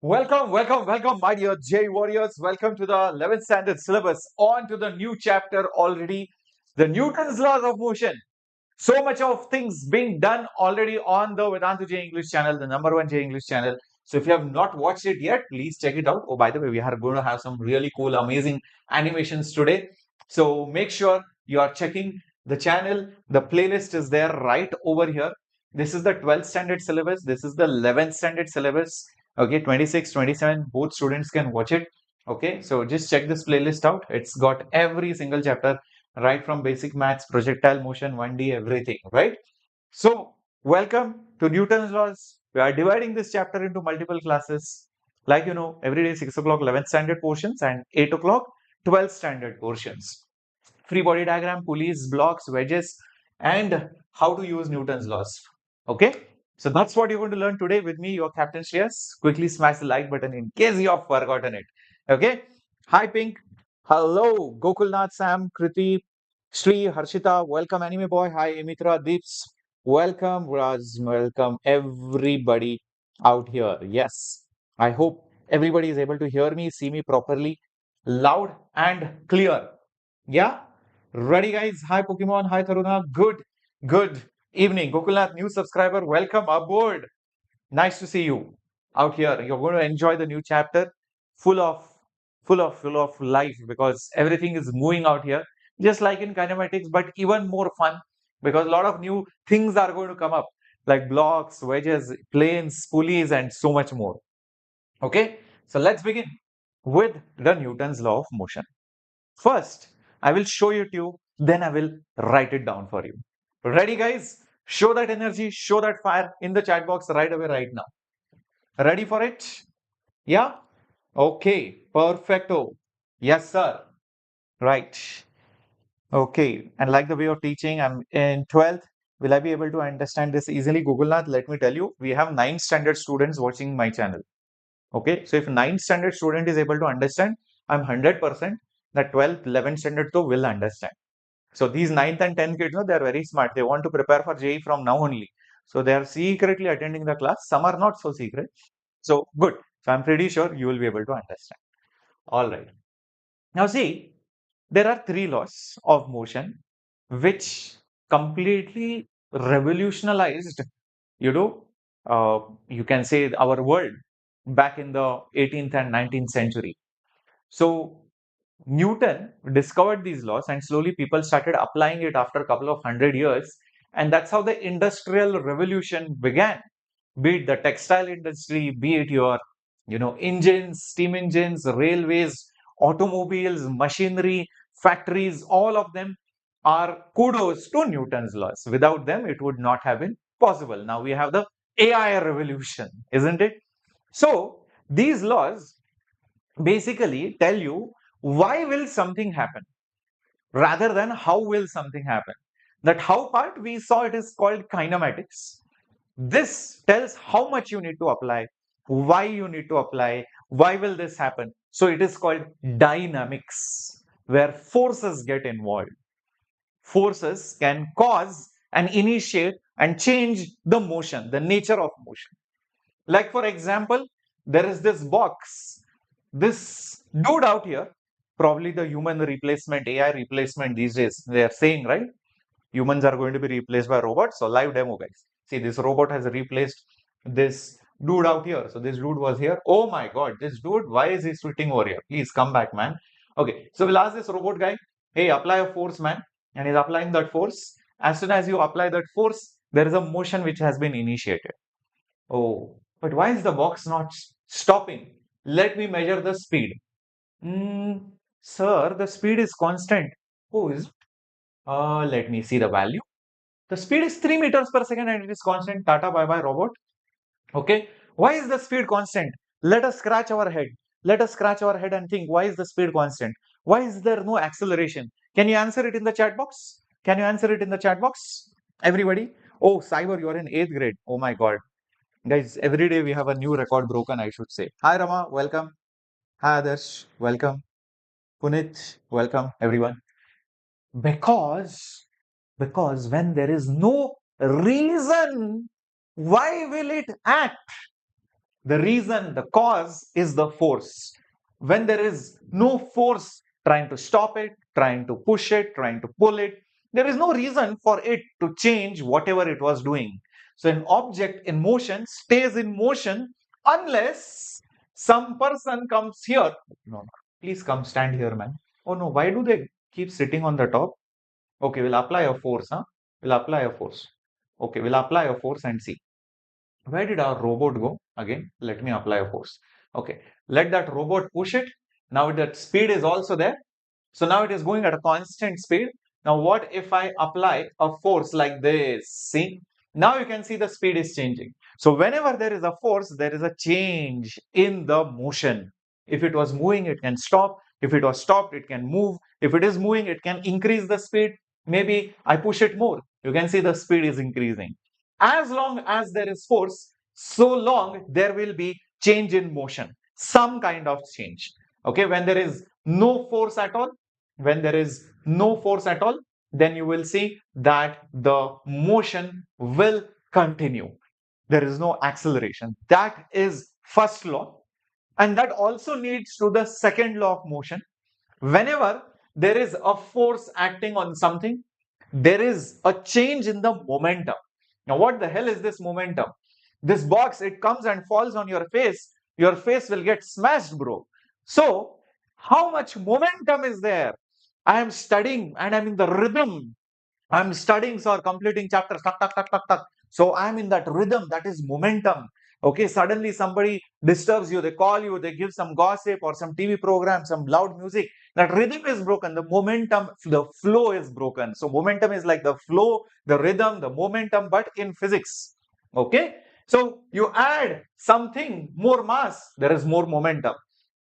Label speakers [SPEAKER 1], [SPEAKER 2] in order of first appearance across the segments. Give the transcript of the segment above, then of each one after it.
[SPEAKER 1] Welcome, my dear J warriors. Welcome to the 11th standard syllabus. On to the new chapter already, the Newton's laws of motion. So much of things being done already on the Vedantu J English channel, the number one J English channel. So if you have not watched it yet, please check it out. Oh, by the way, we are going to have some really cool, amazing animations today. So make sure you are checking the channel. The playlist is there right over here. This is the 12th standard syllabus. This is the 11th standard syllabus. Okay, 26, 27, both students can watch it. Okay, so just check this playlist out. It's got every single chapter right from basic maths, projectile motion, 1D, everything, right? So, welcome to Newton's laws. We are dividing this chapter into multiple classes. Like you know, every day 6 o'clock 11th standard portions and 8 o'clock 12th standard portions. Free body diagram, pulleys, blocks, wedges, and how to use Newton's laws. Okay, so that's what you're going to learn today with me, your Captain Shreyas. Quickly smash the like button in case you have forgotten it. Okay, hi Pink. Hello, Gokulnath, Sam, Kriti, Sri, Harshita. Welcome, Anime Boy. Hi, Emitra, Deeps. Welcome, Raz. Welcome, everybody out here. Yes, I hope everybody is able to hear me, see me properly, loud and clear. Yeah, ready, guys. Hi, Pokemon. Hi, Taruna. Good evening. Gokulnath, new subscriber. Welcome aboard. Nice to see you out here. You're going to enjoy the new chapter, full of full of life because everything is moving out here, just like in kinematics, but even more fun because a lot of new things are going to come up, like blocks, wedges, planes, pulleys, and so much more. Okay, so let's begin with the Newton's law of motion. First, I will show it to you, then I will write it down for you. Ready, guys? Show that energy, show that fire in the chat box right away, right now. Ready for it? Yeah? Okay, perfecto. Yes, sir. Right. Okay, and like the way of teaching, I'm in 12th. Will I be able to understand this easily? Google Nath, let me tell you, we have 9 standard students watching my channel. Okay, so if 9 standard student is able to understand, I'm 100% that 12th, 11th standard too will understand. So these 9th and 10th kids, they are very smart. They want to prepare for JEE from now only. So they are secretly attending the class. Some are not so secret. So good. So I'm pretty sure you will be able to understand. All right. Now see, there are 3 laws of motion which completely revolutionized, you know, you can say our world back in the 18th and 19th century. So Newton discovered these laws and slowly people started applying it after a couple of 100 years. And that's how the industrial revolution began. Be it the textile industry, be it your, engines, steam engines, railways, automobiles, machinery, factories, all of them are kudos to Newton's laws. Without them, it would not have been possible. Now we have the AI revolution, isn't it? So these laws basically tell you why will something happen rather than how will something happen. That how part we saw it is called kinematics. This tells how much you need to apply, why you need to apply, why will this happen. So it is called dynamics, where forces get involved. Forces can cause and initiate and change the motion, the nature of motion. Like for example, there is this box, this dude out here, probably the human replacement, AI replacement these days, they are saying, right? Humans are going to be replaced by robots. So live demo, guys. See, this robot has replaced this dude out here. So this dude was here. Oh my God, this dude, why is he sitting over here? Please come back, man. Okay, so we'll ask this robot guy, hey, apply a force, man. And he's applying that force. As soon as you apply that force, there is a motion which has been initiated. Oh, but why is the box not stopping? Let me measure the speed. Mm, sir, the speed is constant. Oh, is it? Let me see the value. The speed is 3 meters per second and it is constant. Tata, bye bye, robot. Okay. Why is the speed constant? Let us scratch our head. Let us scratch our head and think, why is the speed constant? Why is there no acceleration? Can you answer it in the chat box? Can you answer it in the chat box? Everybody? Oh, Cyber, you're in 8th grade. Oh my God. Guys, every day we have a new record broken, I should say. Hi, Rama. Welcome. Hi, Adarsh. Welcome. Punit. Welcome, everyone. Because when there is no reason, why will it act? The reason, the cause is the force. When there is no force trying to stop it, trying to push it, trying to pull it, there is no reason for it to change whatever it was doing. So an object in motion stays in motion unless some person comes here. No, no, please come stand here, man. Oh no, why do they keep sitting on the top? Okay, we'll apply a force, huh? We'll apply a force. Okay, we'll apply a force and see. Where did our robot go? Again, let me apply a force. Okay, let that robot push it. Now that speed is also there. So now it is going at a constant speed. Now what if I apply a force like this? See, now you can see the speed is changing. So whenever there is a force, there is a change in the motion. If it was moving, it can stop. If it was stopped, it can move. If it is moving, it can increase the speed. Maybe I push it more. You can see the speed is increasing. As long as there is force, so long there will be change in motion, some kind of change. Okay, when there is no force at all, when there is no force at all, then you will see that the motion will continue. There is no acceleration. That is first law. And that also leads to the second law of motion. Whenever there is a force acting on something, there is a change in the momentum. Now, what the hell is this momentum? This box, it comes and falls on your face will get smashed, bro. So, how much momentum is there? I am studying and I'm in the rhythm. I'm studying or completing chapters, tuck, tuck, tuck, tuck, tuck. So I'm in that rhythm, that is momentum. Okay, suddenly somebody disturbs you, they call you, they give some gossip or some TV program, some loud music. That rhythm is broken, the momentum, the flow is broken. So momentum is like the flow, the rhythm, the momentum, but in physics. Okay, so you add something more mass, there is more momentum.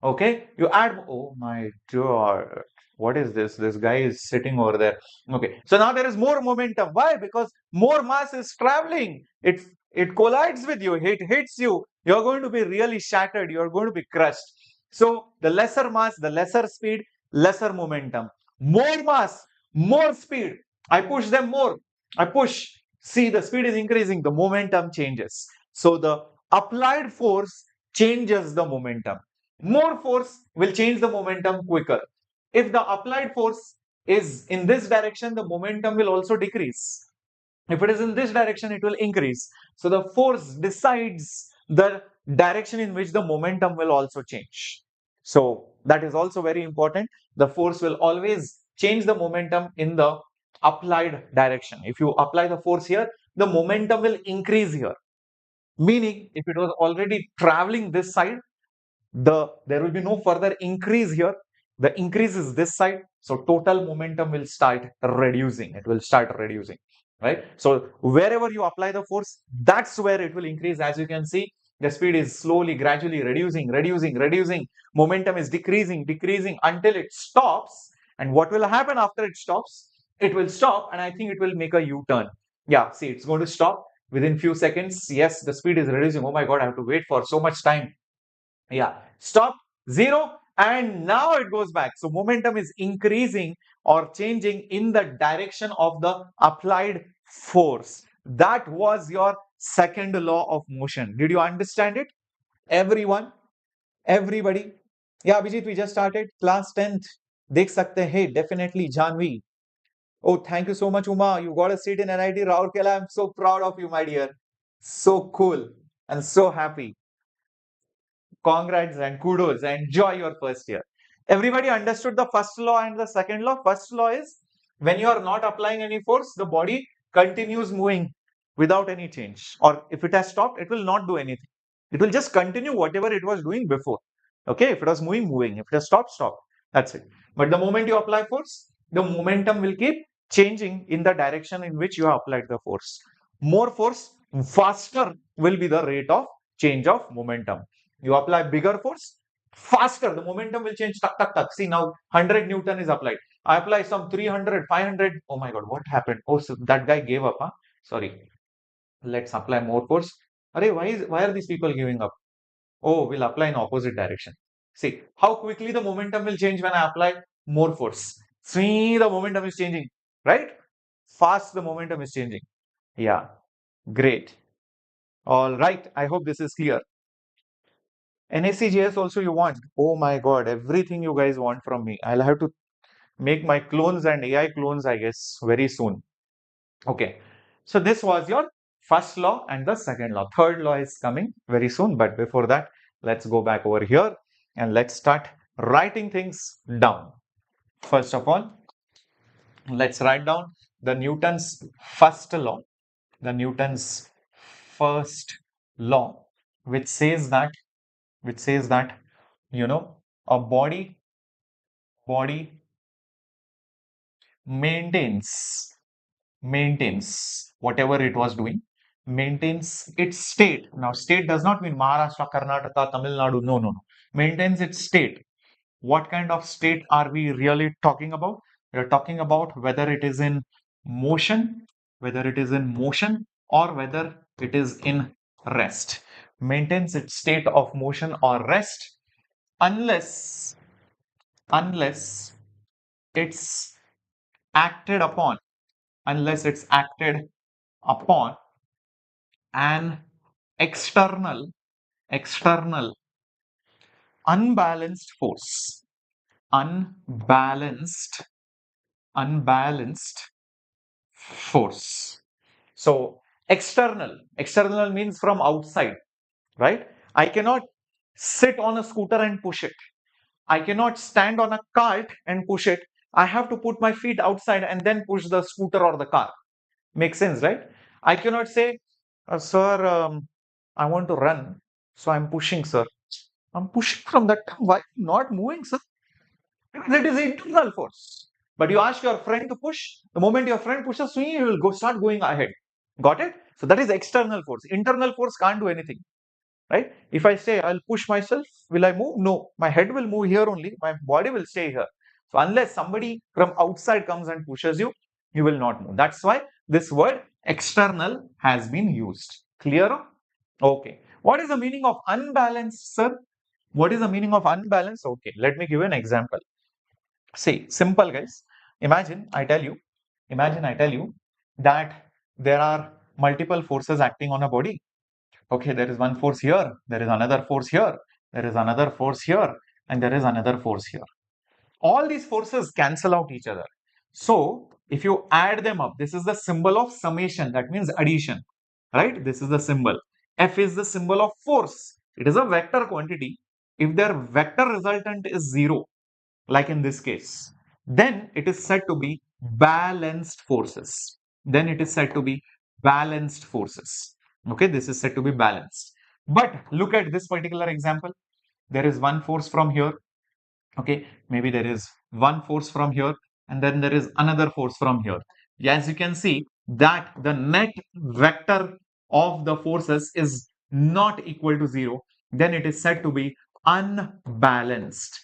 [SPEAKER 1] Okay, you add, oh my god, what is this? This guy is sitting over there. Okay, so now there is more momentum. Why? Because more mass is traveling. It collides with you, it hits you. You're going to be really shattered, you're going to be crushed. So the lesser mass, the lesser speed, lesser momentum. More mass, more speed. I push them more. I push. See, the speed is increasing, the momentum changes. So the applied force changes the momentum. More force will change the momentum quicker. If the applied force is in this direction, the momentum will also decrease. If it is in this direction, it will increase. So the force decides the direction in which the momentum will also change. So that is also very important. The force will always change the momentum in the applied direction. If you apply the force here, the momentum will increase here. Meaning, if it was already traveling this side, there will be no further increase here. The increase is this side, so total momentum will start reducing. It will start reducing, right? So wherever you apply the force, that's where it will increase. As you can see, the speed is slowly, gradually reducing. Momentum is decreasing until it stops. And what will happen after it stops? It will stop, and I think it will make a U-turn. Yeah, see, it's going to stop within few seconds. Yes, the speed is reducing. Oh my God, I have to wait for so much time. Yeah, stop, zero, and now it goes back. So momentum is increasing or changing in the direction of the applied force. That was your second law of motion. Did you understand it? Everyone, everybody. Yeah, Abhijit, we just started class 10th. Dekh sakte hai, definitely, Janvi. Oh, thank you so much, Uma. You got a seat in NIT Rourkela. I'm so proud of you, my dear. So cool and so happy. Congrats and kudos. Enjoy your first year. Everybody understood the first law and the second law. First law is when you are not applying any force, the body continues moving without any change. Or if it has stopped, it will not do anything. It will just continue whatever it was doing before. Okay, if it was moving. If it has stopped, stop. That's it. But the moment you apply force, the momentum will keep changing in the direction in which you have applied the force. More force, faster will be the rate of change of momentum. You apply bigger force, faster the momentum will change. Tuck, tuck, tuck. See, now 100 Newton is applied. I apply some 300, 500. Oh my God, what happened? Oh, so that guy gave up. Huh? Sorry. Let's apply more force. Array, why are these people giving up? Oh, we'll apply in opposite direction. See how quickly the momentum will change when I apply more force. See, the momentum is changing, right? Fast the momentum is changing. Yeah, great. All right. I hope this is clear. NACJS also you want. Oh my God, everything you guys want from me. I'll have to make my clones and AI clones, I guess, very soon. Okay. So this was your first law and the second law. Third law is coming very soon. But before that, let's go back over here and let's start writing things down. First of all, let's write down the Newton's first law. The Newton's first law, which says that, you know, a body maintains whatever it was doing, maintains its state. Now, state does not mean Maharashtra, Karnataka, Tamil Nadu. No, no, no. Maintains its state. What kind of state are we really talking about? We are talking about whether it is in motion, or whether it is in rest. Maintains its state of motion or rest unless it's acted upon, an external unbalanced force. Unbalanced force. So external means from outside, right? I cannot sit on a scooter and push it. I cannot stand on a cart and push it. I have to put my feet outside and then push the scooter or the car. Makes sense, right? I cannot say, sir, I want to run, so I'm pushing, sir. I'm pushing from that. Why not moving, sir? Because it is internal force. But you ask your friend to push. The moment your friend pushes, he will start going ahead. Got it? So that is external force. Internal force can't do anything, right? If I say I'll push myself, will I move? No, my head will move here only. My body will stay here. So unless somebody from outside comes and pushes you, you will not move. That's why this word external has been used. Clear? Okay. What is the meaning of unbalanced, sir? What is the meaning of unbalanced? Okay, let me give you an example. See, simple guys. Imagine I tell you that there are multiple forces acting on a body. Okay, there is one force here, there is another force here, there is another force here, and there is another force here. All these forces cancel out each other. So, if you add them up, this is the symbol of summation, that means addition, right? This is the symbol. F is the symbol of force. It is a vector quantity. If their vector resultant is 0, like in this case, then it is said to be balanced forces. Okay, this is said to be balanced. But look at this particular example. There is one force from here. Okay, maybe there is one force from here, and then there is another force from here. As you can see that the net vector of the forces is not equal to 0, then it is said to be unbalanced.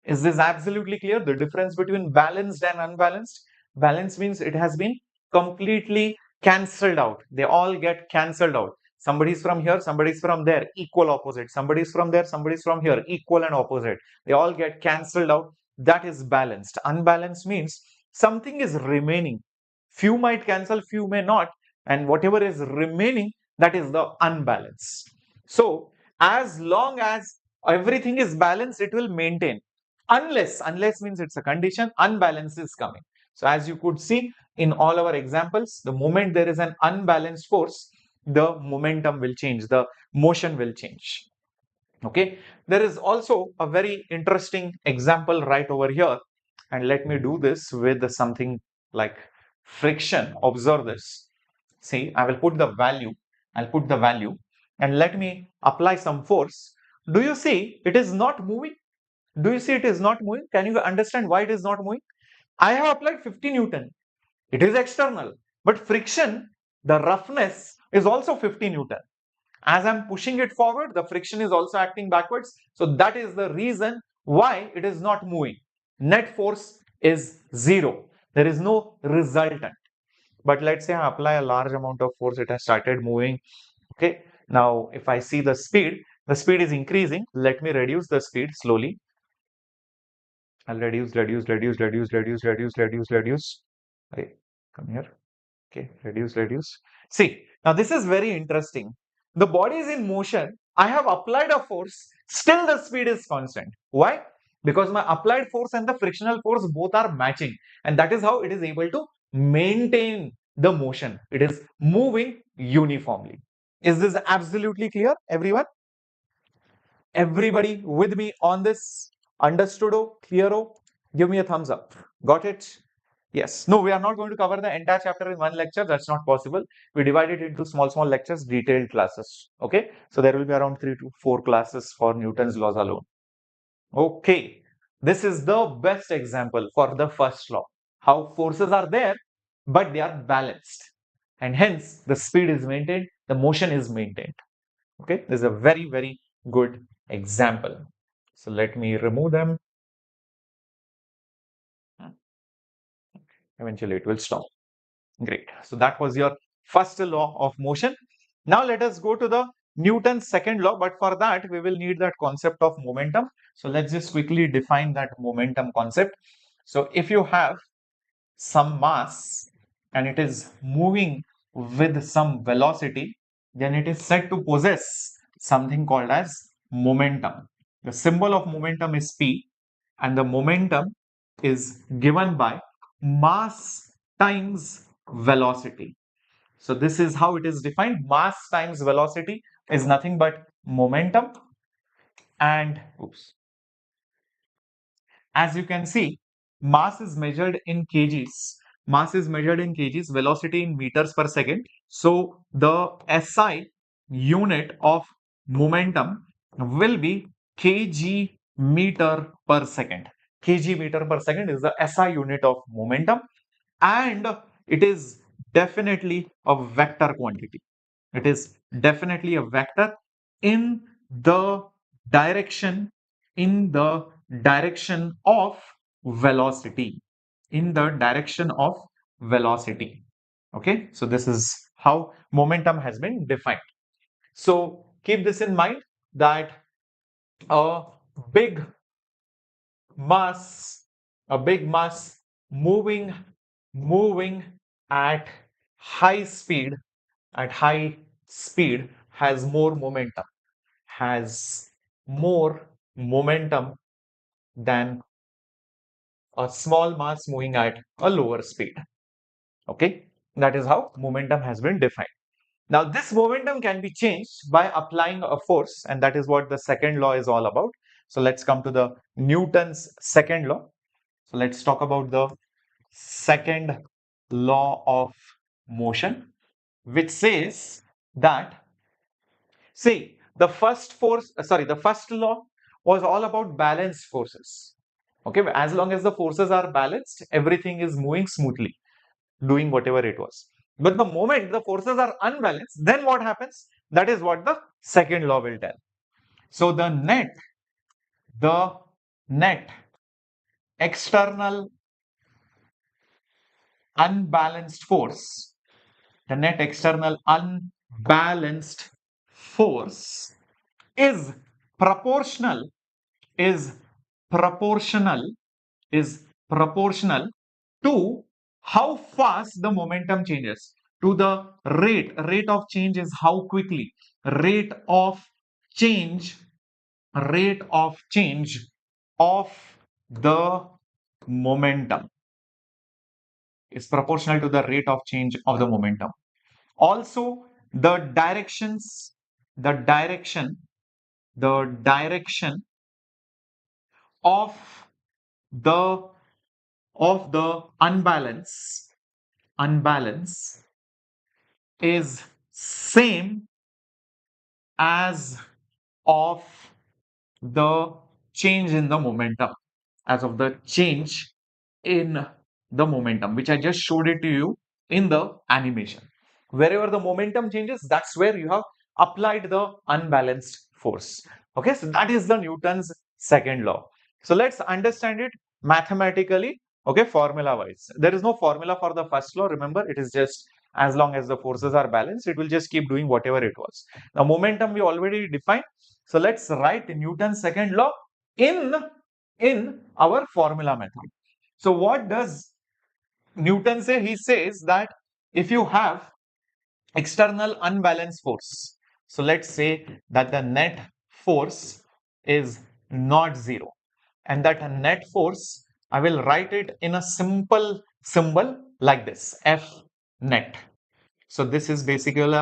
[SPEAKER 1] Is this absolutely clear? The difference between balanced and unbalanced? Balance means it has been completely cancelled out. They all get cancelled out. Somebody is from here, somebody is from there, equal opposite. Somebody is from there, somebody is from here, equal and opposite. They all get cancelled out. That is balanced. Unbalanced means something is remaining. Few might cancel, few may not. And whatever is remaining, that is the unbalance. So, as long as everything is balanced, it will maintain. Unless means it's a condition, unbalance is coming. So, as you could see in all our examples, the moment there is an unbalanced force, the momentum will change, the motion will change. Okay, there is also a very interesting example right over here, and let me do this with something like friction. Observe this. See, I will put the value, and let me apply some force. Do you see it is not moving? Can you understand why it is not moving? I have applied 50 Newton. It is external, but friction, the roughness, is also 50 Newton. As I'm pushing it forward, the friction is also acting backwards. So that is the reason why it is not moving. Net force is 0. There is no resultant. But let's say I apply a large amount of force, it has started moving. Okay. Now, if I see the speed is increasing. Let me reduce the speed slowly. I'll reduce. Okay, come here. Okay, reduce. See, now this is very interesting. The body is in motion. I have applied a force. Still the speed is constant. Why? Because my applied force and the frictional force both are matching. And that is how it is able to maintain the motion. It is moving uniformly. Is this absolutely clear, everyone? Everybody with me on this? Understood? Clear? Give me a thumbs up. Got it? Yes. No, we are not going to cover the entire chapter in one lecture. That's not possible. We divide it into small lectures, detailed classes. Okay. So there will be around 3 to 4 classes for Newton's laws alone. Okay. This is the best example for the first law. How forces are there, but they are balanced. And hence the speed is maintained, the motion is maintained. Okay. This is a very good example. So let me remove them. Eventually it will stop. Great. So that was your first law of motion. Now let us go to the Newton's second law, but for that we will need that concept of momentum. So let's just quickly define that momentum concept. So if you have some mass and it is moving with some velocity, then it is said to possess something called as momentum. The symbol of momentum is P, and the momentum is given by mass times velocity. So this is how it is defined. Mass times velocity is nothing but momentum. And as you can see, mass is measured in kgs. Mass is measured in kgs, velocity in meters per second. So the SI unit of momentum will be kg meter per second. Kg meter per second is the SI unit of momentum, and it is definitely a vector quantity. It is definitely a vector in the direction of velocity. In the direction of velocity. Okay, so this is how momentum has been defined. So keep this in mind that a big mass, moving at high speed, has more momentum than a small mass moving at a lower speed. Okay, that is how momentum has been defined. Now this momentum can be changed by applying a force, and that is what the second law is all about. So let's come to the Newton's second law. So let's talk about the second law of motion, which says that, see, the first law was all about balanced forces. Okay, as long as the forces are balanced, everything is moving smoothly, doing whatever it was. But the moment the forces are unbalanced, then what happens? That is what the second law will tell. So the net external unbalanced force, the net external unbalanced force is proportional is proportional to how fast the momentum changes, to the rate of change is how quickly, rate of change of the momentum is proportional to the rate of change of the momentum. Also, the direction of the unbalance is same as of the change in the momentum, which I just showed it to you in the animation. Wherever the momentum changes, that's where you have applied the unbalanced force. Okay, so that is the Newton's second law. So let's understand it mathematically. Okay, formula wise. There is no formula for the first law. Remember, it is just as long as the forces are balanced, it will just keep doing whatever it was. Now, momentum we already defined. So let's write Newton's second law in our formula method. So what does Newton say? He says that if you have external unbalanced force, So let's say that the net force is not 0, and that net force, I will write it in a simple symbol like this, F net. So this is basically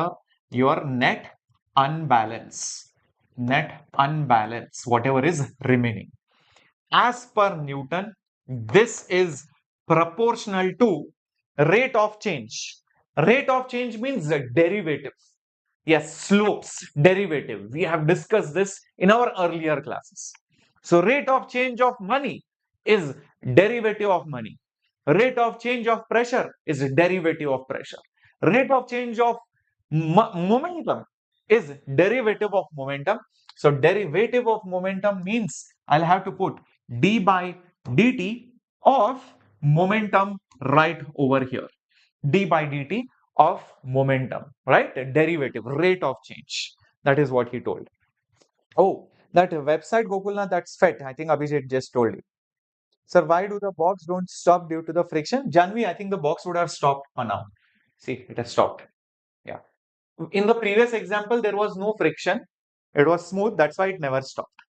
[SPEAKER 1] your net unbalance, whatever is remaining. As per Newton, this is proportional to rate of change. Rate of change means the derivative. Yes, slopes, derivative. We have discussed this in our earlier classes. So rate of change of money is derivative of money. Rate of change of pressure is derivative of pressure. Rate of change of momentum is derivative of momentum. So derivative of momentum means I'll have to put d by dt of momentum right over here. D by dt of momentum, right? Derivative, rate of change. That is what he told. Oh, that website Gokulnath, that's FET. I think Abhijit just told you. Sir, why do the box don't stop due to the friction? Janvi, I think the box would have stopped for now. See, it has stopped. Yeah. In the previous example, there was no friction. It was smooth. That's why it never stopped.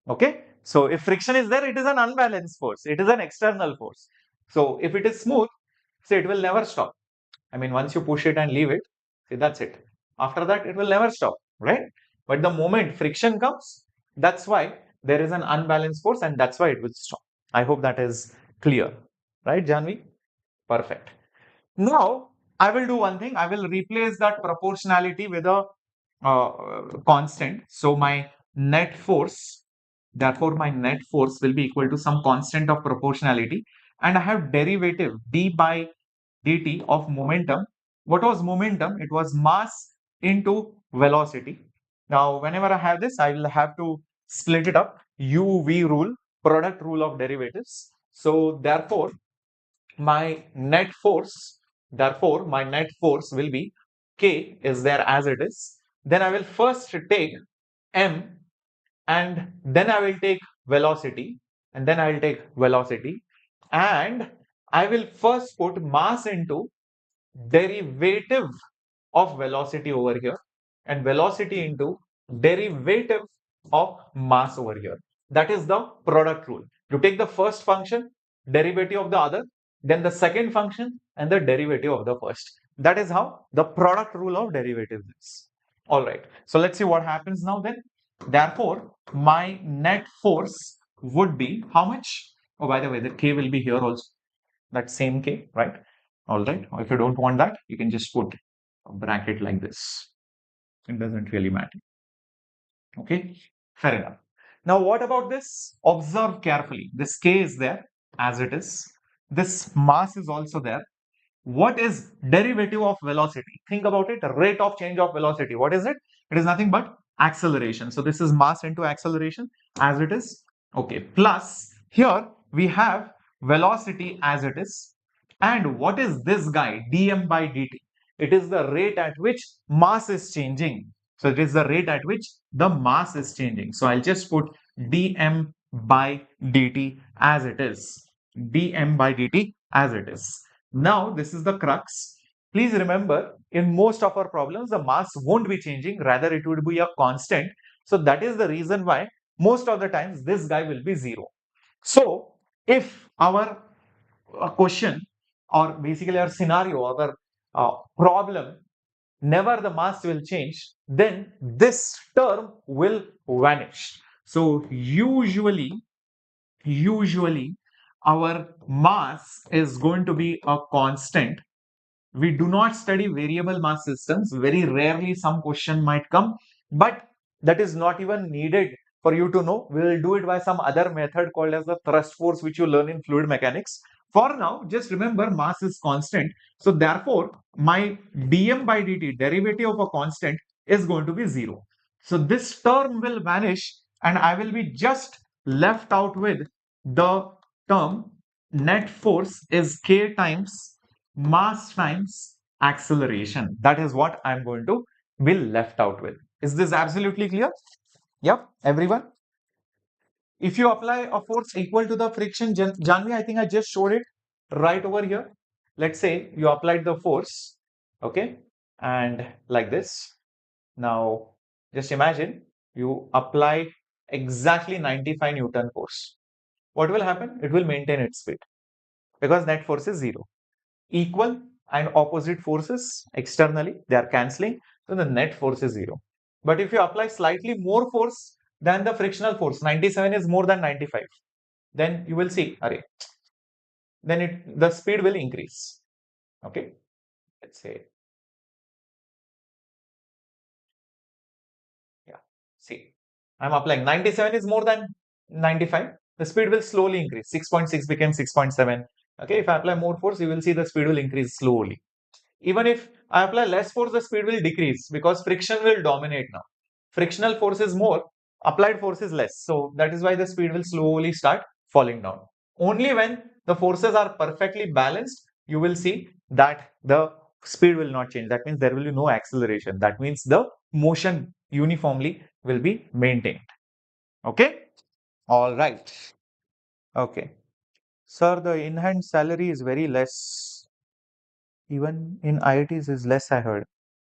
[SPEAKER 1] Okay. So if friction is there, it is an unbalanced force. It is an external force. So if it is smooth, say it will never stop. I mean, once you push it and leave it, see, that's it. After that, it will never stop, right? But the moment friction comes, that's why there is an unbalanced force and that's why it will stop. I hope that is clear, right, Janvi? Perfect. Now, I will do one thing. I will replace that proportionality with a constant. So my net force, therefore my net force will be equal to some constant of proportionality. And I have derivative d by dt of momentum. What was momentum? It was mass into velocity. Now, whenever I have this, I will have to split it up. UV rule, product rule of derivatives. So therefore, my net force, will be K is there as it is. Then I will first take M, and then I will take velocity, and then I will take velocity, and I will first put mass into derivative of velocity over here, and velocity into derivative of mass over here. That is the product rule. You take the first function, derivative of the other, then the second function, and the derivative of the first. That is how the product rule of derivatives is. All right. So let's see what happens now then. Therefore, my net force would be how much? Oh, by the way, the K will be here also. That same K, right? All right. Or if you don't want that, you can just put a bracket like this. It doesn't really matter. Okay, fair enough. Now, what about this? Observe carefully. This K is there as it is. This mass is also there. What is derivative of velocity? Think about it. Rate of change of velocity. What is it? It is nothing but acceleration. So this is mass into acceleration as it is. Okay. Plus here we have velocity as it is. And what is this guy? dm by dt. It is the rate at which mass is changing. So it is the rate at which the mass is changing. So I'll just put dm by dt as it is. dm by dt as it is. Now, this is the crux. Please remember, in most of our problems, the mass won't be changing. Rather, it would be a constant. So that is the reason why most of the times this guy will be 0. So if our question, or basically our scenario, our problem, never the mass will change, then this term will vanish. So usually our mass is going to be a constant. We do not study variable mass systems. Very rarely some question might come, but that is not even needed for you to know. We will do it by some other method called as the thrust force, which you learn in fluid mechanics. For now, just remember mass is constant. So therefore, my dm by dt, derivative of a constant, is going to be 0. So this term will vanish and I will be just left out with the term net force is K times mass times acceleration. That is what I'm going to be left out with. Is this absolutely clear? Yep, everyone. If you apply a force equal to the friction, Janvi, I think I just showed it right over here. Let's say you applied the force, okay, and like this. Now Just imagine you apply exactly 95 Newton force. What will happen? It will maintain its speed because net force is 0. Equal and opposite forces externally, they are cancelling, so the net force is 0. But if you apply slightly more force than the frictional force, 97 is more than 95, then you will see, then the speed will increase. Okay, let's say, yeah, see, I'm applying 97 is more than 95, the speed will slowly increase. 6.6 became 6.7. Okay, if I apply more force, you will see the speed will increase slowly. Even if I apply less force, the speed will decrease because friction will dominate now. Frictional force is more, applied force is less. So that is why the speed will slowly start falling down. Only when the forces are perfectly balanced, you will see that the speed will not change. That means there will be no acceleration. That means the motion uniformly will be maintained. Okay? All right. Okay. Sir, the in-hand salary is very less. Even in IITs is less, I heard.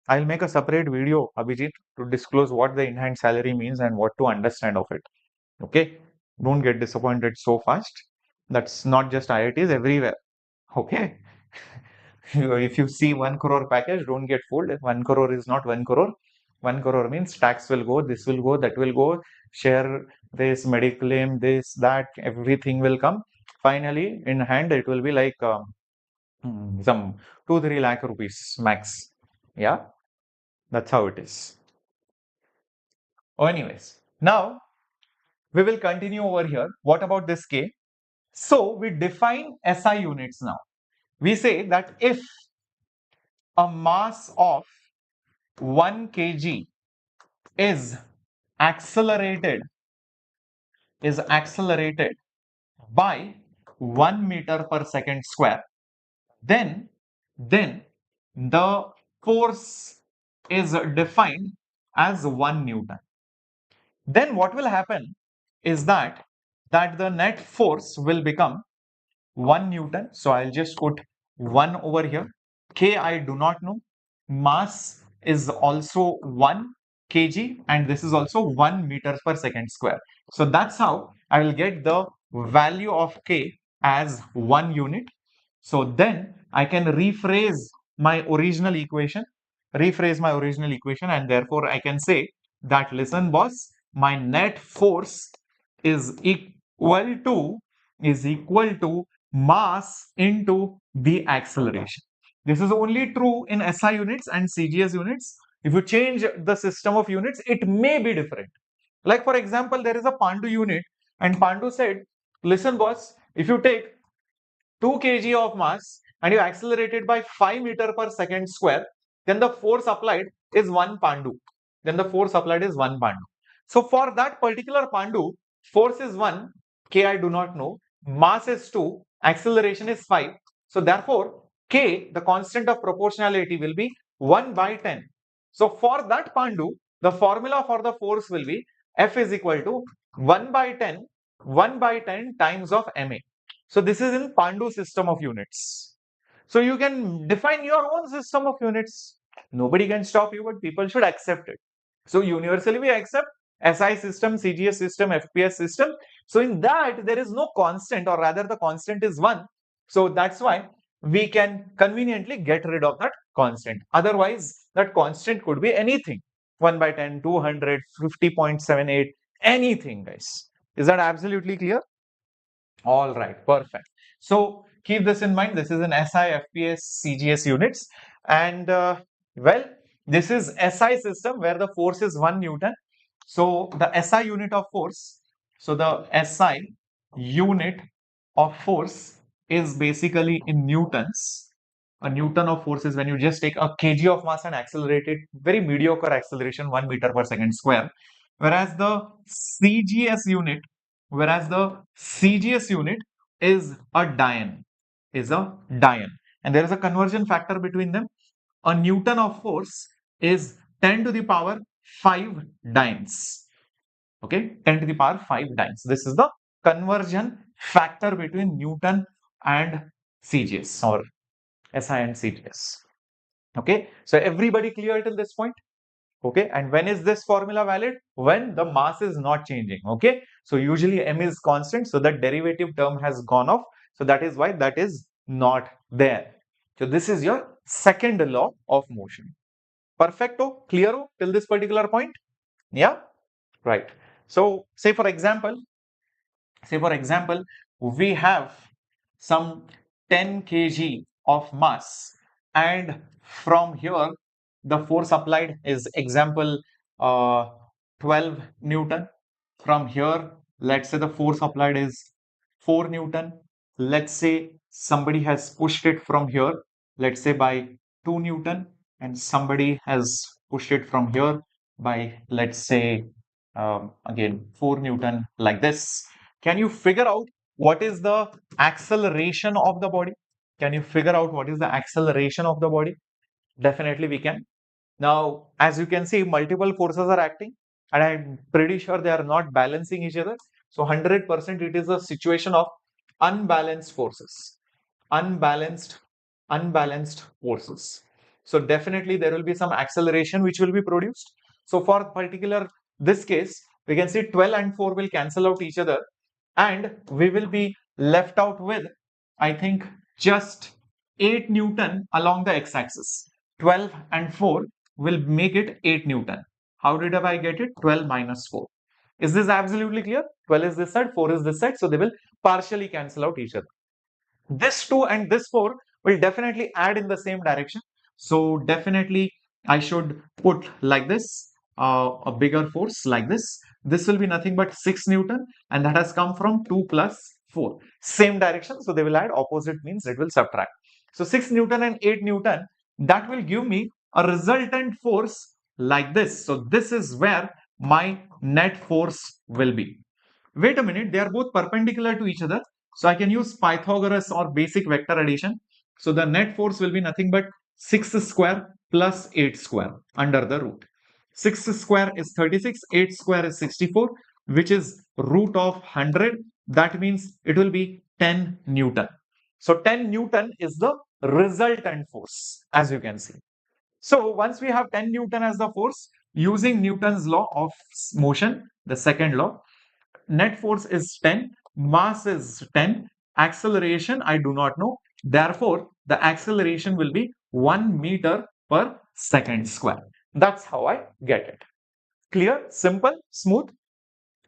[SPEAKER 1] I'll make a separate video, Abhijit, to disclose what the in-hand salary means and what to understand of it. Okay? Don't get disappointed so fast. That's not just IITs, everywhere. Okay? If you see 1 crore package, don't get fooled. 1 crore is not 1 crore. 1 crore means tax will go, this will go, that will go, share this, medical claim, this, that, everything will come. Finally, in hand, it will be like some 2-3 lakh rupees max. Yeah, that's how it is. Oh, anyways, now we will continue over here. What about this K? So we define SI units now. We say that if a mass of 1 kg is accelerated by 1 meter per second square, then the force is defined as 1 Newton. Then what will happen is that the net force will become 1 Newton. So I'll just put 1 over here. K I do not know. Mass is also 1 kg and this is also 1 meter per second square. So that's how I will get the value of K as 1 unit. So then I can rephrase my original equation, and therefore I can say that, listen boss, my net force is equal to mass into the acceleration. This is only true in SI units and CGS units. If you change the system of units, it may be different. Like for example, there is a Pandu unit and Pandu said, listen boss, if you take 2 kg of mass and you accelerate it by 5 meter per second square, then the force applied is 1 Pandu. So for that particular Pandu, force is 1, K I do not know, mass is 2, acceleration is 5. So therefore, K, the constant of proportionality, will be 1 by 10. So for that Pandu, the formula for the force will be F is equal to 1 by 10 times of ma. So this is in Pandu system of units. So you can define your own system of units. Nobody can stop you, but people should accept it. So universally we accept SI system, CGS system, FPS system. So in that there is no constant, or rather the constant is 1. So that's why we can conveniently get rid of that constant. Otherwise that constant could be anything. 1 by 10, 200, 50.78, anything, guys. Is that absolutely clear? All right, perfect. So keep this in mind. This is an SI, FPS, CGS units. And well, this is SI system where the force is 1 Newton. So the SI unit of force, is basically in newtons. A Newton of force is when you just take a kg of mass and accelerate it, very mediocre acceleration, 1 meter per second square. Whereas the CGS unit is a dian, and there is a conversion factor between them. A Newton of force is 10 to the power 5 dynes. Okay, 10 to the power 5 dynes. This is the conversion factor between Newton and CGS, or SI and CGS. Okay, so everybody clear till this point? Okay, and when is this formula valid? When the mass is not changing. Okay, so usually m is constant, so that derivative term has gone off, so that is why that is not there. So this is your second law of motion. Perfecto, clearo till this particular point? Yeah, right. So say for example, we have some 10 kg of mass, and from here the force applied is example 12 Newton. From here, let's say the force applied is 4 Newton. Let's say somebody has pushed it from here, let's say by 2 Newton, and somebody has pushed it from here by, let's say, again 4 Newton, like this. Can you figure out what is the acceleration of the body? Can you figure out what is the acceleration of the body? Definitely we can. Now, as you can see, multiple forces are acting, and I'm pretty sure they are not balancing each other. So 100% it is a situation of unbalanced forces. Unbalanced, unbalanced forces. So definitely there will be some acceleration which will be produced. So for particular this case, we can see 12 and 4 will cancel out each other, and we will be left out with, I think, just 8 Newton along the x-axis. 12 and 4 will make it 8 Newton. How did I get it? 12 minus 4. Is this absolutely clear? 12 is this side, 4 is this side, so they will partially cancel out each other. This 2 and this 4 will definitely add in the same direction. So definitely I should put like this, a bigger force like this. This will be nothing but 6 Newton, and that has come from 2 plus 4. Same direction, so they will add, opposite means it will subtract. So 6 Newton and 8 Newton, that will give me a resultant force like this. So this is where my net force will be. Wait a minute, they are both perpendicular to each other. So I can use Pythagoras or basic vector addition. So the net force will be nothing but 6 square plus 8 square under the root. 6 square is 36, 8 square is 64, which is root of 100. That means it will be 10 Newton. So 10 Newton is the resultant force, as you can see. So once we have 10 Newton as the force, using Newton's law of motion, the second law, net force is 10, mass is 10, acceleration I do not know. Therefore, the acceleration will be 1 meter per second square. That's how I get it. Clear, simple, smooth,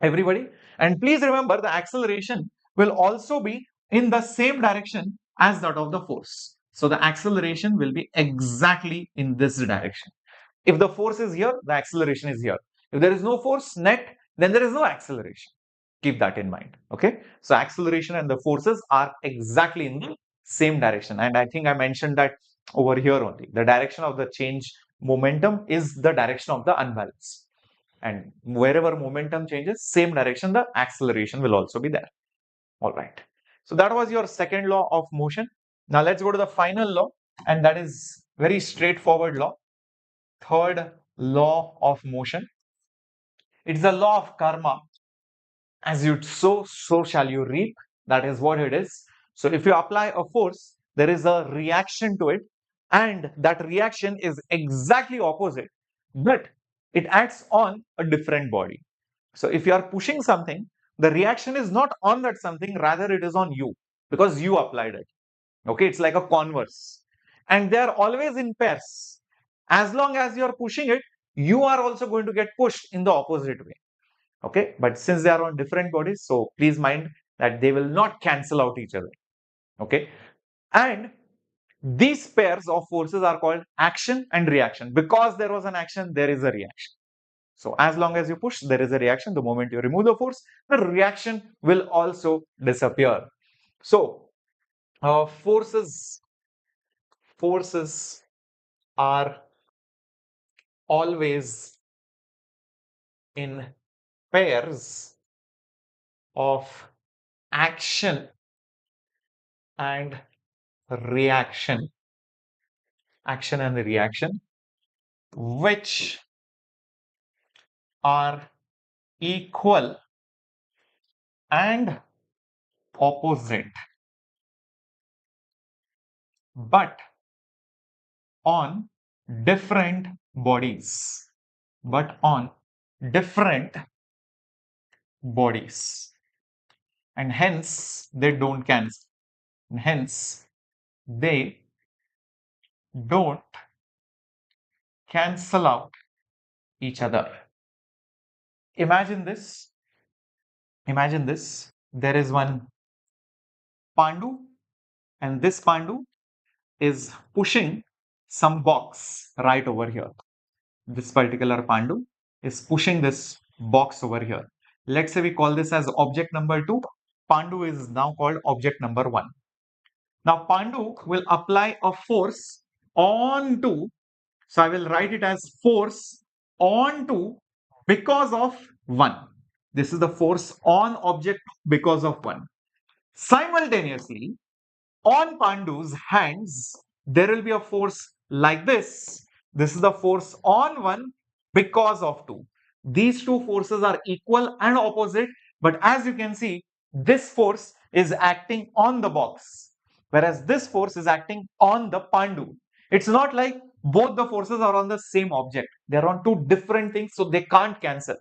[SPEAKER 1] everybody? And please remember, the acceleration will also be in the same direction as that of the force. So the acceleration will be exactly in this direction. If the force is here, the acceleration is here. If there is no force net, then there is no acceleration. Keep that in mind. Okay. So acceleration and the forces are exactly in the same direction. And I think I mentioned that over here only. The direction of the change momentum is the direction of the unbalance. And wherever momentum changes, same direction, the acceleration will also be there. All right. So that was your second law of motion. Now let's go to the final law, and that is very straightforward law. Third law of motion. It's the law of karma. As you sow, so shall you reap. That is what it is. So if you apply a force, there is a reaction to it, and that reaction is exactly opposite, but it acts on a different body. So if you are pushing something, the reaction is not on that something, rather it is on you, because you applied it. Okay, it's like a converse, and they are always in pairs. As long as you are pushing it, you are also going to get pushed in the opposite way. Okay, but since they are on different bodies, so please mind that they will not cancel out each other. Okay, and these pairs of forces are called action and reaction. Because there was an action, there is a reaction. So as long as you push, there is a reaction. The moment you remove the force, the reaction will also disappear. So forces are always in pairs of action and reaction. Action and reaction, which are equal and opposite, but on different bodies. but on different bodies, and hence they don't cancel. And hence they don't cancel out each other. Imagine this. Imagine this. There is one Pandu, and this Pandu is pushing some box right over here. This particular Pandu is pushing this box over here. Let's say we call this as object number 2. Pandu is now called object number 1. Now Pandu will apply a force onto, so I will write it as force onto because of 1. This is the force on object because of 1. Simultaneously, on Pandu's hands, there will be a force like this. This is the force on 1 because of 2. These two forces are equal and opposite, but as you can see, this force is acting on the box, whereas this force is acting on the Pandu. It's not like both the forces are on the same object. They're on two different things, so they can't cancel.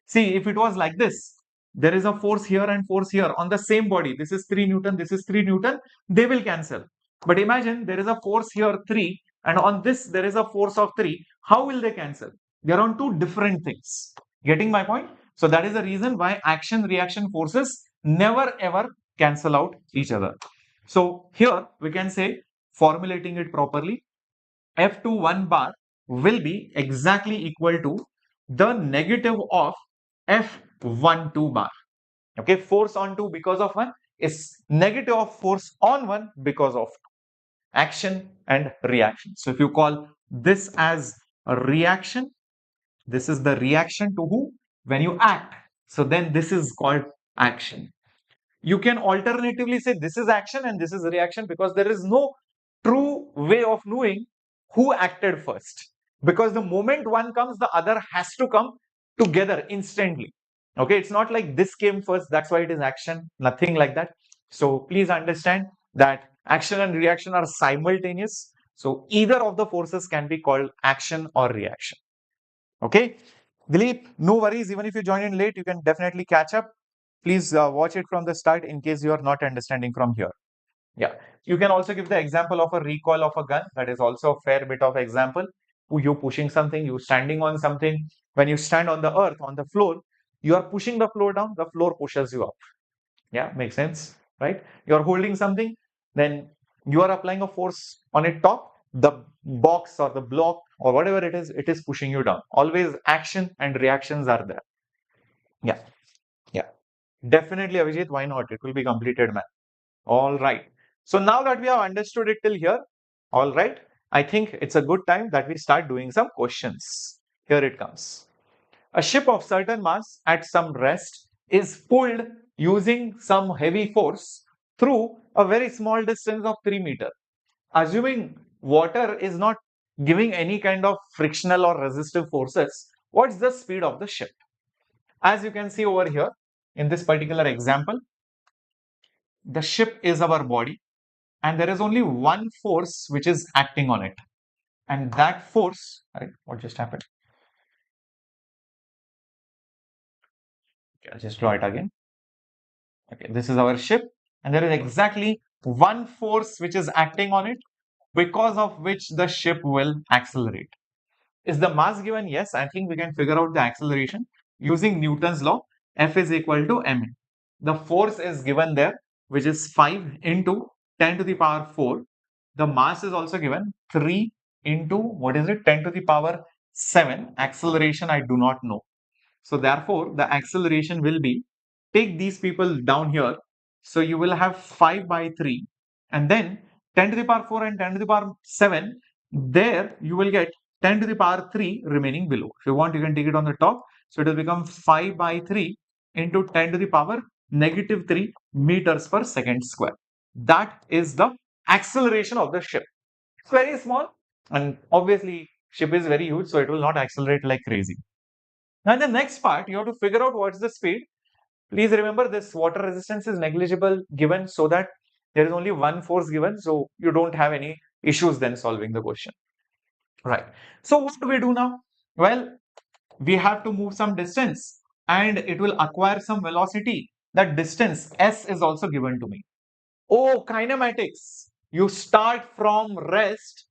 [SPEAKER 1] See, if it was like this, there is a force here and force here on the same body. This is 3 Newton, this is 3 Newton. They will cancel. But imagine there is a force here 3 and on this there is a force of 3. How will they cancel? They are on two different things. Getting my point? So that is the reason why action-reaction forces never ever cancel out each other. So here we can say, formulating it properly, F21 bar will be exactly equal to the negative of F12 bar. Okay, force on 2 because of 1 is negative of force on 1 because of action and reaction. So if you call this as a reaction, this is the reaction to who? When you act. So then this is called action. You can alternatively say this is action and this is reaction, because there is no true way of knowing who acted first. Because the moment one comes, the other has to come together instantly. Okay, it's not like this came first, that's why it is action, nothing like that. So please understand that action and reaction are simultaneous. So either of the forces can be called action or reaction. Okay, Dilip, no worries. Even if you join in late, you can definitely catch up. Please watch it from the start in case you are not understanding from here. Yeah, you can also give the example of a recoil of a gun. That is also a fair bit of example. You're pushing something, you're standing on something. When you stand on the earth, on the floor, you are pushing the floor down, the floor pushes you up. Yeah, makes sense, right? You're holding something, then you are applying a force on it top, the box or the block or whatever it is pushing you down. Always action and reactions are there. Yeah, yeah. Definitely, Avijit, why not? It will be completed, man. All right. So now that we have understood it till here, all right, I think it's a good time that we start doing some questions. Here it comes. A ship of certain mass at some rest is pulled using some heavy force through a very small distance of 3 meters. Assuming water is not giving any kind of frictional or resistive forces, what's the speed of the ship? As you can see over here in this particular example, the ship is our body and there is only one force which is acting on it. And that force, right, what just happened? Okay, I'll just draw it again. Okay, this is our ship and there is exactly one force which is acting on it, because of which the ship will accelerate. Is the mass given? Yes, I think we can figure out the acceleration using Newton's law. F is equal to ma. The force is given there, which is 5 into 10 to the power 4. The mass is also given 3 into, what is it, 10 to the power 7. Acceleration I do not know. So therefore, the acceleration will be, take these people down here. So you will have 5 by 3 and then 10 to the power 4 and 10 to the power 7. There you will get 10 to the power 3 remaining below. If you want, you can take it on the top. So it will become 5 by 3 into 10 to the power negative 3 meters per second square. That is the acceleration of the ship. It's very small and obviously ship is very huge, so it will not accelerate like crazy. Now in the next part, you have to figure out what's the speed. Please remember this water resistance is negligible given so that there is only one force given, so you don't have any issues then solving the question. Right. So what do we do now? Well, we have to move some distance and it will acquire some velocity. That distance s is also given to me. Oh, kinematics. You start from rest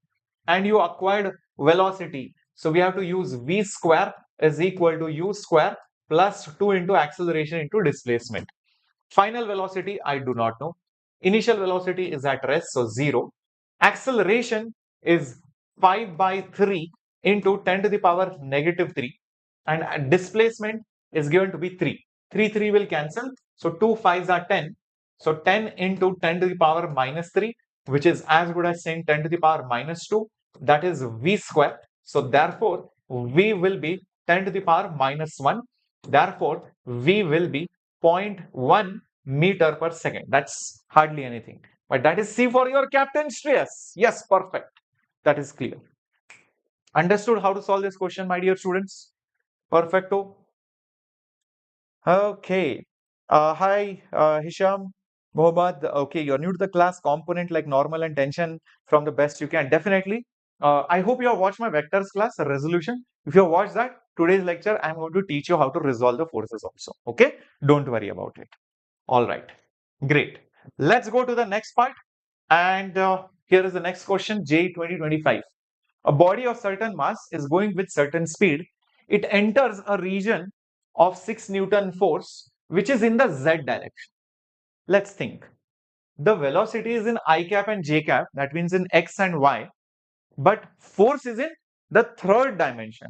[SPEAKER 1] and you acquired velocity. So we have to use v square is equal to u square plus 2 into acceleration into displacement. Final velocity, I do not know. Initial velocity is at rest, so 0. Acceleration is 5 by 3 into 10 to the power negative 3. And displacement is given to be 3. 3 will cancel. So 2 5s are 10. So 10 into 10 to the power minus 3, which is as good as saying 10 to the power minus 2. That is v square. So therefore, v will be 10 to the power minus 1. Therefore, v will be 0.1 meter per second. That's hardly anything. But that is C for your captain, Shreyas. Yes, perfect. That is clear. Understood how to solve this question, my dear students? Perfecto. Okay. Hi, Hisham, Mohammad. Okay, you're new to the class. Component like normal and tension from the best you can. Definitely. I hope you have watched my vectors class, a resolution. If you have watched that, today's lecture, I'm going to teach you how to resolve the forces also. Okay? Don't worry about it. All right. Great. Let's go to the next part. And here is the next question, JEE 2025. A body of certain mass is going with certain speed. It enters a region of 6 Newton force, which is in the z direction. Let's think. The velocity is in I cap and j cap, that means in x and y, but force is in the third dimension.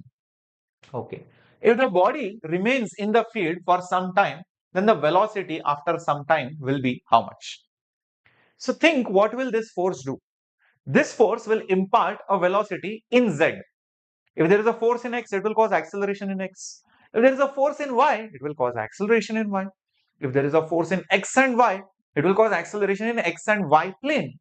[SPEAKER 1] Okay. If the body remains in the field for some time, then the velocity after some time will be how much? So think, what will this force do? This force will impart a velocity in z. If there is a force in x, it will cause acceleration in x. If there is a force in y, it will cause acceleration in y. If there is a force in x and y, it will cause acceleration in x and y plane.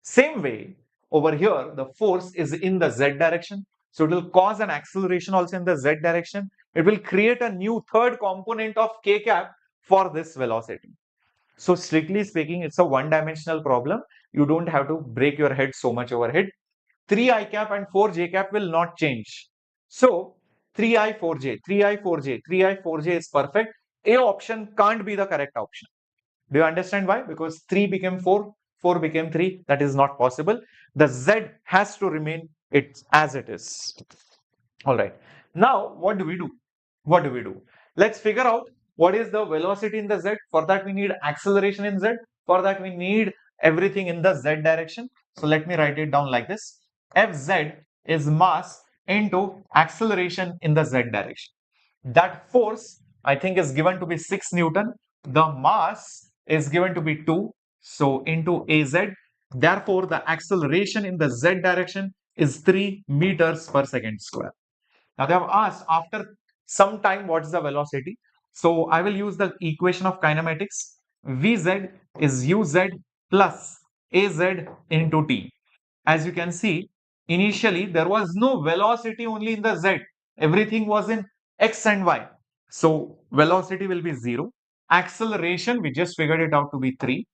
[SPEAKER 1] Same way, over here, the force is in the z direction. So it will cause an acceleration also in the z direction. It will create a new third component of k cap for this velocity. So strictly speaking, it's a one-dimensional problem. You don't have to break your head so much over it. 3i cap and 4j cap will not change. So 3i 4j, 3i 4j, 3i 4j is perfect. A option can't be the correct option. Do you understand why? Because 3 became 4, 4 became 3. That is not possible. The z has to remain as it is. All right. Now, what do we do? What do we do? Let's figure out what is the velocity in the z. For that, we need acceleration in z. For that, we need everything in the z direction. So let me write it down like this. Fz is mass into acceleration in the z direction. That force, I think, is given to be 6 Newton. The mass is given to be 2. So into Az. Therefore, the acceleration in the z direction is 3 meters per second square. Now they have asked after some time what is the velocity. So I will use the equation of kinematics. Vz is uz plus az into t. As you can see, initially there was no velocity only in the z. Everything was in x and y. So velocity will be 0. Acceleration, we just figured it out to be 3.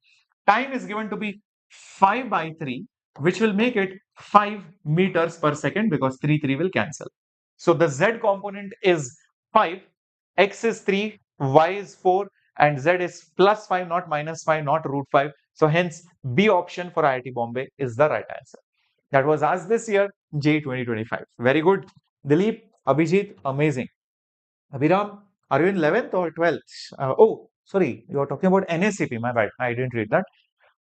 [SPEAKER 1] Time is given to be 5 by 3, which will make it 5 meters per second because 3 will cancel. So the z component is 5, x is 3, y is 4, and z is plus 5, not minus 5, not root 5. So hence B option for IIT Bombay is the right answer. That was asked this year, JEE 2025. Very good. Dilip, Abhijit, amazing. Abhiram, are you in 11th or 12th? Oh, sorry, you are talking about NSCP. My bad. I didn't read that.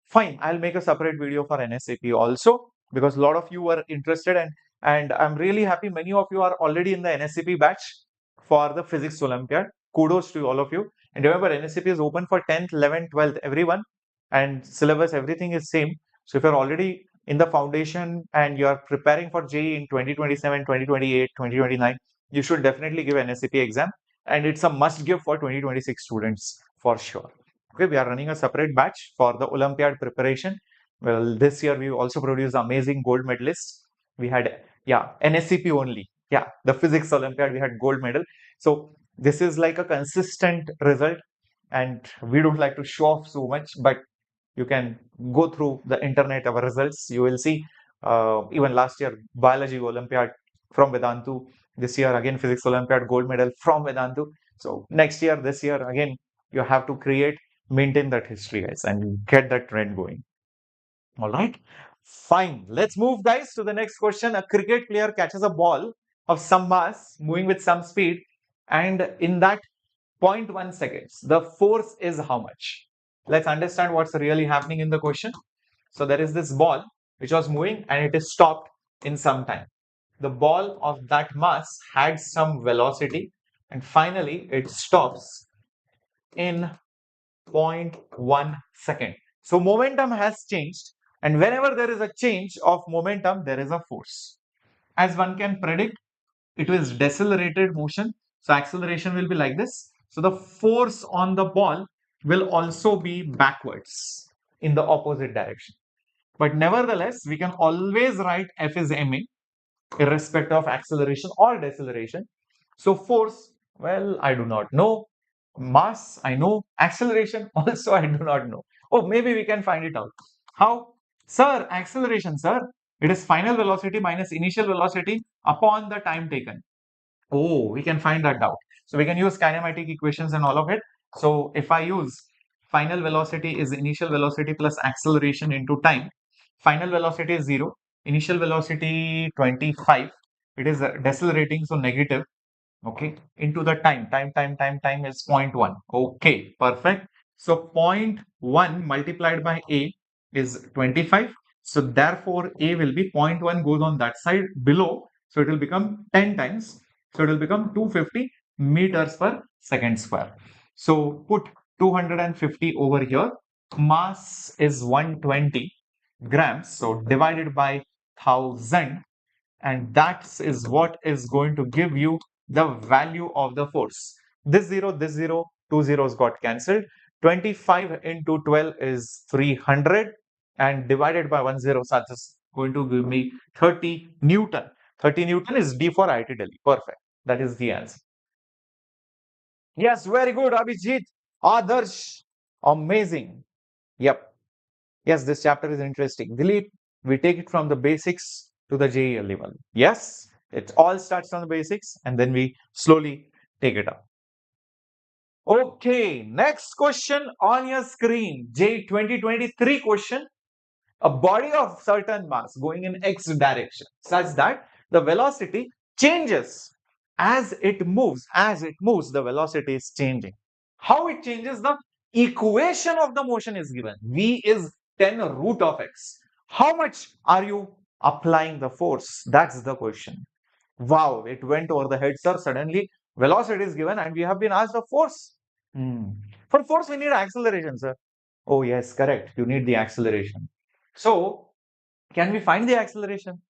[SPEAKER 1] Fine, I'll make a separate video for NSCP also because a lot of you were interested and I'm really happy many of you are already in the NSCP batch for the Physics Olympiad. Kudos to all of you. And remember, NSCP is open for 10th, 11th, 12th, everyone, and syllabus, everything is same. So if you're already in the foundation and you're preparing for JEE in 2027, 2028, 2029, you should definitely give NSCP exam. And it's a must give for 2026 students for sure. Okay, we are running a separate batch for the Olympiad preparation. Well, this year we also produced amazing gold medalists. We had, yeah, NSCP only. Yeah, the physics Olympiad, we had gold medal. So this is like a consistent result and we don't like to show off so much, but you can go through the internet, our results. You will see even last year, biology Olympiad from Vedantu, This year again Physics Olympiad gold medal from Vedantu. So next year, this year again, you have to maintain that history, guys, and get that trend going. All right. Fine. Let's move, guys, to the next question. A cricket player catches a ball of some mass moving with some speed, and in that 0.1 seconds, the force is how much? Let's understand what's really happening in the question. So there is this ball which was moving and it is stopped in some time. The ball of that mass had some velocity and finally it stops in 0.1 second. So momentum has changed, and whenever there is a change of momentum, there is a force. As one can predict, it is decelerated motion. So acceleration will be like this. So the force on the ball will also be backwards in the opposite direction. But nevertheless, we can always write F is ma, irrespective of acceleration or deceleration. So force, well, I do not know. Mass, I know. Acceleration, also I do not know. Oh, maybe we can find it out. How? Sir, acceleration, sir. It is final velocity minus initial velocity upon the time taken. Oh, we can find that out. So we can use kinematic equations and all of it. So if I use final velocity is initial velocity plus acceleration into time, final velocity is 0, initial velocity 25, it is decelerating, so negative, okay, into the time is 0.1. Okay, perfect. So 0.1 multiplied by a is 25. So therefore a will be 0.1 goes on that side below, so it will become 10 times, so it will become 250 meters per second square. So put 250 over here. Mass is 120 grams, so divided by 1000, and that is what is going to give you the value of the force. This zero, two zeros got cancelled. 25 into 12 is 300, and divided by 10, so that's going to give me 30 Newton. 30 Newton is D for IIT Delhi. Perfect. That is the answer. Yes, very good, Abhijit. Adarsh. Amazing. Yep. Yes, this chapter is interesting. Dilip, we take it from the basics to the JEE level. Yes, it all starts from the basics and then we slowly take it up. Okay, next question on your screen. JEE 2023 question. A body of certain mass going in x direction such that the velocity changes as it moves. As it moves, the velocity is changing. How it changes? The equation of the motion is given. V is 10 root of x. How much are you applying the force? That's the question. Wow, it went over the head, sir. Suddenly, velocity is given and we have been asked the force. For force, we need acceleration, sir. Oh, yes, correct. You need the acceleration. So, can we find the acceleration?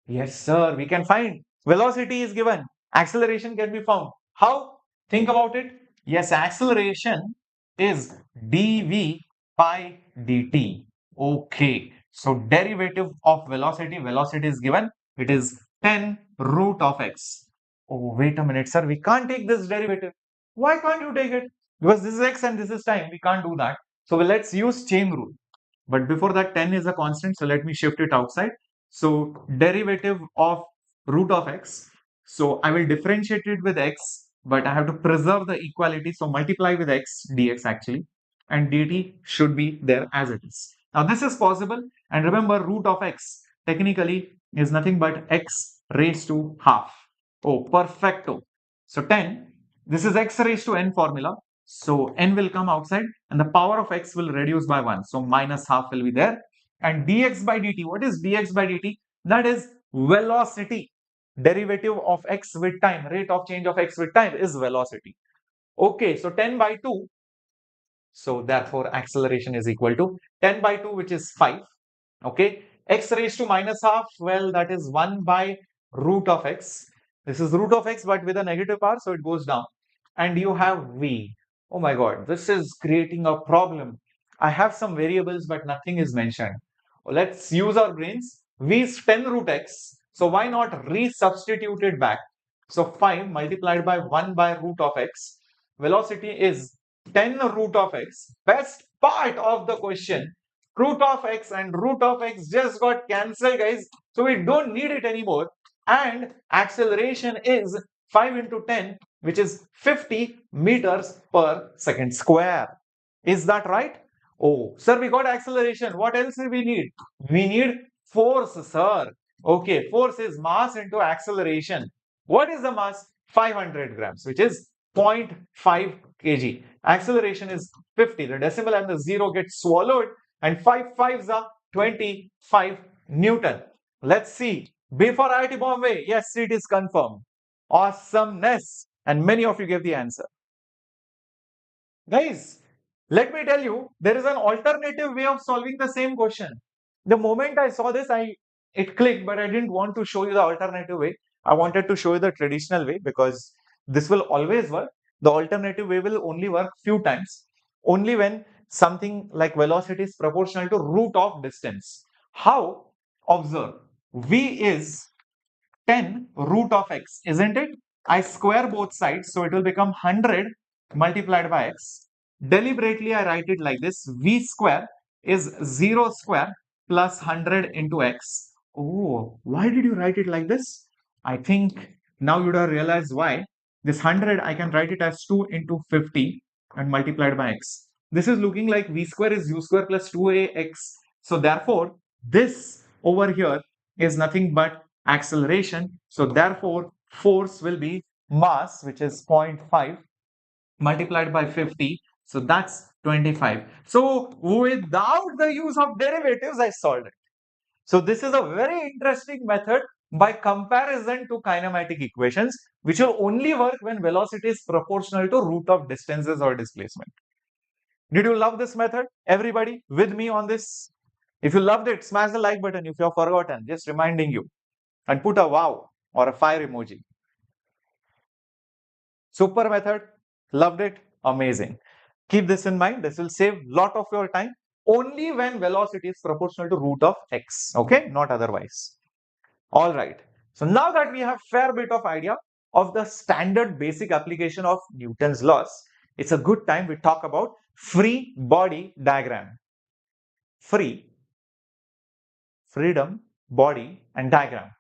[SPEAKER 1] Yes, sir, we can find. Velocity is given. Acceleration can be found. How? Think about it. Yes, acceleration is dv by dt. Okay. So, derivative of velocity is given. It is 10 root of x. Oh, wait a minute, sir. We can't take this derivative. Why can't you take it? Because this is x and this is time. We can't do that. So, let's use chain rule. But before that, 10 is a constant. So let me shift it outside. So derivative of root of x. So I will differentiate it with x, but I have to preserve the equality. So multiply with x dx actually, and dt should be there as it is. Now this is possible. And remember, root of x technically is nothing but x raised to half. Oh, perfecto. So 10, this is x raised to n formula. So n will come outside and the power of x will reduce by 1. So minus half will be there. And dx by dt, what is dx by dt? That is velocity. Derivative of x with time, rate of change of x with time is velocity. Okay, so 10 by 2. So therefore acceleration is equal to 10 by 2, which is 5. Okay, x raised to minus half, well, that is 1 by root of x. This is root of x, but with a negative power, so it goes down. And you have v. Oh my god, this is creating a problem. I have some variables, but nothing is mentioned. Let's use our brains. V is 10 root x. So why not resubstitute it back? So 5 multiplied by 1 by root of x. Velocity is 10 root of x. Best part of the question, root of x and root of x just got cancelled, guys. So we don't need it anymore. and acceleration is 5 into 10, which is 50 meters per second square. Is that right? Oh, sir, we got acceleration. What else do we need? We need force, sir. Okay, force is mass into acceleration. What is the mass? 500 grams, which is zero point 0.5 kg. Acceleration is 50. The decimal and the zero get swallowed, and 5 fives are 25 Newton. Let's see. Before IIT Bombay, yes, it is confirmed. Awesomeness. And many of you gave the answer. Guys, let me tell you, there is an alternative way of solving the same question. The moment I saw this, it clicked, but I didn't want to show you the alternative way. I wanted to show you the traditional way because this will always work. The alternative way will only work few times, only when something like velocity is proportional to root of distance. How? Observe. V is 10 root of x, isn't it? I square both sides, so it will become 100 multiplied by x. Deliberately, I write it like this. V square is 0 square plus 100 into x. Oh, why did you write it like this? I think now you would have realized why. This 100, I can write it as 2 into 50 and multiplied by x. This is looking like v square is u square plus 2ax. So therefore, this over here is nothing but acceleration. So therefore, force will be mass, which is 0.5 multiplied by 50. So that's 25. So without the use of derivatives, I solved it. So this is a very interesting method by comparison to kinematic equations, which will only work when velocity is proportional to root of distances or displacement. Did you love this method? Everybody with me on this? If you loved it, smash the like button. If you have forgotten, just reminding you, and put a wow or a fire emoji. Super method. Loved it. Amazing. Keep this in mind. This will save a lot of your time only when velocity is proportional to root of x. Okay, not otherwise. All right. So now that we have fair bit of idea of the standard basic application of Newton's laws, it's a good time we talk about free body diagram. Freedom, body, and diagram.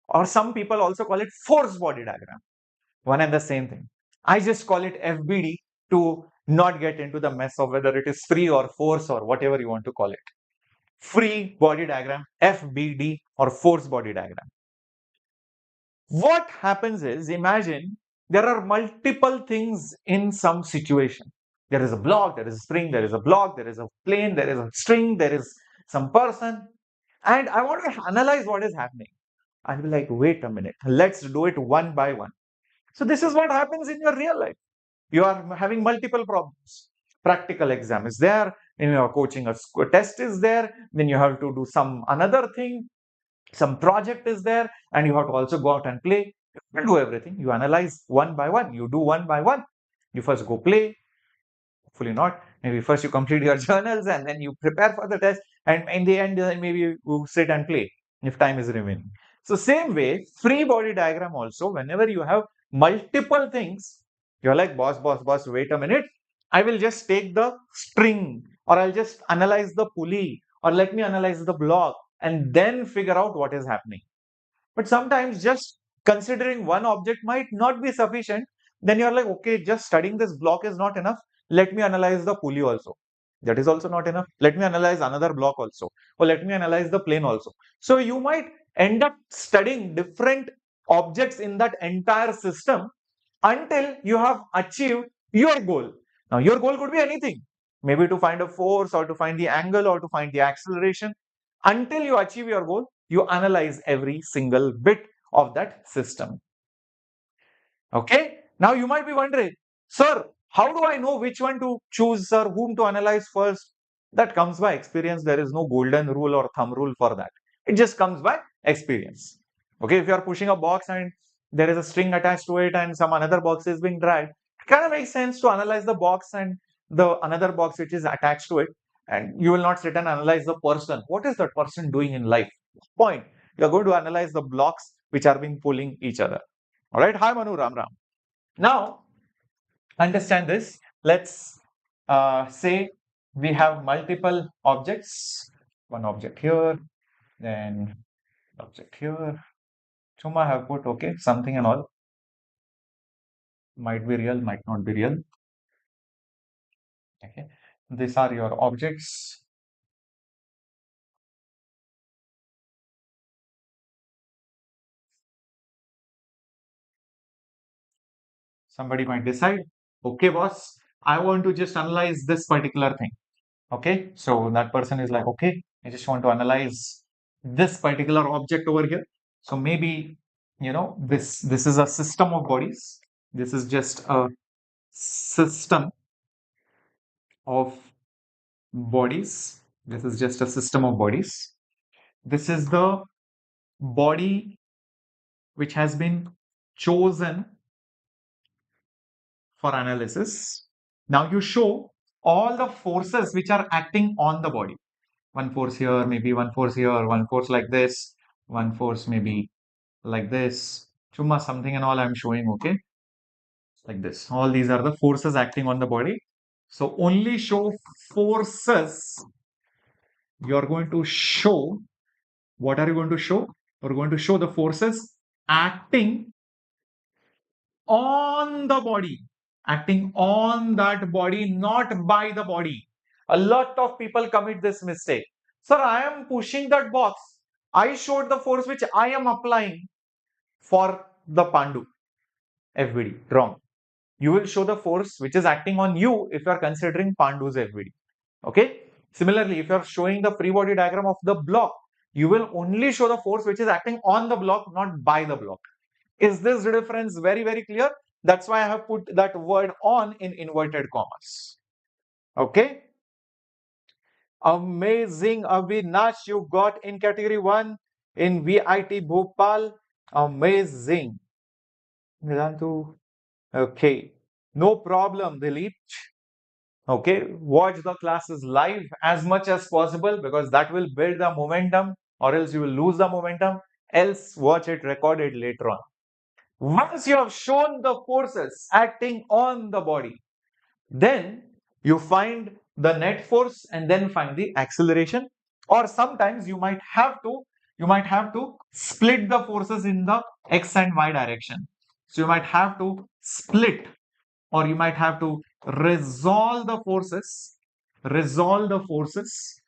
[SPEAKER 1] Or some people also call it force body diagram. One and the same thing. I just call it FBD to not get into the mess of whether it is free or force or whatever you want to call it. Free body diagram, FBD, or force body diagram. What happens is, imagine there are multiple things in some situation. There is a block, there is a spring, there is a block, there is a plane, there is a string, there is some person. And I want to analyze what is happening. I'll be like, wait a minute, let's do it one by one. So this is what happens in your real life. You are having multiple problems. Practical exam is there, and you are coaching a test is there, then you have to do some another thing, some project is there, and you have to also go out and play. You do everything. You analyze one by one. You do one by one. You first go play. Hopefully not. Maybe first you complete your journals and then you prepare for the test. And in the end, maybe you sit and play if time is remaining. So same way, free body diagram also, whenever you have multiple things, you're like, boss, wait a minute. I will just take the string, or I'll just analyze the pulley, or let me analyze the block and then figure out what is happening. But sometimes just considering one object might not be sufficient. Then you're like, okay, just studying this block is not enough. Let me analyze the pulley also. That is also not enough. Let me analyze another block also. Or let me analyze the plane also. So you might end up studying different objects in that entire system until you have achieved your goal. Now, your goal could be anything. Maybe to find a force, or to find the angle, or to find the acceleration. Until you achieve your goal, you analyze every single bit of that system. Okay. Now you might be wondering, sir, how do I know which one to choose, sir, whom to analyze first? That comes by experience. There is no golden rule or thumb rule for that. It just comes by experience. Okay. If you are pushing a box and there is a string attached to it and some another box is being dragged, it kind of makes sense to analyze the box and the another box which is attached to it. And you will not sit and analyze the person. What is that person doing in life? Point. You are going to analyze the blocks which are being pulling each other. All right. Hi, Manu. Ram Ram. Now, understand this. Let's say we have multiple objects. One object here, then object here, Chuma have put, okay, something and all. Might be real, might not be real. Okay. These are your objects. Somebody might decide, okay, boss, I want to just analyze this particular thing. Okay. So that person is like, okay, I just want to analyze this particular object over here. So maybe, this is a system of bodies. This is just a system of bodies. This is just a system of bodies. This is the body which has been chosen for analysis. Now you show all the forces which are acting on the body. One force here, maybe one force here, one force like this, one force maybe like this. Chumma something and all I'm showing, okay? Like this. All these are the forces acting on the body. So only show forces. You're going to show, what are you going to show? You're going to show the forces acting on the body, acting on that body, not by the body. A lot of people commit this mistake. Sir, I am pushing that box. I showed the force which I am applying for the Pandu FBD. Wrong. You will show the force which is acting on you if you are considering Pandu's FBD. Okay. Similarly, if you are showing the free body diagram of the block, you will only show the force which is acting on the block, not by the block. Is this difference very, very clear? That's why I have put that word on in inverted commas. Okay. Amazing, Avinash, you got in category 1 in VIT Bhopal. Amazing. Vedantu. Okay. No problem, Dilip. Okay. Watch the classes live as much as possible because that will build the momentum, or else you will lose the momentum. Else watch it recorded later on. Once you have shown the forces acting on the body, then you find the net force and then find the acceleration. Or sometimes you might have to split the forces in the x and y direction. So you might have to split, or you might have to resolve the forces, resolve the forces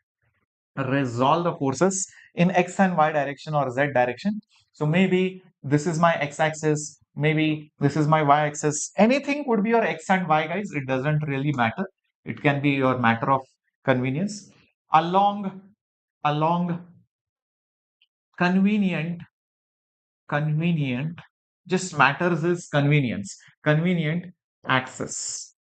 [SPEAKER 1] resolve the forces in x and y direction or z direction. So maybe this is my x-axis, maybe this is my y-axis. Anything could be your x and y, guys. It doesn't really matter. It can be your matter of convenience. Along convenient, convenient, just matters is convenient axis,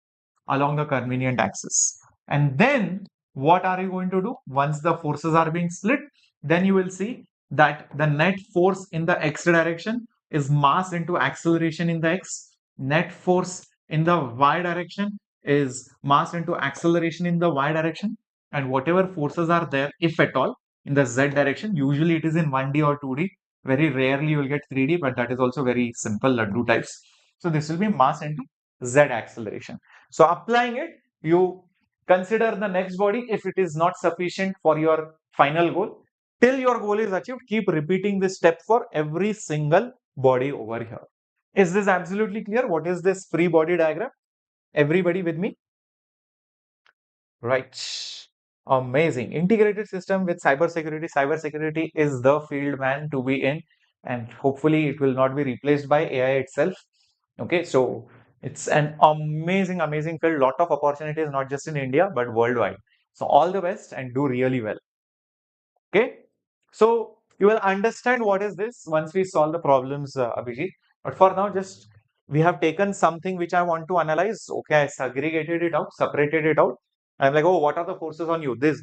[SPEAKER 1] along the convenient axis. And then what are you going to do? Once the forces are being split, then you will see that the net force in the x direction is mass into acceleration in the x. Net force in the y direction is mass into acceleration in the y direction. And whatever forces are there, if at all, in the z direction, usually it is in 1D or 2D. Very rarely you will get 3D, but that is also very simple laddu types. So this will be mass into z acceleration. So applying it, you consider the next body. If it is not sufficient for your final goal, till your goal is achieved, keep repeating this step for every single body over here. Is this absolutely clear? What is this free body diagram? Everybody with me? Right. Amazing. Integrated system with cybersecurity. Cybersecurity is the field, man, to be in, and hopefully it will not be replaced by AI itself. Okay, so it's an amazing field. Lot of opportunities, not just in India, but worldwide. So all the best and do really well. Okay, so you will understand what is this once we solve the problems, Abhijit. But for now, just we have taken something which I want to analyze. Okay, I segregated it out, separated it out. I'm like, oh, what are the forces on you? This.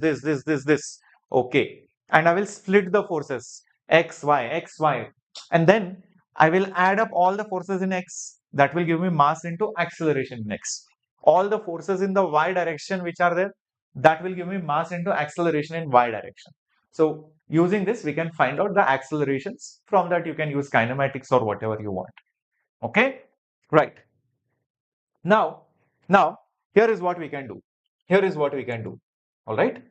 [SPEAKER 1] Okay, and I will split the forces x, y, and then I will add up all the forces in x. That will give me mass into acceleration in x. All the forces in the y direction which are there, that will give me mass into acceleration in y direction. So using this, we can find out the accelerations. From that, you can use kinematics or whatever you want. Okay, right. Now, here is what we can do. Here is what we can do. All right.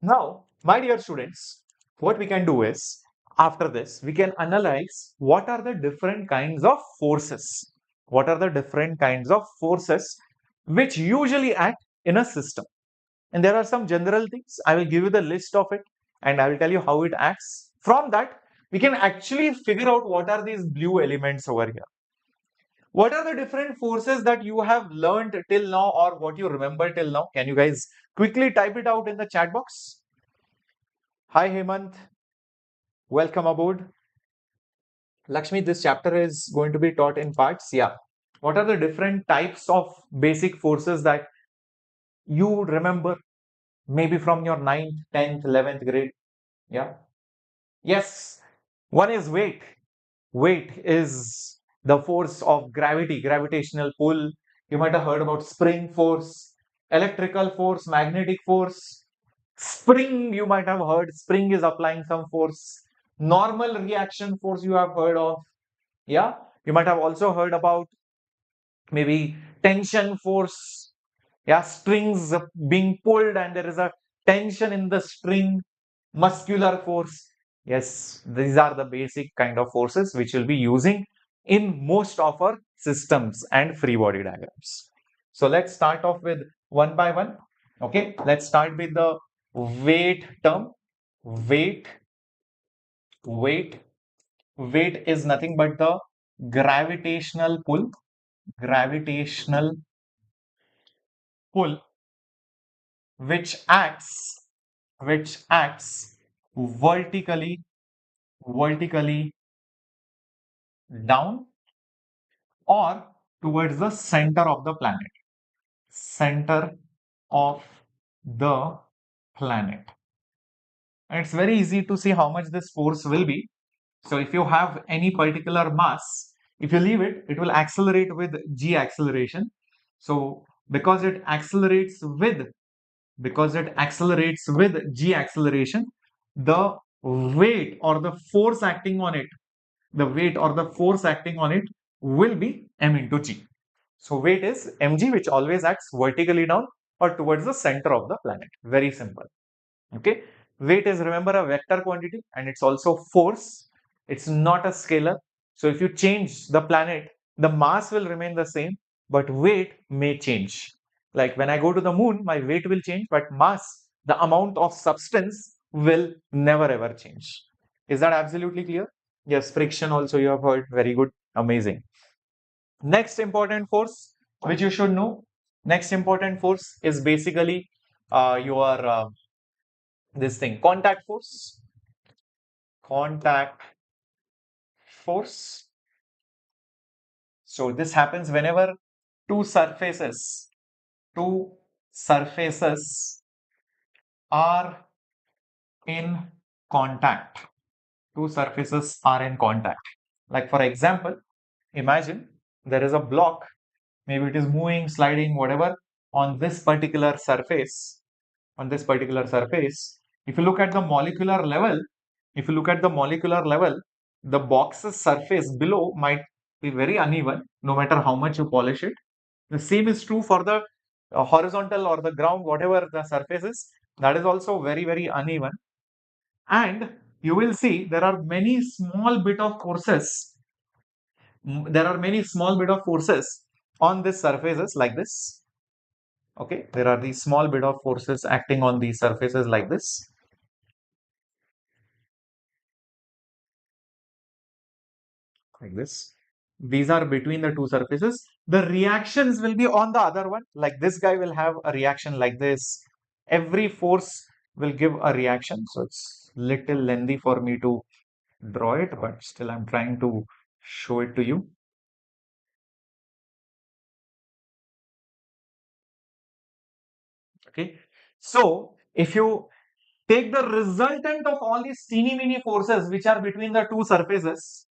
[SPEAKER 1] Now, my dear students, what we can do is, After this, we can analyze what are the different kinds of forces. What are the different kinds of forces which usually act in a system? And there are some general things. I will give you the list of it and I will tell you how it acts. From that, we can actually figure out what are these blue elements over here. What are the different forces that you have learned till now or what you remember till now? Can you guys quickly type it out in the chat box? Hi Hemant, welcome aboard. Lakshmi, this chapter is going to be taught in parts. Yeah. What are the different types of basic forces that you remember maybe from your 9th, 10th, 11th grade? Yeah. Yes. One is weight. Weight is the force of gravity, gravitational pull. You might have heard about spring force, electrical force, magnetic force. Spring, you might have heard, spring is applying some force. Normal reaction force you have heard of. Yeah. You might have also heard about maybe tension force. Yeah. Strings being pulled and there is a tension in the string. Muscular force. Yes, these are the basic kind of forces which we'll be using in most of our systems and free body diagrams. So let's start off with one by one. Okay, let's start with the weight term. Weight, weight, weight is nothing but the gravitational pull, gravitational pull, which acts, vertically, vertically down or towards the center of the planet. Center of the planet. And it's very easy to see how much this force will be. So if you have any particular mass, if you leave it, it will accelerate with g acceleration. So because it accelerates with g acceleration, the weight or the force acting on it, will be m into g. So weight is mg, which always acts vertically down or towards the center of the planet. Very simple. Okay. Weight is, remember, a vector quantity and it's also force. It's not a scalar. So if you change the planet, the mass will remain the same, but weight may change. Like when I go to the moon, my weight will change, but mass, the amount of substance, will never ever change. Is that absolutely clear? Yes, friction also you have heard. Very good. Amazing. Next important force which you should know. Next important force is basically your this thing, contact force. Contact force. So this happens whenever two surfaces are in contact. Two surfaces are in contact. Like for example, imagine there is a block, maybe it is moving, sliding, whatever, on this particular surface. If you look at the molecular level, the box's surface below might be very uneven, no matter how much you polish it. The same is true for the horizontal or the ground, whatever the surface is, that is also very, very uneven. And you will see there are many small bit of forces. On these surfaces like this. Okay, there are these small bit of forces acting on these surfaces like this. Like this. These are between the two surfaces. The reactions will be on the other one. Like this guy will have a reaction like this. Every force will give a reaction. So it's little lengthy for me to draw it, but still I'm trying to show it to you. Okay. So if you take the resultant of all these teeny mini forces which are between the two surfaces,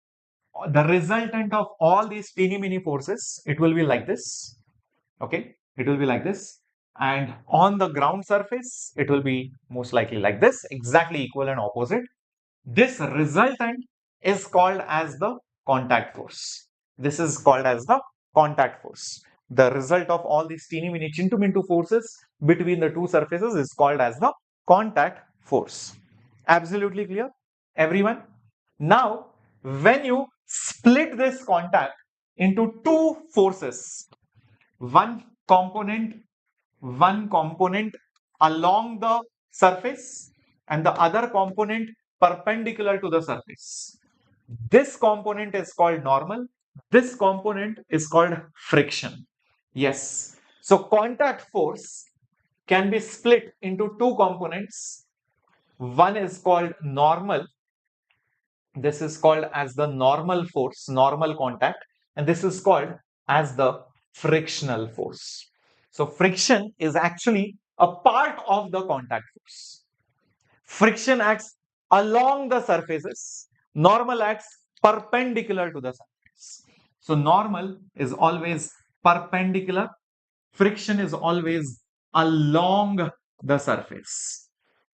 [SPEAKER 1] the resultant of all these teeny mini forces, it will be like this. Okay, it will be like this. And on the ground surface, it will be most likely like this, exactly equal and opposite. This resultant is called as the contact force. This is called as the contact force. The result of all these teeny mini chintu mintu forces between the two surfaces is called as the contact force. Absolutely clear, everyone? Now, when you split this contact into two forces, one component along the surface and the other component perpendicular to the surface. This component is called normal. This component is called friction. Yes. So contact force can be split into two components. One is called normal. This is called as the normal force, normal contact, and this is called as the frictional force. So friction is actually a part of the contact force. Friction acts along the surfaces. Normal acts perpendicular to the surface. So normal is always perpendicular. Friction is always along the surface.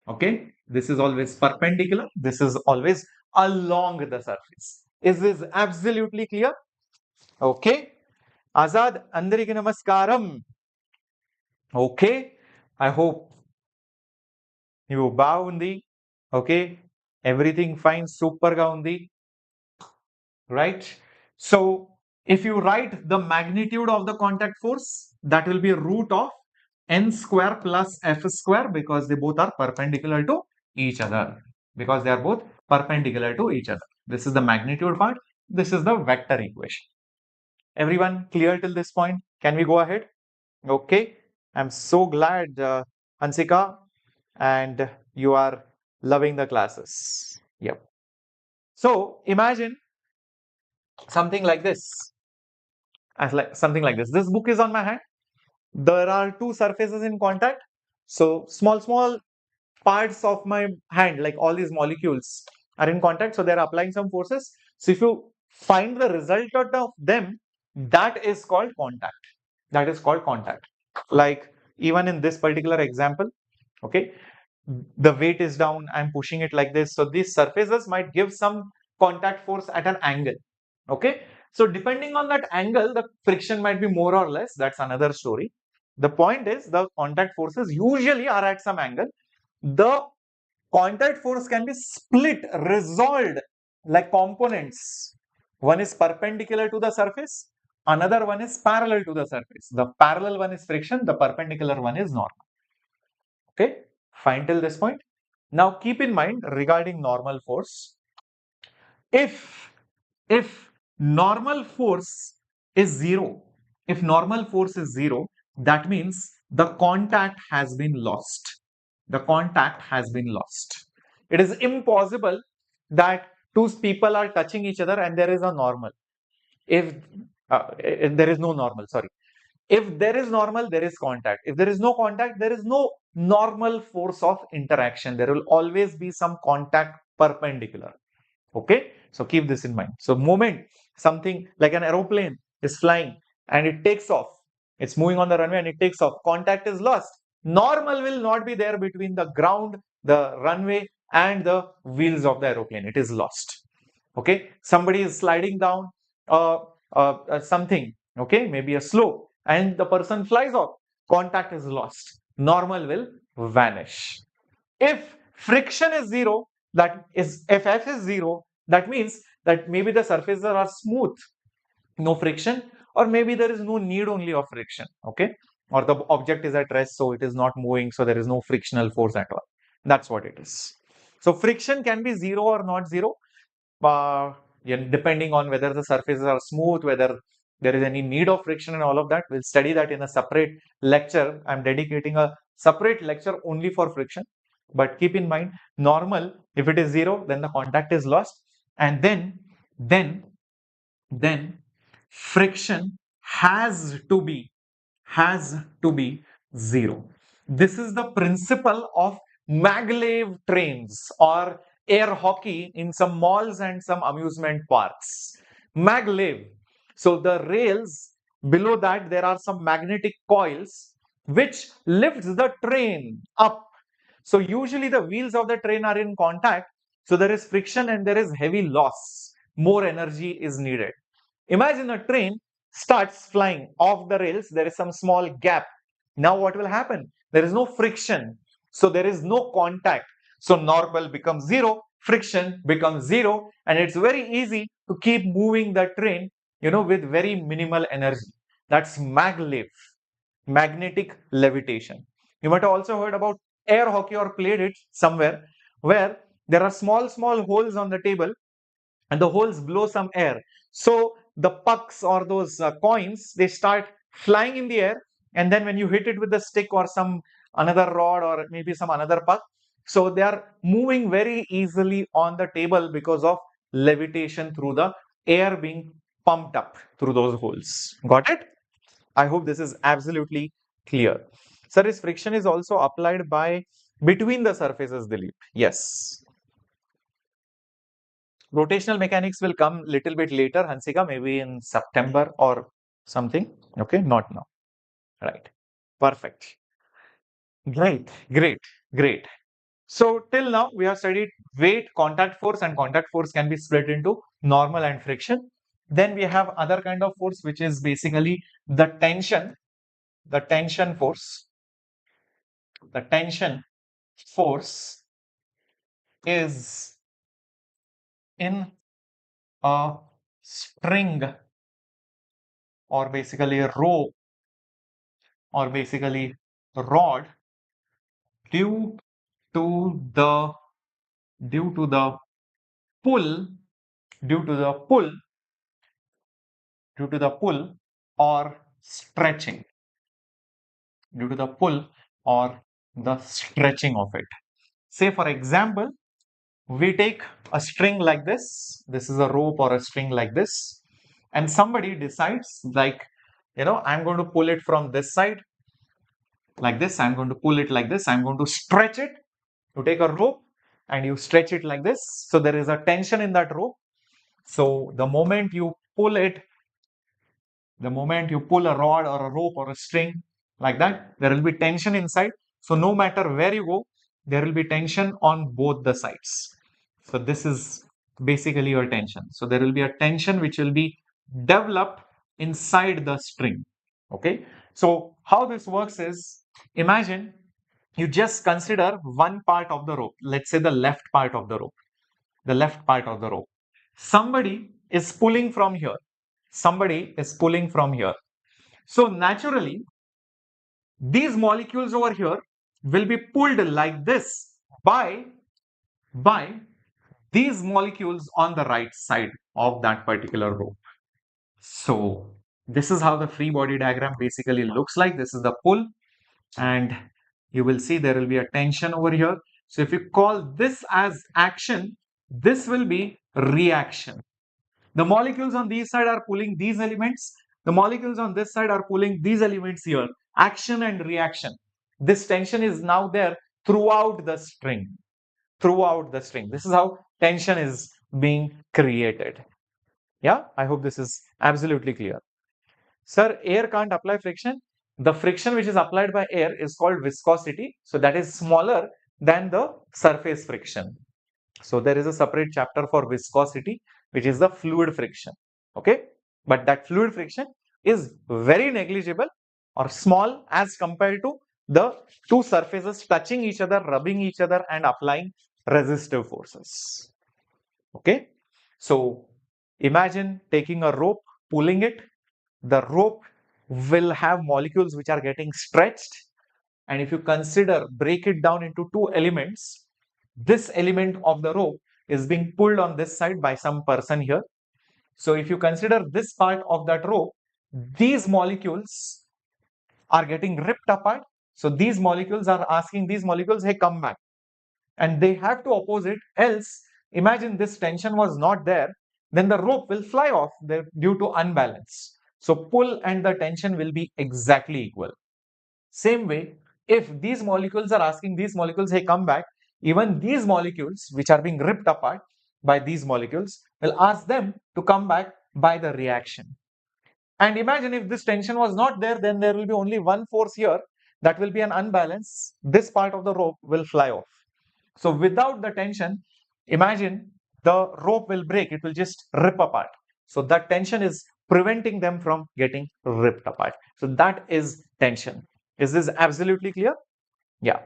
[SPEAKER 1] Okay, this is always perpendicular. This is always along the surface. Is this absolutely clear? Okay. Azad, Andariki Namaskaram. Okay. I hope you baundi. Okay. Everything fine. Super gaundi. Right. So if you write the magnitude of the contact force, that will be root of n square plus f square, because they both are perpendicular to each other. Because they are both perpendicular to each other. This is the magnitude part. This is the vector equation. Everyone clear till this point? Can we go ahead? Okay. I'm so glad, Hansika, and you are loving the classes. Yep. So imagine something like this. Something like this. This book is on my hand. There are two surfaces in contact. So small parts of my hand, like all these molecules, are in contact. So they're applying some forces. So if you find the result of them, that is called contact. That is called contact. Like even in this particular example, okay, the weight is down, I'm pushing it like this. So these surfaces might give some contact force at an angle. Okay. So depending on that angle, the friction might be more or less. That's another story. The point is the contact forces usually are at some angle. The contact force can be split, resolved like components. One is perpendicular to the surface, another one is parallel to the surface. The parallel one is friction, the perpendicular one is normal. Okay, fine till this point. Now keep in mind regarding normal force, if normal force is zero, if normal force is zero, that means the contact has been lost. The contact has been lost. It is impossible that two people are touching each other and there is a normal. If there is no normal, sorry. If there is normal, there is contact. If there is no contact, there is no normal force of interaction. There will always be some contact perpendicular. Okay, so keep this in mind. So moment something like an aeroplane is flying and it takes off, it's moving on the runway and it takes off, contact is lost. Normal will not be there between the ground, the runway and the wheels of the aeroplane. It is lost. Okay, somebody is sliding down something, okay, maybe a slope, and the person flies off, contact is lost, normal will vanish. If friction is zero, that is, if F is zero, that means that maybe the surfaces are smooth, no friction, or maybe there is no need only of friction, okay, or the object is at rest, so it is not moving, so there is no frictional force at all. That's what it is. So friction can be zero or not zero, depending on whether the surfaces are smooth, whether there is any need of friction and all of that. We'll study that in a separate lecture. I'm dedicating a separate lecture only for friction. But keep in mind, normal, if it is zero, then the contact is lost. And then friction has to be zero. This is the principle of maglev trains or air hockey in some malls and some amusement parks. Maglev. So the rails below that, there are some magnetic coils which lifts the train up. So usually the wheels of the train are in contact. So there is friction and there is heavy loss. More energy is needed. Imagine a train starts flying off the rails. There is some small gap. Now what will happen? There is no friction. So there is no contact. So normal becomes zero. friction becomes zero, and it's very easy to keep moving the train, with very minimal energy. That's magnetic levitation. You might have also heard about air hockey or played it somewhere, where there are small holes on the table and the holes blow some air. So the pucks or those coins, they start flying in the air, and then when you hit it with the stick or some another rod or maybe some another puck, so they are moving very easily on the table because of levitation through the air being pumped up through those holes. Got it? I hope this is absolutely clear. Sir, this friction is also applied by between the surfaces, Dilip. Yes. Rotational mechanics will come little bit later, Hansika, maybe in September or something. Okay, not now. Right. Perfect. Great. So till now we have studied weight, contact force, and contact force can be split into normal and friction. Then we have other kind of force, which is basically the tension force. The tension force is in a string or basically a rope or basically a rod due to the pull due to the pull or stretching due to the pull or the stretching of it. Say for example, we take a string like this. This is a rope or a string like this, and somebody decides, like, I'm going to pull it from this side like this. I'm going to pull it like this. I'm going to stretch it. You take a rope and you stretch it like this. So there is a tension in that rope. So the moment you pull a rod or a rope or a string like that, there will be tension inside. So no matter where you go, there will be tension on both the sides. So this is basically your tension. So there will be a tension which will be developed inside the string. Okay. So how this works is, imagine you just consider one part of the rope. Let's say the left part of the rope. Somebody is pulling from here. So naturally, these molecules over here will be pulled like this by these molecules on the right side of that particular rope. So this is how the free body diagram basically looks like. This is the pull, and you will see there will be a tension over here. So if you call this as action, this will be reaction. The molecules on these side are pulling these elements. The molecules on this side are pulling these elements here. Action and reaction. This tension is now there throughout the string. This is how tension is being created. Yeah, I hope this is absolutely clear. Sir, air can't apply friction. The friction which is applied by air is called viscosity. So that is smaller than the surface friction. So there is a separate chapter for viscosity, which is the fluid friction. Okay. But that fluid friction is very negligible or small as compared to the two surfaces touching each other, rubbing each other, and applying resistive forces. Okay. So imagine taking a rope, pulling it. The rope will have molecules which are getting stretched. And if you break it down into two elements, this element of the rope is being pulled on this side by some person here. So if you consider this part of that rope, these molecules are getting ripped apart. So these molecules are asking these molecules, hey, come back. And they have to oppose it. Else, imagine this tension was not there, then the rope will fly off due to unbalance. So pull and the tension will be exactly equal. Same way, if these molecules are asking these molecules, hey, come back, even these molecules which are being ripped apart by these molecules will ask them to come back by the reaction. And imagine if this tension was not there, then there will be only one force here, that will be an unbalance. This part of the rope will fly off. So without the tension, imagine the rope will break, it will just rip apart. So that tension is preventing them from getting ripped apart. So that is tension. Is this absolutely clear? Yeah.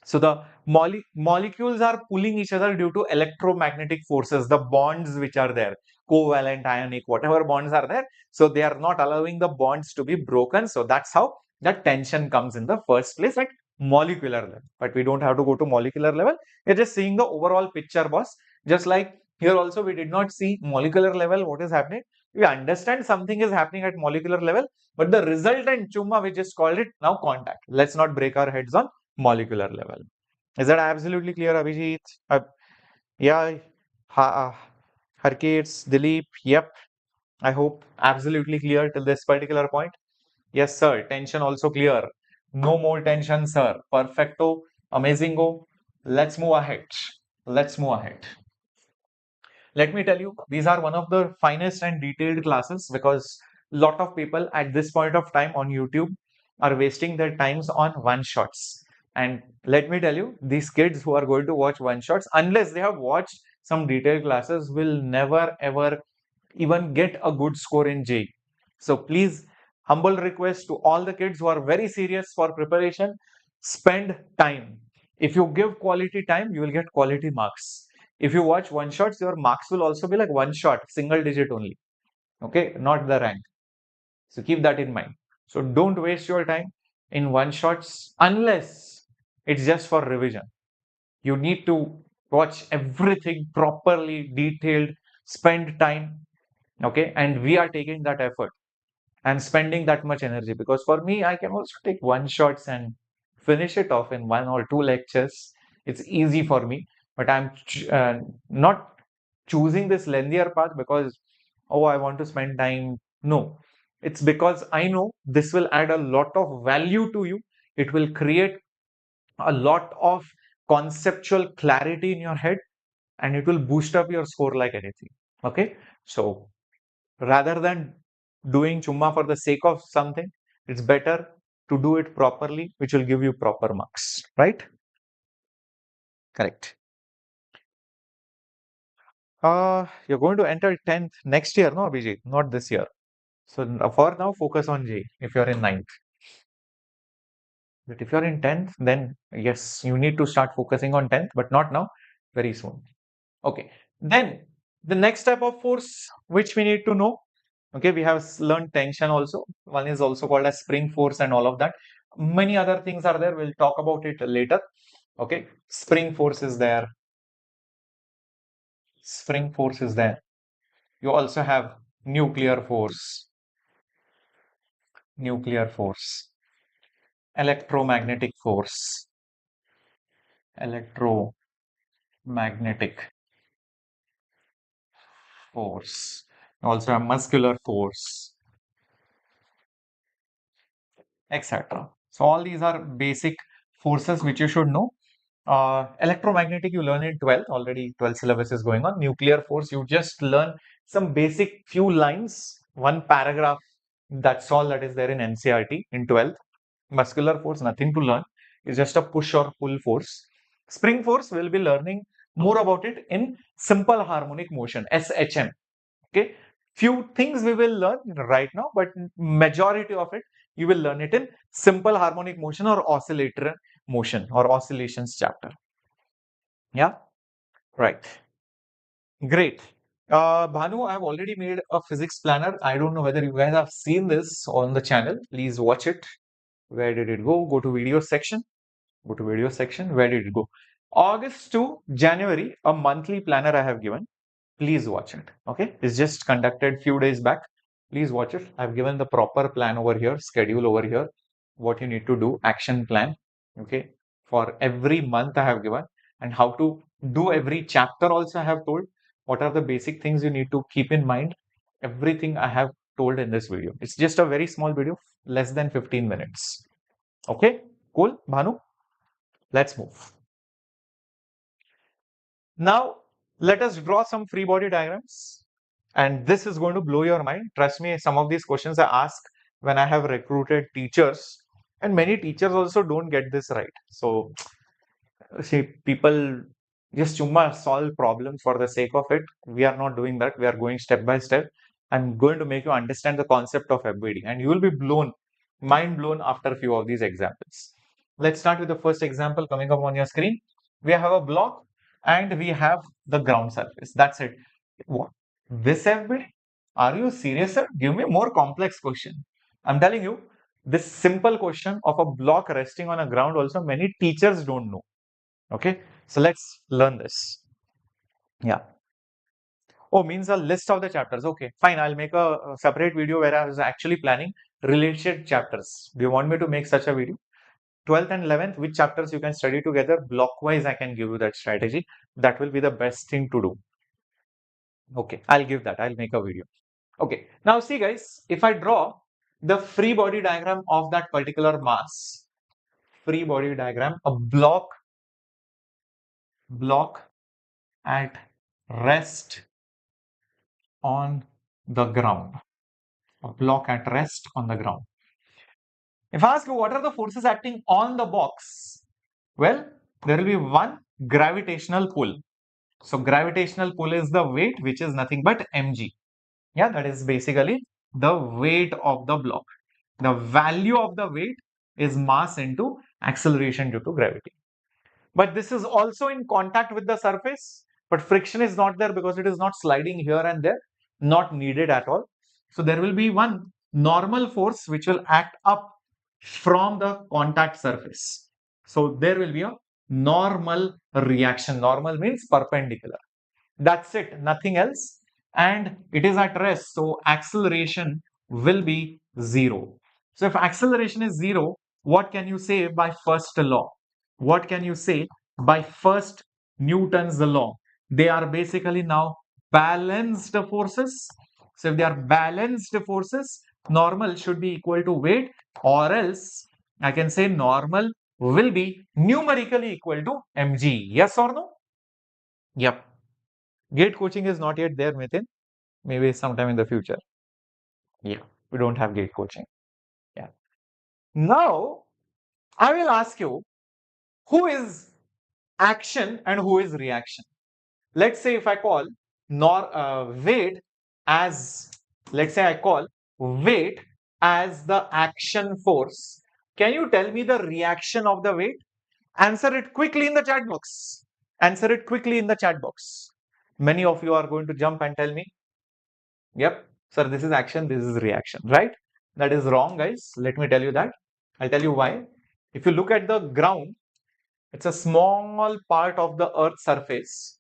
[SPEAKER 1] So the molecules are pulling each other due to electromagnetic forces, the bonds which are there, covalent, ionic, whatever bonds are there. So they are not allowing the bonds to be broken. So that's how the tension comes in the first place at molecular level. But we don't have to go to molecular level. We're just seeing the overall picture, boss. Just like here also, we did not see molecular level what is happening. We understand something is happening at molecular level, but the resultant chumma, we just called it now contact. Let's not break our heads on molecular level. Is that absolutely clear, Abhijit? Yeah, Harkits, Dilip, yep. I hope absolutely clear till this particular point. Yes, sir. Tension also clear. No more tension, sir. Perfecto. Amazingo. Let's move ahead. Let's move ahead. Let me tell you, these are one of the finest and detailed classes because lot of people at this point of time on YouTube are wasting their times on one shots. And let me tell you, these kids who are going to watch one shots, unless they have watched some detailed classes, will never ever even get a good score in JEE. So please, humble request to all the kids who are very serious for preparation, spend time. If you give quality time, you will get quality marks. If you watch one shots, your marks will also be like one shot, single digit only. Okay, not the rank. So keep that in mind. So don't waste your time in one shots unless it's just for revision. You need to watch everything properly, detailed, spend time. Okay, and we are taking that effort and spending that much energy because for me, I can also take one shots and finish it off in one or two lectures. It's easy for me, but I'm not choosing this lengthier path because, oh, I want to spend time. No, it's because I know this will add a lot of value to you. It will create a lot of conceptual clarity in your head and it will boost up your score like anything. Okay, so rather than doing chumma for the sake of something, it's better to do it properly, which will give you proper marks, right? Correct. You're going to enter 10th next year, no, Abhijit? Not this year. So for now, focus on J if you're in ninth. But if you're in 10th, then yes, you need to start focusing on 10th, but not now, very soon. Okay. Then the next type of force which we need to know. Okay, we have learned tension also. One is also called as spring force and all of that. Many other things are there. We'll talk about it later. Okay, spring force is there. Spring force is there. You also have nuclear force, electromagnetic force, electromagnetic force. You also have muscular force, etc. So all these are basic forces which you should know. Electromagnetic you learn in 12th, already 12th syllabus is going on. Nuclear force you just learn some basic few lines, one paragraph, that's all that is there in NCERT in 12th. Muscular force, nothing to learn, it's just a push or pull force. Spring force, we'll be learning more about it in simple harmonic motion, SHM. Okay, few things we will learn right now, but majority of it you will learn it in simple harmonic motion or oscillator motion or oscillations chapter. Yeah, right. Great. Bhanu, I've already made a physics planner. I don't know whether you guys have seen this on the channel. Please watch it. Where did it go? Go to video section. Go to video section. Where did it go? August to January, a monthly planner I have given. Please watch it. Okay, it's just conducted few days back. Please watch it. I've given the proper plan over here, schedule over here, what you need to do, action plan. Okay, for every month I have given, and how to do every chapter also I have told. What are the basic things you need to keep in mind? Everything I have told in this video. It's just a very small video, less than 15 minutes. Okay, cool, Bhanu. Let's move. Now, let us draw some free body diagrams. And this is going to blow your mind. Trust me, some of these questions I ask when I have recruited teachers, and many teachers also don't get this right. So, see, people just chumma solve problems for the sake of it. We are not doing that. We are going step by step. I'm going to make you understand the concept of FBD, and you will be blown, mind blown after a few of these examples. Let's start with the first example coming up on your screen. We have a block and we have the ground surface. That's it. What? This FBD? Are you serious, sir? Give me a more complex question. I'm telling you, this simple question of a block resting on a ground also many teachers don't know. Okay, so let's learn this. Yeah. Oh, means a list of the chapters. Okay, fine. I'll make a separate video where I was actually planning related chapters. Do you want me to make such a video? 12th and 11th, which chapters you can study together blockwise, I can give you that strategy. That will be the best thing to do. Okay, I'll give that. I'll make a video. Okay, now see guys, if I draw the free body diagram of that particular mass, free body diagram, a block at rest on the ground, a block at rest on the ground. If I ask you what are the forces acting on the box, well, there will be one gravitational pull. So gravitational pull is the weight, which is nothing but mg. Yeah, that is basically the weight of the block. The value of the weight is mass into acceleration due to gravity. But this is also in contact with the surface, but friction is not there because it is not sliding here and there, not needed at all. So there will be one normal force which will act up from the contact surface. So there will be a normal reaction. Normal means perpendicular. That's it, nothing else. And it is at rest. So acceleration will be zero. So if acceleration is zero, what can you say by first law? What can you say by first Newton's law? They are basically now balanced forces. So if they are balanced forces, normal should be equal to weight, or else I can say normal will be numerically equal to mg. Yes or no? Yep. Gate coaching is not yet there, Mithun. Maybe sometime in the future. Yeah, we don't have gate coaching. Yeah. Now, I will ask you, who is action and who is reaction? Let's say if I call weight as, let's say I call weight as the action force. Can you tell me the reaction of the weight? Answer it quickly in the chat box. Answer it quickly in the chat box. Many of you are going to jump and tell me, yep, sir, this is action, this is reaction, right? That is wrong, guys. Let me tell you that. I'll tell you why. If you look at the ground, it's a small part of the Earth's surface.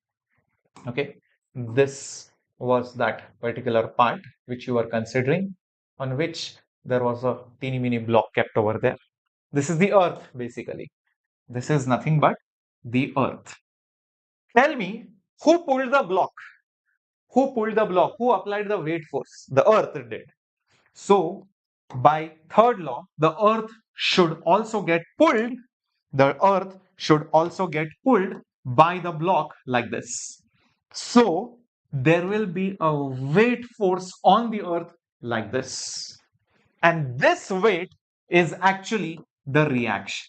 [SPEAKER 1] Okay, this was that particular part which you were considering, on which there was a teeny mini block kept over there. This is the Earth, basically. This is nothing but the Earth. Tell me, who pulled the block? Who pulled the block? Who applied the weight force? The Earth did. So, by third law, the Earth should also get pulled. The Earth should also get pulled by the block like this. So, there will be a weight force on the Earth like this. And this weight is actually the reaction.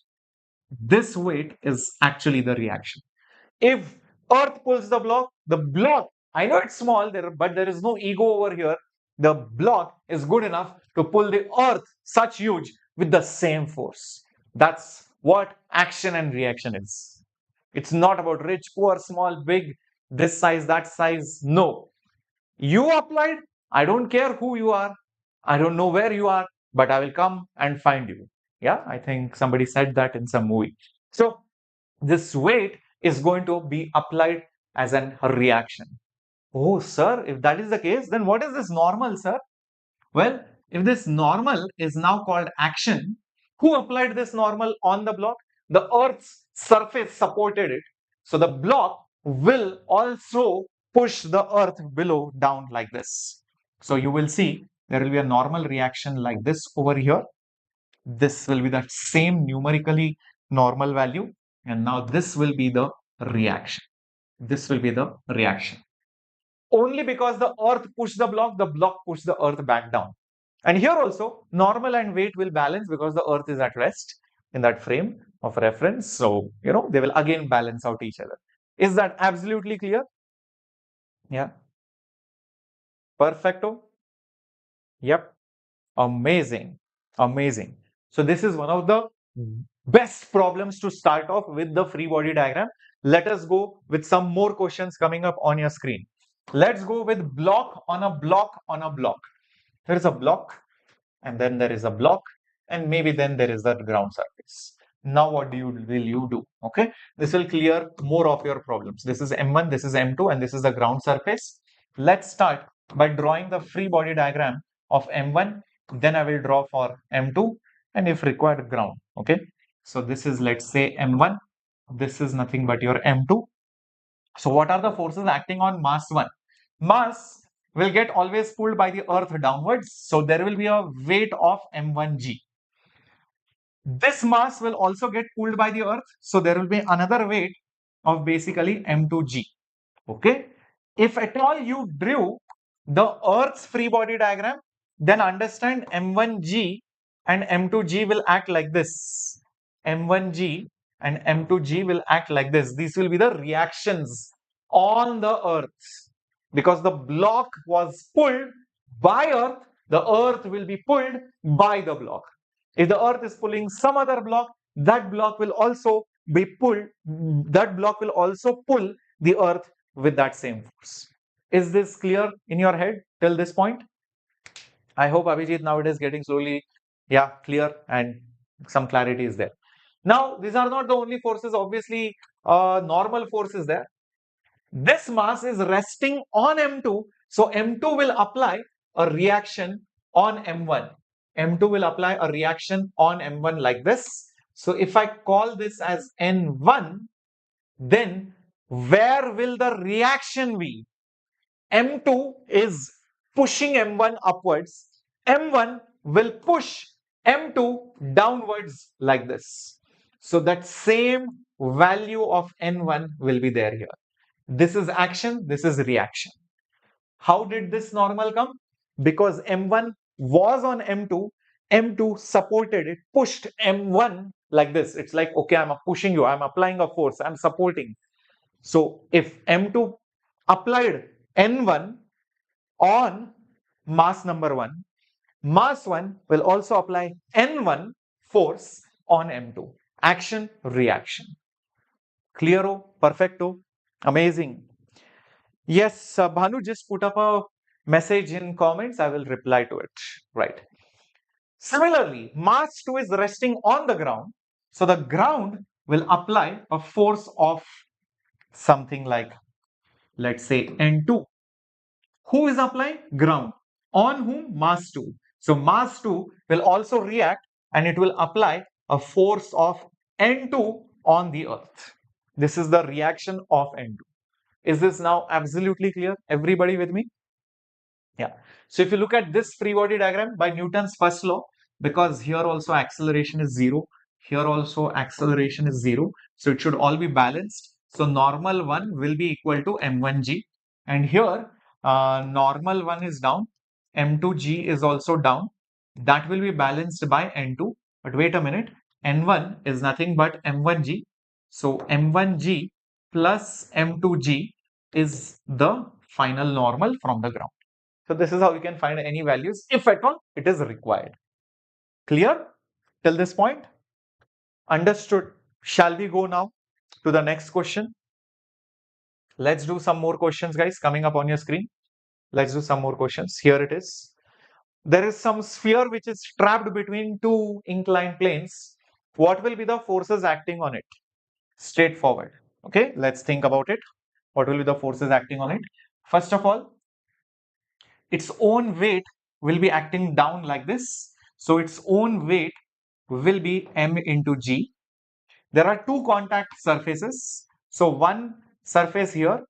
[SPEAKER 1] This weight is actually the reaction. If Earth pulls the block, I know it's small there, but there is no ego over here. The block is good enough to pull the Earth such huge with the same force. That's what action and reaction is. It's not about rich, poor, small, big, this size, that size. No. You applied, I don't care who you are. I don't know where you are, but I will come and find you. Yeah, I think somebody said that in some movie. So this weight is going to be applied as a reaction. Oh, sir, if that is the case, then what is this normal, sir? Well, if this normal is now called action, who applied this normal on the block? The Earth's surface supported it. So the block will also push the Earth below down like this. So you will see there will be a normal reaction like this over here. This will be that same numerically normal value. And now this will be the reaction. This will be the reaction. Only because the Earth pushed the block pushed the Earth back down. And here also, normal and weight will balance because the Earth is at rest in that frame of reference. So, they will again balance out each other. Is that absolutely clear? Yeah. Perfecto. Yep. Amazing. Amazing. So this is one of the best problems to start off with the free body diagram. Let us go with some more questions coming up on your screen. Let's go with block on a block on a block. There is a block, and then there is a block, and maybe then there is the ground surface. Now what will you do? Okay, this will clear more of your problems. This is M1, this is M2, and this is the ground surface. Let's start by drawing the free body diagram of M1. Then I will draw for M2, and if required, ground. Okay, so this is, let's say, M1. This is nothing but your M2. So what are the forces acting on mass 1? Mass will get always pulled by the earth downwards. So there will be a weight of m1g. This mass will also get pulled by the earth. So there will be another weight of basically m2g. Okay. If at all you drew the earth's free body diagram, then understand m1g and m2g will act like this. m1g and m2g will act like this. These will be the reactions on the earth. Because the block was pulled by earth, the earth will be pulled by the block. If the earth is pulling some other block, that block will also be pulled, that block will also pull the earth with that same force. Is this clear in your head till this point? I hope Abhijit now it is getting slowly, clear, and some clarity is there. Now, these are not the only forces, obviously, normal forces there. This mass is resting on M2, so M2 will apply a reaction on M1. M2 will apply a reaction on M1 like this. So if I call this as N1, then where will the reaction be? M2 is pushing M1 upwards. M1 will push M2 downwards like this. So that same value of N1 will be there here. This is action, this is reaction. How did this normal come? Because M1 was on M2, M2 supported it, pushed M1 like this. It's like, okay, I'm pushing you, I'm applying a force, I'm supporting. So if M2 applied N1 on mass number 1, mass 1 will also apply N1 force on M2. Action, reaction. Clearo? Perfecto? Amazing. Yes, Bhanu just put up a message in comments. I will reply to it. Right. Similarly, mass 2 is resting on the ground. So the ground will apply a force of something like, let's say, N2. Who is applying? Ground. On whom? Mass 2. So mass 2 will also react and it will apply a force of N2 on the earth. This is the reaction of N2. Is this now absolutely clear? Everybody with me? Yeah. So if you look at this free body diagram by Newton's first law, because here also acceleration is 0, here also acceleration is 0. So it should all be balanced. So normal 1 will be equal to m1g. And here normal 1 is down. m2g is also down. That will be balanced by n2. But wait a minute. n1 is nothing but m1g. So m1g plus m2g is the final normal from the ground. So this is how you can find any values if at all it is required. Clear till this point? Understood. Shall we go now to the next question? Let's do some more questions, guys, coming up on your screen. Let's do some more questions. Here it is. There is some sphere which is trapped between two inclined planes. What will be the forces acting on it? Straightforward. Okay, let's think about it. What will be the forces acting on it? First of all, its own weight will be acting down like this. So its own weight will be m into g. There are two contact surfaces. So one surface here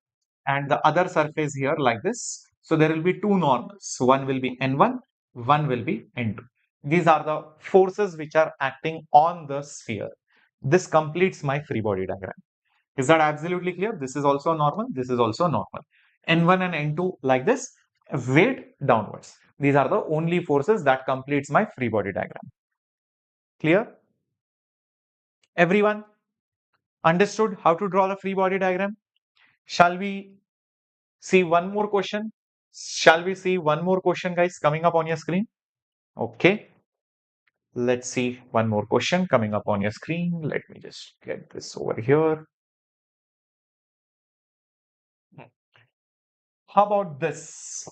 [SPEAKER 1] and the other surface here like this. So there will be two normals. So one will be n1, one will be n2. These are the forces which are acting on the sphere. This completes my free body diagram. Is that absolutely clear? This is also normal. This is also normal. N1 and N2 like this, weight downwards. These are the only forces that completes my free body diagram. Clear? Everyone understood how to draw the free body diagram? Shall we see one more question? Shall we see one more question, guys, coming up on your screen? Okay. Let's see one more question coming up on your screen. Let me just get this over here. How about this?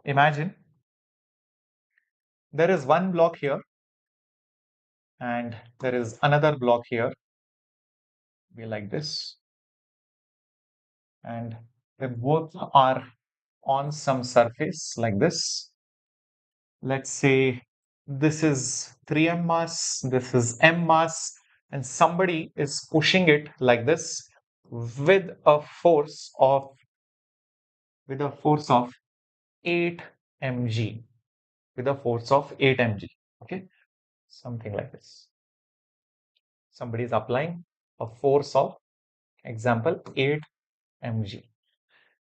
[SPEAKER 1] Imagine there is one block here and there is another block here. Be like this. And they both are on some surface like this. Let's say this is 3m mass, this is m mass, and somebody is pushing it like this with a force of 8 mg, with a force of 8 mg. Okay, something like this. Somebody is applying a force of, example, 8 mg.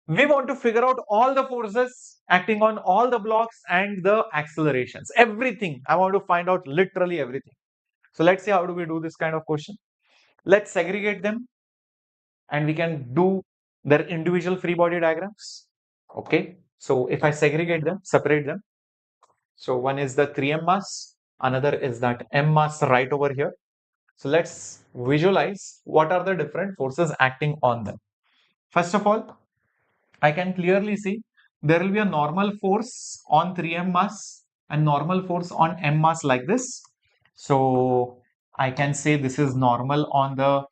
[SPEAKER 1] We want to figure out all the forces acting on all the blocks and the accelerations, everything. I want to find out literally everything. So let's see how do we do this kind of question. Let's segregate them and we can do their individual free body diagrams. Okay, so if I segregate them, separate them. So one is the 3m mass, another is that m mass right over here. So let's visualize what are the different forces acting on them. First of all, I can clearly see there will be a normal force on 3m mass and normal force on m mass like this. So I can say this is normal on the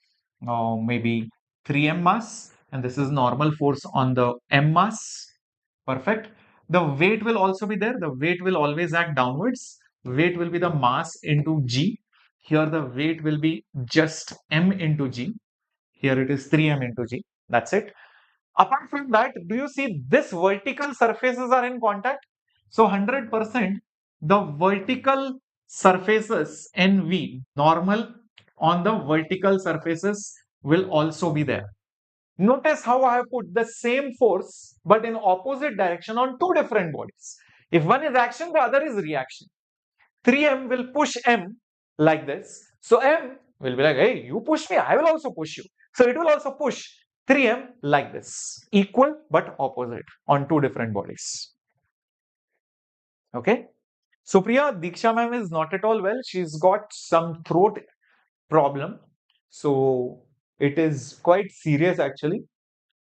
[SPEAKER 1] maybe 3m mass and this is normal force on the m mass. Perfect. The weight will also be there. The weight will always act downwards. Weight will be the mass into g. Here the weight will be just m into g. Here it is 3m into g. That's it. Apart from that, do you see this vertical surfaces are in contact? So 100% the vertical surfaces NV, normal on the vertical surfaces will also be there. Notice how I have put the same force but in opposite direction on two different bodies. If one is action, the other is reaction. 3m will push m like this. So m will be like, hey, you push me, I will also push you. So it will also push 3m like this, equal but opposite on two different bodies. Okay. So Priya, Diksha ma'am is not at all well. She's got some throat problem. So it is quite serious actually.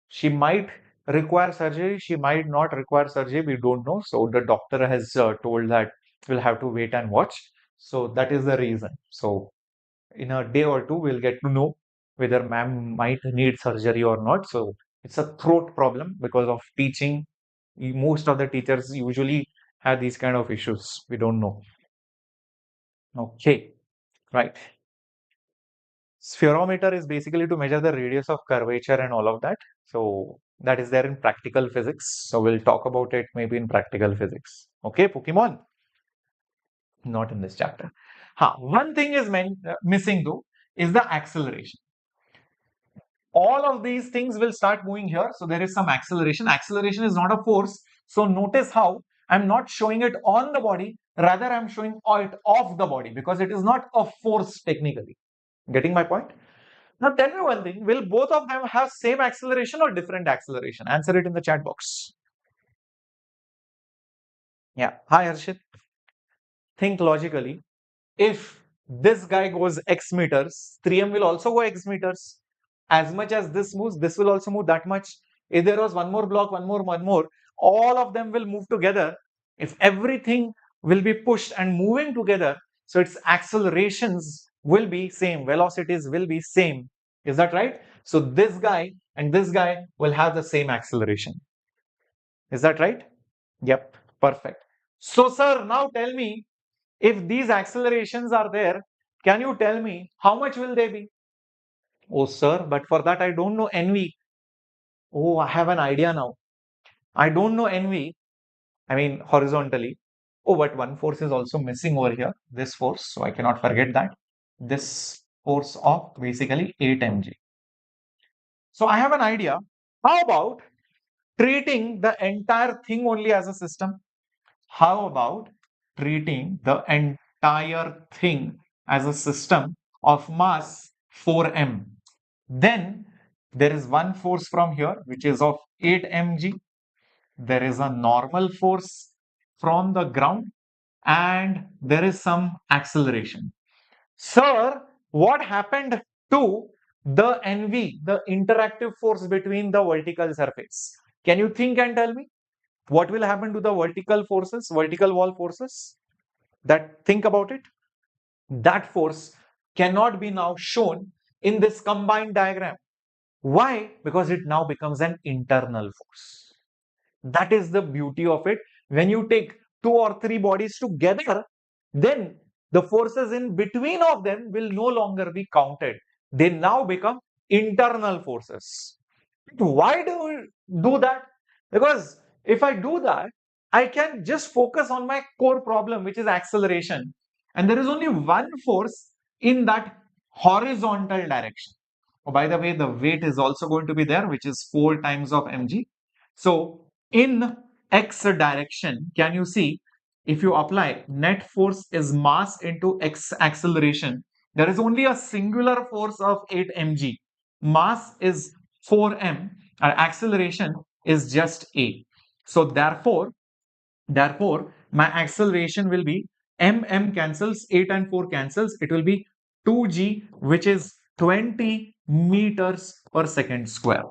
[SPEAKER 1] She might require surgery. She might not require surgery. We don't know. So the doctor has told that we'll have to wait and watch. So that is the reason. So in a day or two, we'll get to know whether ma'am might need surgery or not. So it's a throat problem because of teaching. Most of the teachers usually have these kind of issues. We don't know. Okay, right. Spherometer is basically to measure the radius of curvature and all of that. So that is there in practical physics. So we'll talk about it maybe in practical physics. Okay, Pokemon? Not in this chapter. One thing is missing though is the acceleration. All of these things will start moving here. So there is some acceleration. Acceleration is not a force. So notice how I'm not showing it on the body. Rather, I'm showing it off the body because it is not a force technically. Getting my point? Now tell me one thing, will both of them have same acceleration or different acceleration? Answer it in the chat box. Yeah. Hi Harshit. Think logically. If this guy goes x meters, 3m will also go x meters. As much as this moves, this will also move that much. If there was one more block, one more, all of them will move together. If everything will be pushed and moving together, so its accelerations will be same, velocities will be same. Is that right? So this guy and this guy will have the same acceleration. Is that right? Yep, perfect. So sir, now tell me, if these accelerations are there, can you tell me how much will they be? Oh sir, but for that I don't know NV. Oh, I have an idea now. I don't know NV. I mean horizontally. Oh, but one force is also missing over here. This force, so I cannot forget that. This force of basically 8 mg. So I have an idea. How about treating the entire thing only as a system? How about treating the entire thing as a system of mass 4m? Then there is one force from here which is of 8 mg. There is a normal force from the ground and there is some acceleration. Sir, what happened to the NV, the interactive force between the vertical surface? Can you think and tell me what will happen to the vertical forces, vertical wall forces? That think about it. That force cannot be now shown in this combined diagram. Why? Because it now becomes an internal force. That is the beauty of it. When you take two or three bodies together, then the forces in between of them will no longer be counted. They now become internal forces. Why do we do that? Because if I do that, I can just focus on my core problem, which is acceleration. And there is only one force in that horizontal direction. Oh, by the way, the weight is also going to be there, which is 4 times of mg. So in x direction, can you see if you apply net force is mass into x acceleration, there is only a singular force of 8 mg. Mass is 4m, and acceleration is just a. So therefore, my acceleration will be m cancels, 8 and 4 cancels. It will be 2g, which is 20 meters per second square.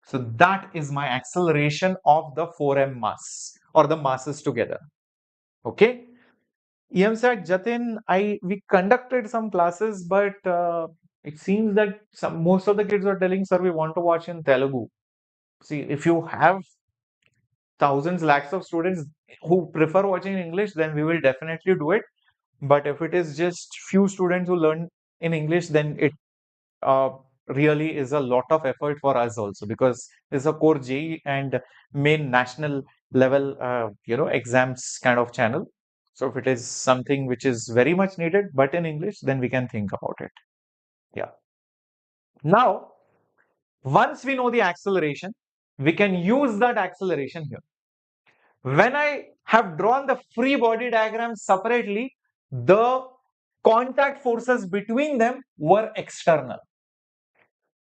[SPEAKER 1] So that is my acceleration of the 4m mass or the masses together. Okay. EM said, Jatin, we conducted some classes, but it seems that most of the kids are telling, sir, we want to watch in Telugu. See, if you have thousands, lakhs of students who prefer watching in English, then we will definitely do it. But if it is just few students who learn in English, then it really is a lot of effort for us also, because it's a core JEE and main national level, exams kind of channel. So if it is something which is very much needed, but in English, then we can think about it. Yeah. Now, once we know the acceleration, we can use that acceleration here. When I have drawn the free body diagram separately, the contact forces between them were external.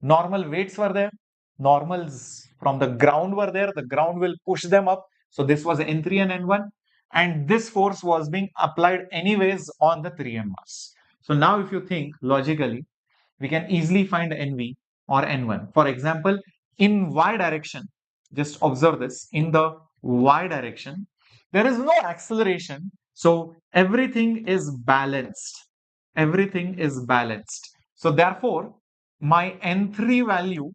[SPEAKER 1] Normal weights were there, normals from the ground were there, the ground will push them up. So this was N3 and N1, and this force was being applied anyways on the 3M mass. So now if you think logically, we can easily find NV or N1. For example, in Y direction, just observe this, in the Y direction, there is no acceleration. So everything is balanced. Everything is balanced. So therefore, my N3 value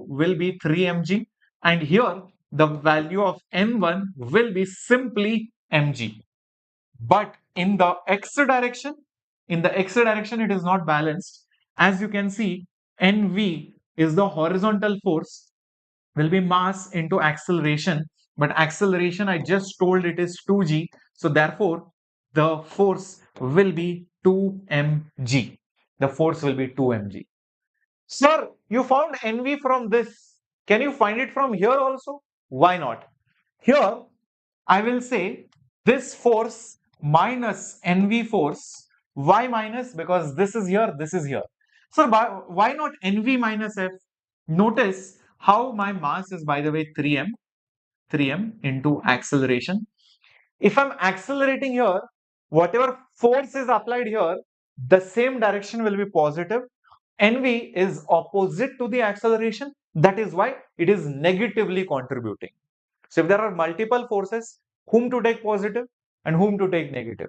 [SPEAKER 1] will be 3 mg, and here the value of N1 will be simply mg. But in the x direction, it is not balanced. As you can see, NV is the horizontal force, will be mass into acceleration, but acceleration I just told it is 2g. So therefore, the force will be 2 mg. The force will be 2 mg. Sir, you found NV from this. Can you find it from here also? Why not? Here, I will say this force minus NV force. Why minus? Because this is here, this is here. So why not NV minus F? Notice how my mass is, by the way, 3m into acceleration. If I'm accelerating here, whatever force is applied here, the same direction will be positive. NV is opposite to the acceleration. That is why it is negatively contributing. So if there are multiple forces, whom to take positive and whom to take negative?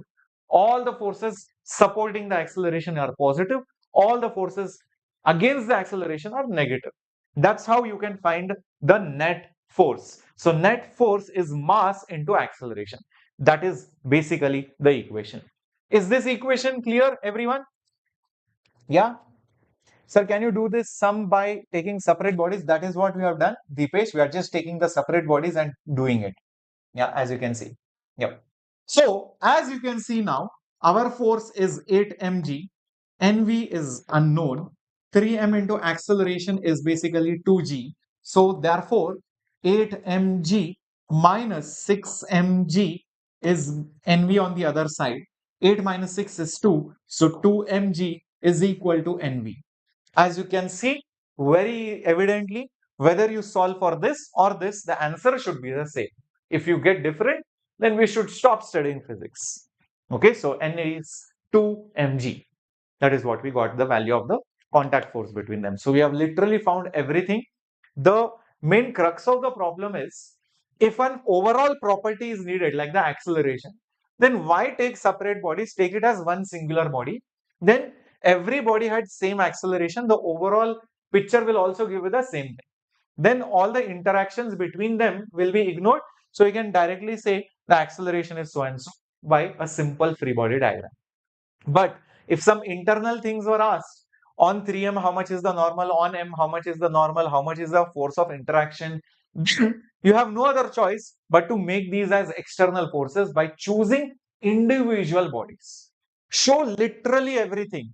[SPEAKER 1] All the forces supporting the acceleration are positive. All the forces against the acceleration are negative. That's how you can find the net force. So net force is mass into acceleration. That is basically the equation. Is this equation clear, everyone? Yeah. Sir, can you do this sum by taking separate bodies? That is what we have done. Deepesh, we are just taking the separate bodies and doing it. Yeah, as you can see. Yep. So, as you can see now, our force is 8 mg. NV is unknown. 3m into acceleration is basically 2g. So, therefore, 8 mg minus 6 mg is NV on the other side. 8 minus 6 is 2. So, 2 mg is equal to NV. As you can see very evidently, whether you solve for this or this, the answer should be the same. If you get different, then we should stop studying physics. Okay, so N is 2 mg. That is what we got the value of the contact force between them. So we have literally found everything. The main crux of the problem is, if an overall property is needed, like the acceleration, then why take separate bodies? Take it as one singular body. Then every body had same acceleration. The overall picture will also give you the same thing. Then all the interactions between them will be ignored. So you can directly say the acceleration is so and so by a simple free body diagram. But if some internal things were asked, on 3m, how much is the normal? On m, how much is the normal? How much is the force of interaction? You have no other choice but to make these as external forces by choosing individual bodies. Show literally everything: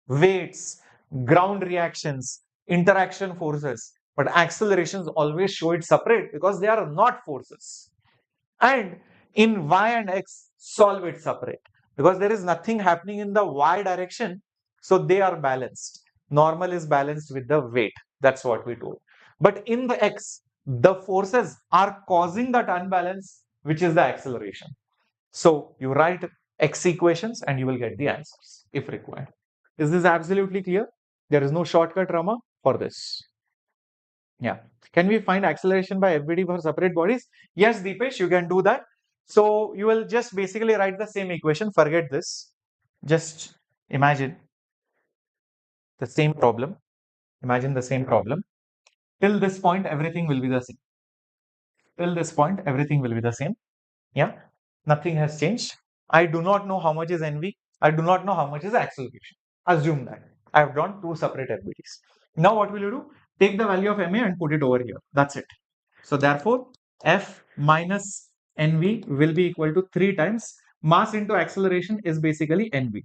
[SPEAKER 1] weights, ground reactions, interaction forces. But accelerations always show it separate because they are not forces. And in y and x, solve it separate because there is nothing happening in the y direction. So they are balanced. Normal is balanced with the weight. That's what we do. But in the x, the forces are causing that unbalance, which is the acceleration. So you write x equations and you will get the answers if required. Is this absolutely clear? There is no shortcut, Rama, for this. Yeah. Can we find acceleration by FBD for separate bodies? Yes, Deepesh, you can do that. So you will just basically write the same equation. Forget this. Just imagine the same problem. Imagine the same problem. Till this point, everything will be the same. Till this point, everything will be the same. Yeah. Nothing has changed. I do not know how much is NV. I do not know how much is acceleration. Assume that. I have drawn two separate FBDs. Now what will you do? Take the value of MA and put it over here. That's it. So therefore, F minus NV will be equal to 3 times mass into acceleration is basically NV.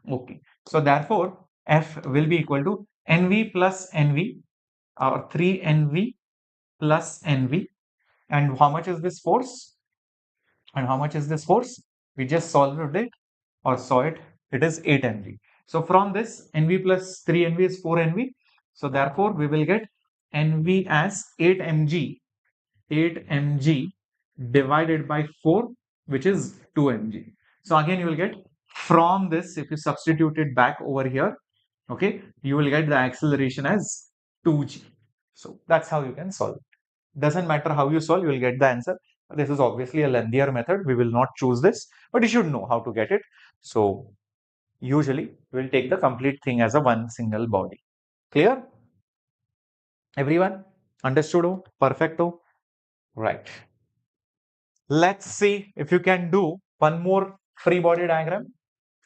[SPEAKER 1] Okay. So therefore, F will be equal to NV plus NV or 3NV plus NV. And how much is this force? And how much is this force? We just solved it or saw it. It is 8 NV. So from this, NV plus 3 NV is 4 NV. So therefore, we will get NV as 8 mg. 8 mg divided by 4, which is 2 mg. So again, you will get from this, if you substitute it back over here, okay, you will get the acceleration as 2g. So that's how you can solve it. Doesn't matter how you solve, you will get the answer. This is obviously a lengthier method. We will not choose this, but you should know how to get it. So usually we'll take the complete thing as a one single body. Clear? Everyone? Understood? Perfecto? Right. Let's see if you can do one more free body diagram.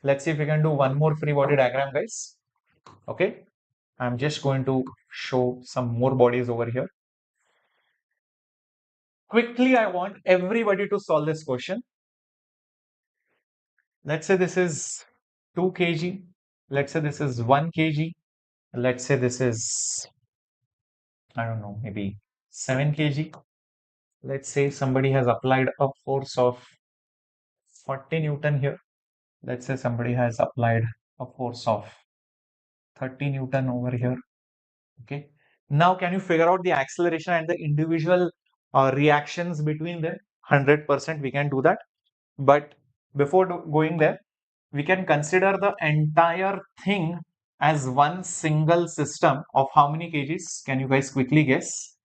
[SPEAKER 1] Let's see if you can do one more free body diagram, guys. Okay. I'm just going to show some more bodies over here. Quickly, I want everybody to solve this question. Let's say this is 2 kg. Let's say this is 1 kg. Let's say this is, I don't know, maybe 7 kg. Let's say somebody has applied a force of 40 Newton here. Let's say somebody has applied a force of 30 Newton over here. Okay. Now, can you figure out the acceleration and the individual reactions between them? 100% we can do that. But before going there, we can consider the entire thing as one single system of how many kgs? Can you guys quickly guess?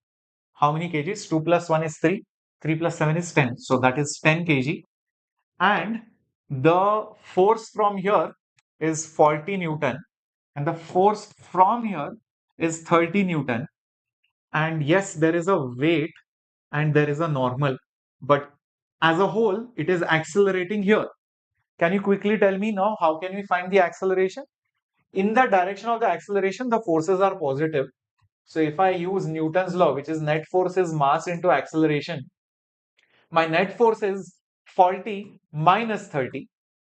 [SPEAKER 1] How many kgs? 2 plus 1 is 3. 3 plus 7 is 10. So that is 10 kg. And the force from here is 40 Newton. And the force from here is 30 Newton. And yes, there is a weight and there is a normal. But as a whole, it is accelerating here. Can you quickly tell me now how can we find the acceleration? In the direction of the acceleration, the forces are positive. So if I use Newton's law, which is net force is mass into acceleration, my net force is 40 minus 30.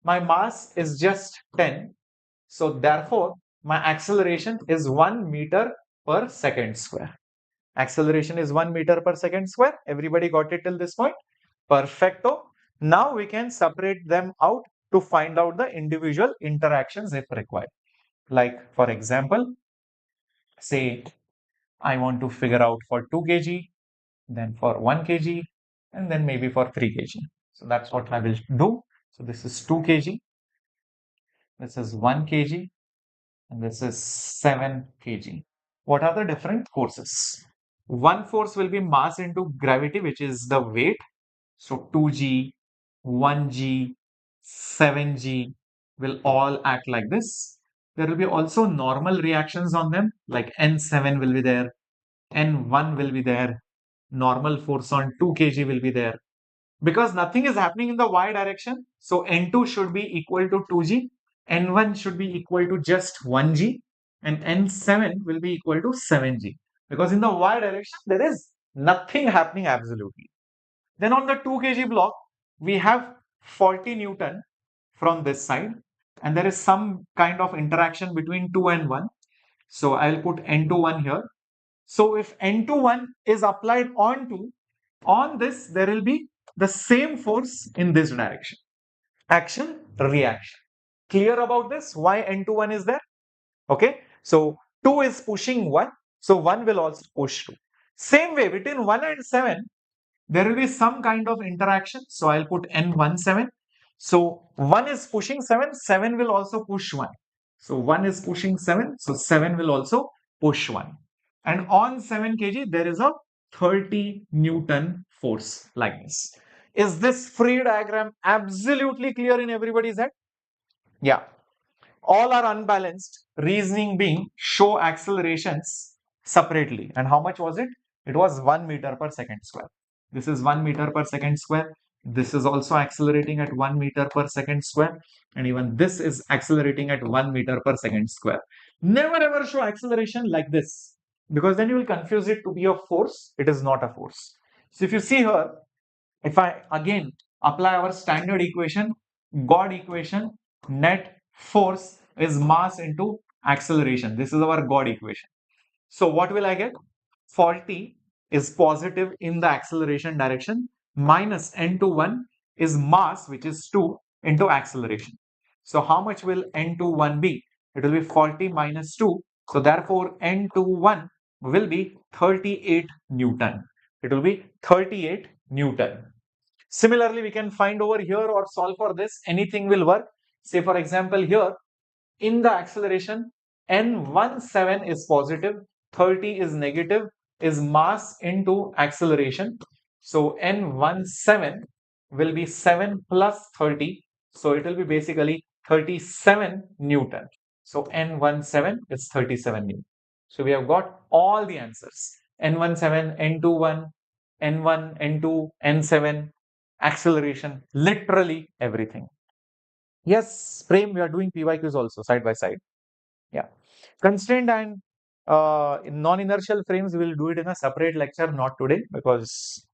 [SPEAKER 1] My mass is just 10. So therefore, my acceleration is 1 meter per second square. Acceleration is 1 meter per second square. Everybody got it till this point? Perfecto. Now we can separate them out to find out the individual interactions if required. Like, for example, say I want to figure out for 2 kg, then for 1 kg, and then maybe for 3 kg. So that's what I will do. So this is 2 kg, this is 1 kg, and this is 7 kg. What are the different forces? One force will be mass into gravity, which is the weight. So 2g, 1g, 7g will all act like this. There will be also normal reactions on them, like N7 will be there, N1 will be there, normal force on 2 kg will be there. Because nothing is happening in the y direction, so N2 should be equal to 2g, N1 should be equal to just 1g, and N7 will be equal to 7g. Because in the y direction, there is nothing happening absolutely. Then on the 2 kg block, we have 40 Newton from this side, and there is some kind of interaction between 2 and 1. So I'll put N21 here. So if N21 is applied on this, there will be the same force in this direction. Action, reaction. Clear about this? Why N21 is there? Okay. So 2 is pushing 1. So 1 will also push 2. Same way between 1 and 7, there will be some kind of interaction. So I'll put N17. So 1 is pushing 7, 7 will also push 1. So 1 is pushing 7, so 7 will also push 1. And on 7 kg, there is a 30 Newton force like this. Is this free diagram absolutely clear in everybody's head? Yeah. All are unbalanced, reasoning being show accelerations separately. And how much was it? It was 1 meter per second square. This is 1 meter per second square. This is also accelerating at 1 meter per second square. And even this is accelerating at 1 meter per second square. Never ever show acceleration like this, because then you will confuse it to be a force. It is not a force. So if you see here, if I again apply our standard equation, God equation, net force is mass into acceleration. This is our God equation. So what will I get? 40 is positive in the acceleration direction, minus N21 is mass, which is 2, into acceleration. So how much will N21 be? It will be 40 minus 2. So therefore N21 will be 38 Newton. It will be 38 Newton. Similarly, we can find over here or solve for this. Anything will work. Say for example here, in the acceleration, N17 is positive, 30 is negative, is mass into acceleration. So N17 will be 7 plus 30. So it will be basically 37 Newton. So N17 is 37 Newton. So we have got all the answers. N17, N21, N1, N2, N7, acceleration, literally everything. Yes, Prem, we are doing PYQs also side by side. Yeah. Constrained and non-inertial frames, we will do it in a separate lecture, not today, because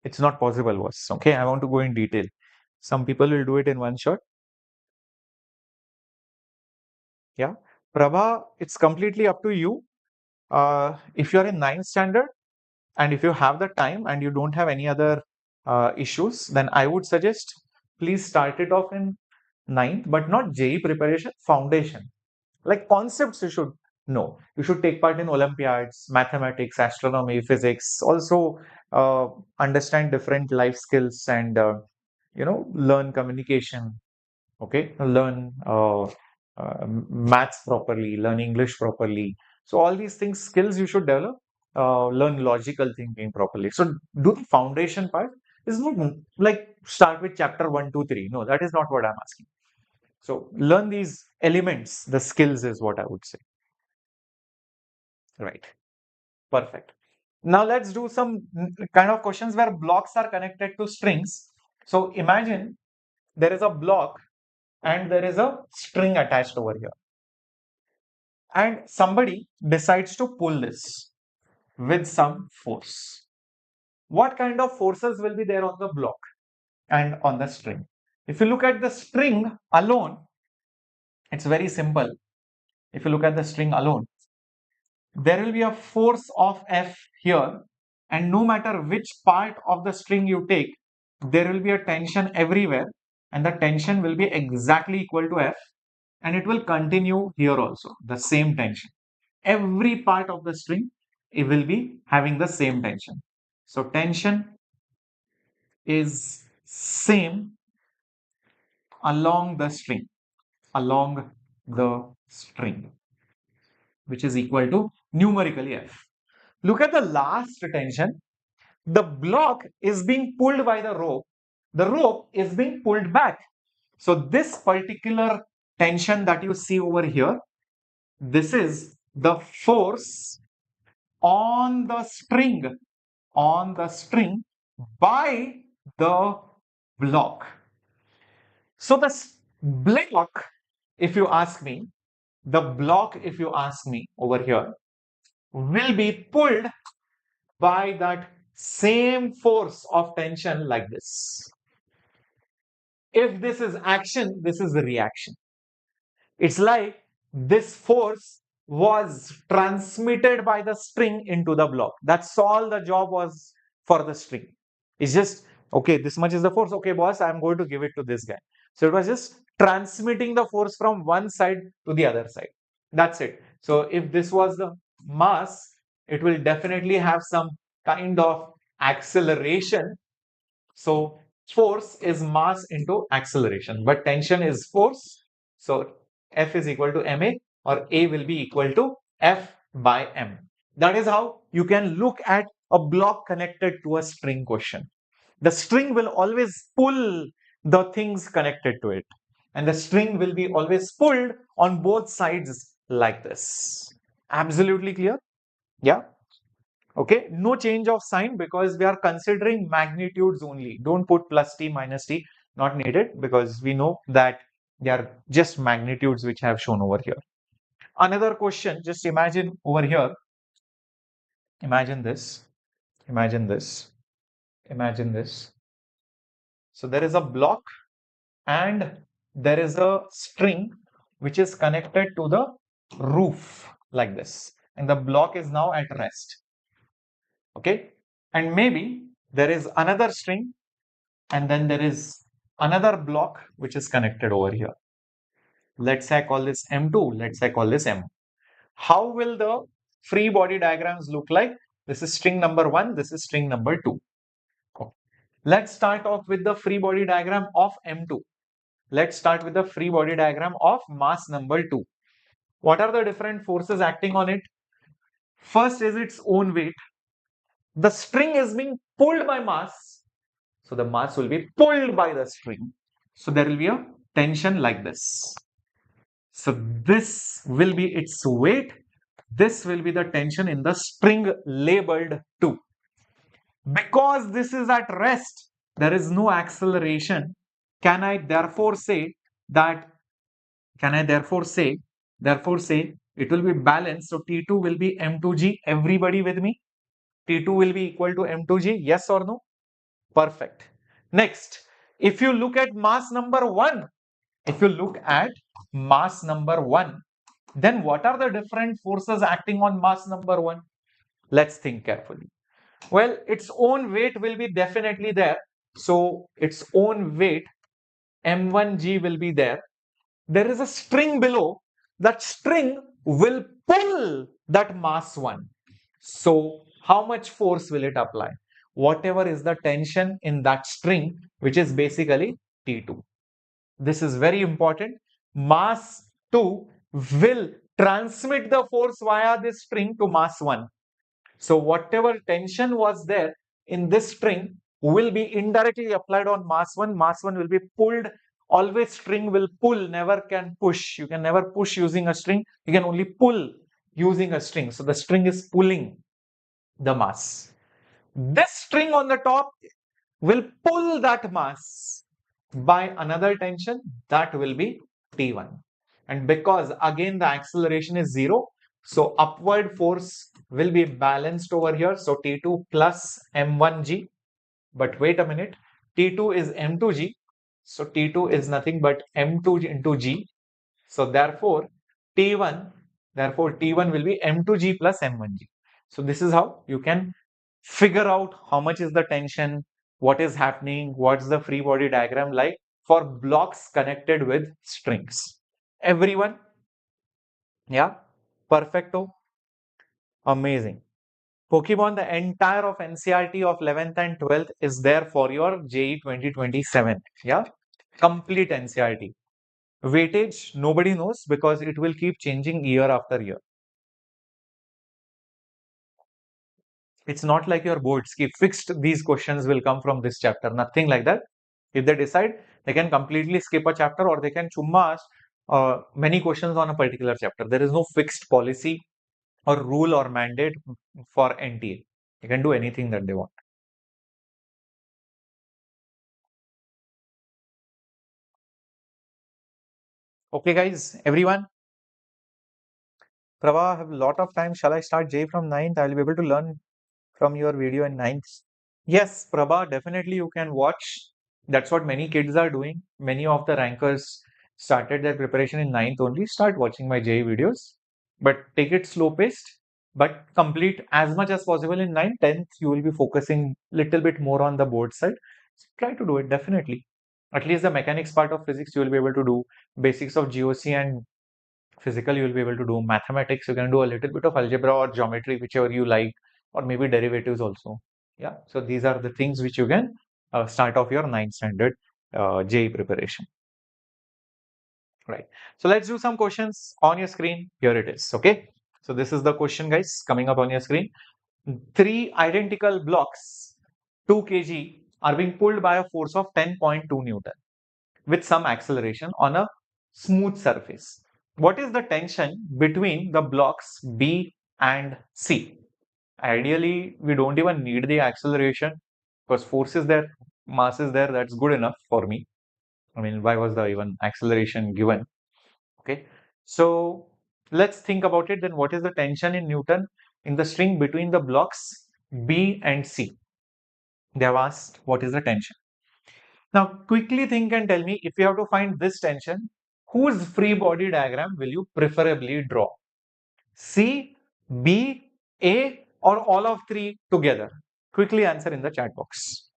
[SPEAKER 1] it's not possible was. Okay, I want to go in detail. Some people will do it in one shot. Yeah. Prabha, it's completely up to you. If you're in 9th standard and if you have the time and you don't have any other issues, then I would suggest please start it off in 9th, but not JEE preparation, foundation. Like concepts you should know. You should take part in Olympiads, mathematics, astronomy, physics. Also understand different life skills and learn communication. Okay, learn maths properly, learn English properly. So all these things, skills you should develop. Learn logical thinking properly. So do the foundation part. Is not like start with chapter 1, 2, 3. No, that is not what I'm asking. So learn these elements, the skills is what I would say. Right. Perfect. Now let's do some kind of questions where blocks are connected to strings. So imagine there is a block and there is a string attached over here. And somebody decides to pull this with some force. What kind of forces will be there on the block and on the string? If you look at the string alone, it's very simple. If you look at the string alone, there will be a force of F here, and no matter which part of the string you take, there will be a tension everywhere, and the tension will be exactly equal to F, and it will continue here also, the same tension. Every part of the string, it will be having the same tension. So tension is same along the string, along the string, which is equal to numerically F. Look at the last tension. The block is being pulled by the rope is being pulled back. So this particular tension that you see over here, this is the force on the string, by the block. So the block, if you ask me, over here, will be pulled by that same force of tension like this. If this is action, this is the reaction. It's like this force was transmitted by the string into the block. That's all the job was for the string. It's just, okay, this much is the force. Okay, boss, I'm going to give it to this guy. So it was just transmitting the force from one side to the other side. That's it. So if this was the mass, it will definitely have some kind of acceleration. So force is mass into acceleration, but tension is force. So F is equal to ma, or A will be equal to F by m. That is how you can look at a block connected to a string question. The string will always pull the things connected to it, and the string will be always pulled on both sides like this. Absolutely clear? Yeah. Okay, no change of sign because we are considering magnitudes only. Don't put plus t, minus t, not needed, because we know that they are just magnitudes which I have shown over here. Another question, just imagine over here, imagine this, imagine this, imagine this. So there is a block and there is a string which is connected to the roof like this, and the block is now at rest. Okay, and maybe there is another string, and then there is another block which is connected over here. Let's say I call this M2, let's say I call this M. How will the free body diagrams look like? This is string number 1, this is string number 2. Okay. Let's start off with the free body diagram of M2. Let's start with the free body diagram of mass number 2. What are the different forces acting on it? First is its own weight. The string is being pulled by mass, so the mass will be pulled by the string. So there will be a tension like this. So this will be its weight. This will be the tension in the string labeled 2. Because this is at rest, there is no acceleration. Can I therefore say it will be balanced? So T2 will be M2G. Everybody with me? T2 will be equal to M2G. Yes or no? Perfect. Next, if you look at mass number 1, then what are the different forces acting on mass number 1? Let's think carefully. Well, its own weight will be definitely there. So its own weight, M1G, will be there. There is a string below. That string will pull that mass 1. So how much force will it apply? Whatever is the tension in that string, which is basically T2. This is very important. Mass 2 will transmit the force via this string to mass 1. So whatever tension was there in this string will be indirectly applied on mass 1. Mass 1 will be pulled. Always string will pull, never can push. You can never push using a string. You can only pull using a string. So the string is pulling the mass. This string on the top will pull that mass by another tension, that will be T1. And because again the acceleration is 0, so upward force will be balanced over here. So T2 plus M1G. But wait a minute, T2 is M2G. So T2 is nothing but M2 into G. So therefore T1 will be M2G plus M1G. So this is how you can figure out how much is the tension, what is happening, what's the free body diagram like for blocks connected with strings. Everyone? Yeah? Perfecto? Amazing. Pokemon, the entire of NCRT of 11th and 12th is there for your JEE 2027. Yeah, complete NCRT. Weightage, nobody knows because it will keep changing year after year. It's not like your boards keep fixed, these questions will come from this chapter, nothing like that. If they decide, they can completely skip a chapter or they can chumma ask many questions on a particular chapter. There is no fixed policy or rule or mandate for NTA. They can do anything that they want. Okay, guys, everyone. Prabha, I have a lot of time. Shall I start J from 9th? I will be able to learn from your video in 9th. Yes, Prabha, definitely you can watch. That's what many kids are doing. Many of the rankers started their preparation in 9th only. Start watching my JEE videos, but take it slow paced, but complete as much as possible in 9th. 10th, you will be focusing little bit more on the board side. So try to do it definitely. At least the mechanics part of physics you will be able to do. Basics of GOC and physical you will be able to do. Mathematics you can do a little bit of algebra or geometry, whichever you like, or maybe derivatives also. Yeah, so these are the things which you can start off your 9th standard JEE preparation. Right. So let's do some questions on your screen. Here it is. Okay. So this is the question, guys, coming up on your screen. 3 identical blocks, 2 kg, are being pulled by a force of 10.2 Newton with some acceleration on a smooth surface. What is the tension between the blocks B and C? Ideally, we don't even need the acceleration because force is there, mass is there. That's good enough for me. I mean, why was the even acceleration given? Okay. So let's think about it. Then what is the tension in Newton in the string between the blocks B and C? They have asked what is the tension. Now quickly think and tell me, if you have to find this tension, whose free body diagram will you preferably draw? C, B, A, or all of three together? Quickly answer in the chat box.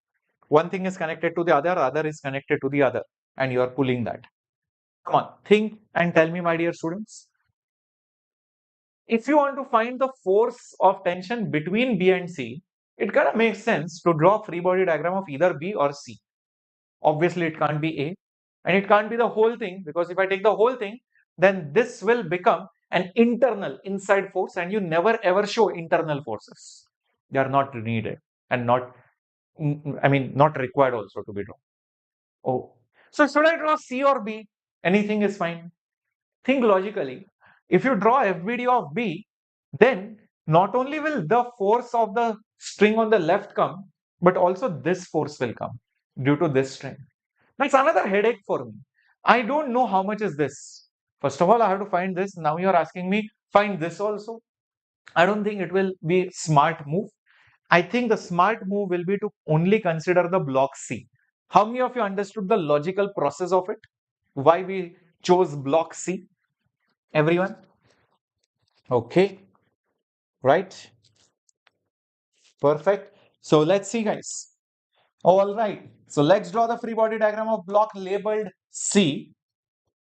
[SPEAKER 1] One thing is connected to the other is connected to the other, and you are pulling that. Come on, think and tell me, my dear students. If you want to find the force of tension between B and C, it kind of makes sense to draw a free body diagram of either B or C. Obviously, it can't be A, and it can't be the whole thing, because if I take the whole thing, then this will become an internal inside force, and you never ever show internal forces. They are not needed and not, I mean, not required also to be drawn. Oh, so should I draw C or B? Anything is fine. Think logically. If you draw FBD of B, then not only will the force of the string on the left come, but also this force will come due to this string. That's another headache for me. I don't know how much is this. First of all, I have to find this. Now you're asking me, find this also. I don't think it will be smart move. I think the smart move will be to only consider the block C. How many of you understood the logical process of it? Why we chose block C? Everyone? Okay. Right. Perfect. So let's see, guys. All right. So let's draw the free body diagram of block labeled C.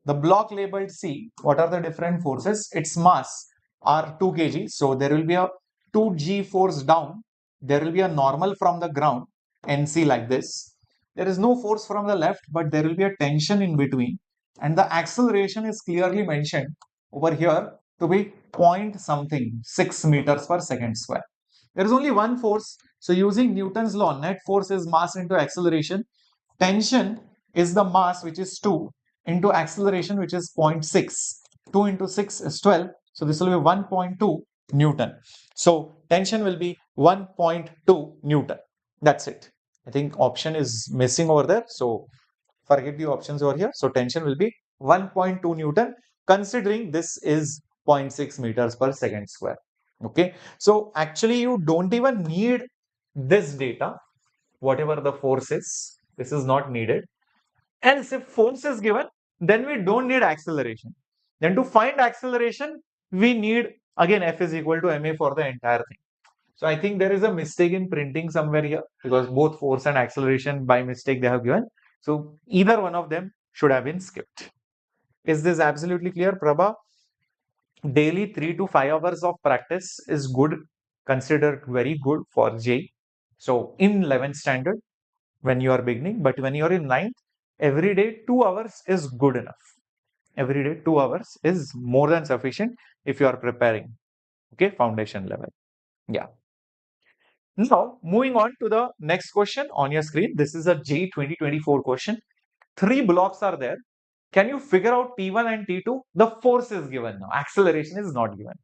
[SPEAKER 1] The block labeled C, what are the different forces? Its mass are 2 kg. So there will be a 2g force down. There will be a normal from the ground, NC, like this. There is no force from the left, but there will be a tension in between. And the acceleration is clearly mentioned over here to be point something 6 meters per second square. There is only one force. So using Newton's law, net force is mass into acceleration. Tension is the mass, which is 2, into acceleration, which is 0.6. 2 into 6 is 12. So this will be 1.2 Newton. So tension will be 1.2 Newton. That's it. I think option is missing over there. So forget the options over here. So tension will be 1.2 Newton, considering this is 0.6 meters per second square. Okay. So actually you don't even need this data, whatever the force is. This is not needed. Else, if force is given, then we don't need acceleration. Then to find acceleration, we need, again, F is equal to ma for the entire thing. So I think there is a mistake in printing somewhere here, because both force and acceleration by mistake they have given. So either one of them should have been skipped. Is this absolutely clear, Prabha? Daily 3 to 5 hours of practice is good considered very good for JEE. So in 11th standard, when you are beginning, but when you are in 9th, every day 2 hours is good enough. Every day 2 hours is more than sufficient if you are preparing, okay, foundation level. Yeah. Now, moving on to the next question on your screen. This is a JEE 2024 question. 3 blocks are there. Can you figure out T1 and T2? The force is given now. Acceleration is not given.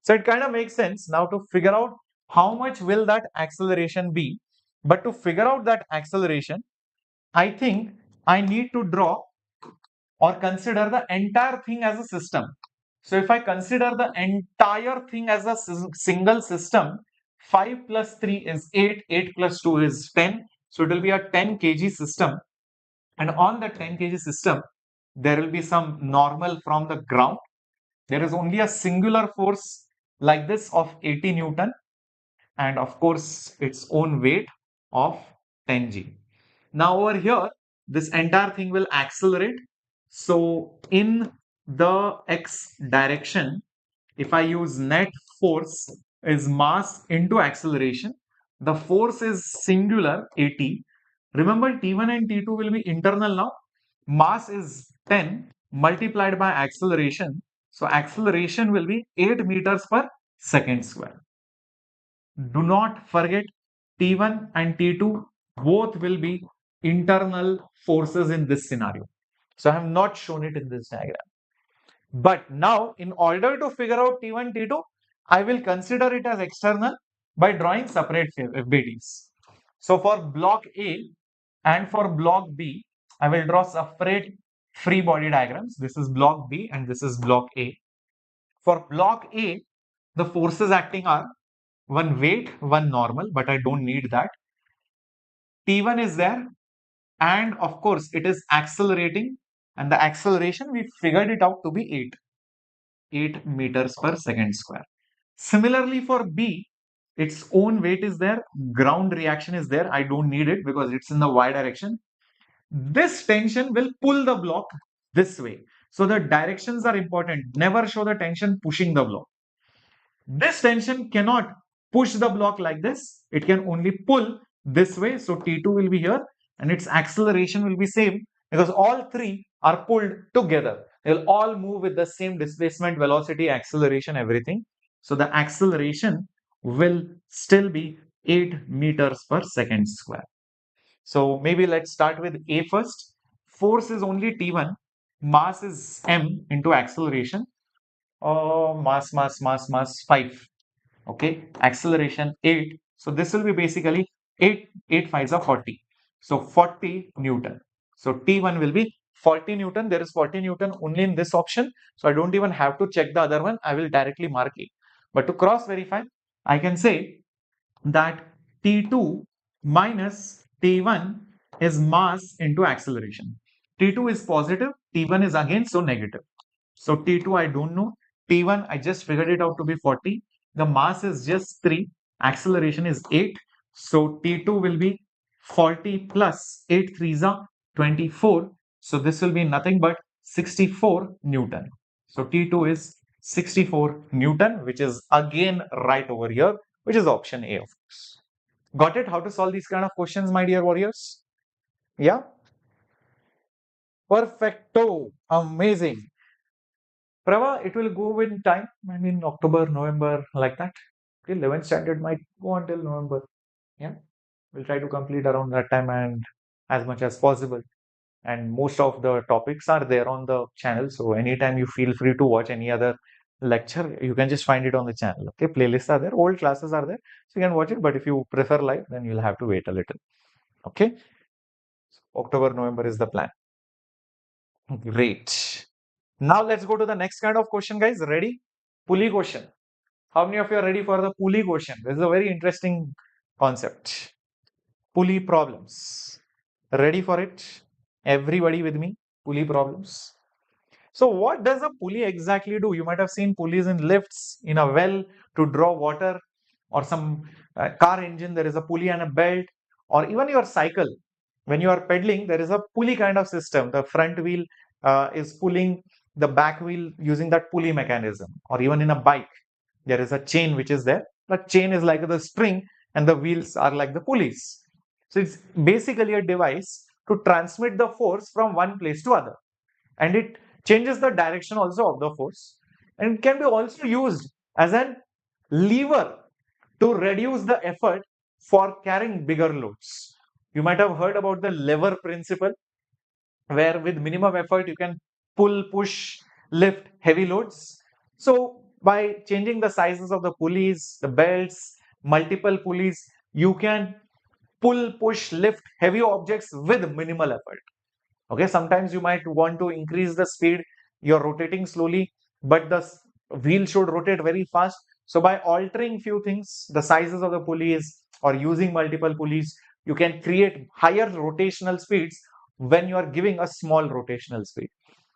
[SPEAKER 1] So it kind of makes sense now to figure out how much will that acceleration be. But to figure out that acceleration, I think I need to draw or consider the entire thing as a system. So if I consider the entire thing as a single system, 5 plus 3 is 8, 8 plus 2 is 10. So it will be a 10 kg system. And on the 10 kg system, there will be some normal from the ground. There is only a singular force like this of 80 Newton. And of course, its own weight of 10 g. Now over here, this entire thing will accelerate. So in the x direction, if I use net force is mass into acceleration, the force is singular 80. Remember T1 and T2 will be internal now. Mass is 10 multiplied by acceleration. So acceleration will be 8 meters per second square. Do not forget T1 and T2 both will be internal forces in this scenario. So I have not shown it in this diagram. But now in order to figure out T1, T2, I will consider it as external by drawing separate FBDs. So for block A and for block B, I will draw separate free body diagrams. This is block B and this is block A. For block A, the forces acting are one weight, one normal, but I don't need that. T1 is there, and of course, it is accelerating, and the acceleration we figured it out to be 8 meters per second square. Similarly, for B, its own weight is there, ground reaction is there. I don't need it because it's in the y direction. This tension will pull the block this way. So the directions are important. Never show the tension pushing the block. This tension cannot push the block like this. It can only pull this way. So T2 will be here and its acceleration will be same because all three are pulled together. They'll all move with the same displacement, velocity, acceleration, everything. So the acceleration will still be 8 meters per second square. So maybe let's start with A first. Force is only T1. Mass is m into acceleration. Mass 5. Okay, acceleration 8. So this will be basically 8 5s are 40. So 40 Newton. So T1 will be 40 Newton. There is 40 Newton only in this option. So I don't even have to check the other one. I will directly mark it. But to cross verify, I can say that T2 minus T1 is mass into acceleration. T2 is positive, T1 is again so negative. So T2 I don't know, T1 I just figured it out to be 40. The mass is just 3, acceleration is 8. So T2 will be 40 plus 8 3s are 24. So this will be nothing but 64 Newton. So T2 is 64 Newton, which is again right over here, which is option A of course. Got it? How to solve these kind of questions, my dear warriors? Yeah? Perfecto. Amazing. Prava, it will go in time. I mean, October, November, like that. Okay, 11th standard might go until November. Yeah, we'll try to complete around that time and as much as possible. And most of the topics are there on the channel. So anytime you feel free to watch any other lecture, you can just find it on the channel. Okay, playlists are there, old classes are there, so you can watch it. But if you prefer live, then you'll have to wait a little. Okay, October, November is the plan. Great. Now let's go to the next kind of question, guys. Ready? Pulley question. How many of you are ready for the pulley question? This is a very interesting concept. Pulley problems. Ready for it? Everybody with me? Pulley problems. So what does a pulley exactly do? You might have seen pulleys in lifts, in a well to draw water, or some car engine, there is a pulley and a belt, or even your cycle. When you are pedaling, there is a pulley kind of system. The front wheel is pulling the back wheel using that pulley mechanism, or even in a bike. there is a chain which is there. The chain is like the string and the wheels are like the pulleys. So it's basically a device to transmit the force from one place to other. And it changes the direction also of the force. And it can be also used as an lever to reduce the effort for carrying bigger loads. You might have heard about the lever principle, where with minimum effort you can pull, push, lift heavy loads. So by changing the sizes of the pulleys, the belts, multiple pulleys, you can pull, push, lift heavy objects with minimal effort. Okay, sometimes you might want to increase the speed, you're rotating slowly, but the wheel should rotate very fast. So by altering few things, the sizes of the pulleys or using multiple pulleys, you can create higher rotational speeds when you are giving a small rotational speed.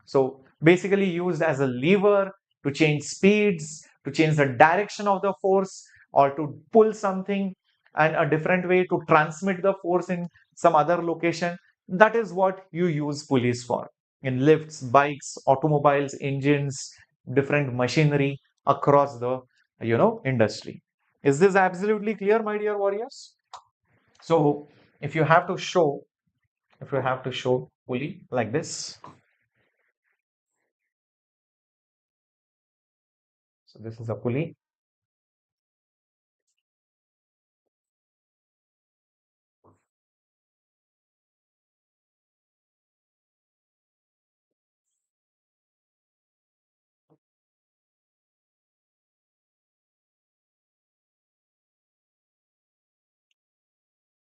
[SPEAKER 1] So basically used as a lever to change speeds, to change the direction of the force, or to pull something, and a different way to transmit the force in some other location. That is what you use pulleys for in lifts, bikes, automobiles, engines, different machinery across the industry. Is this absolutely clear, my dear warriors? So if you have to show, pulley like this, so this is a pulley.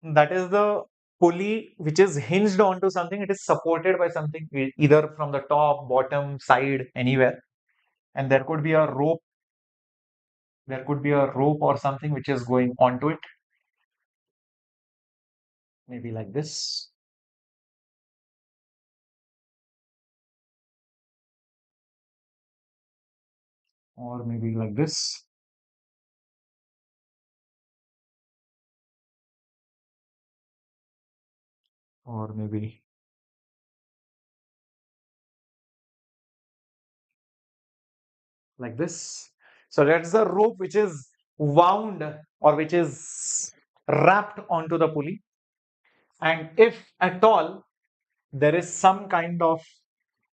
[SPEAKER 1] That is the pulley which is hinged onto something. It is supported by something either from the top, bottom, side, anywhere. And there could be a rope. There could be a rope or something which is going onto it. Maybe like this. Or maybe like this. Or maybe like this. So that's the rope which is wound or which is wrapped onto the pulley. And if at all there is some kind of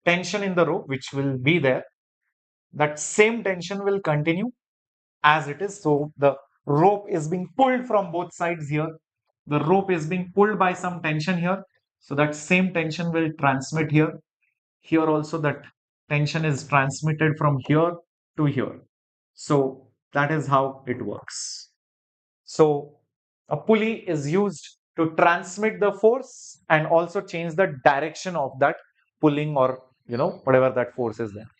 [SPEAKER 1] tension in the rope, which will be there, that same tension will continue as it is. So the rope is being pulled from both sides here. The rope is being pulled by some tension here. So that same tension will transmit here. Here also that tension is transmitted from here to here. So that is how it works. So a pulley is used to transmit the force and also change the direction of that pulling, or whatever that force is there.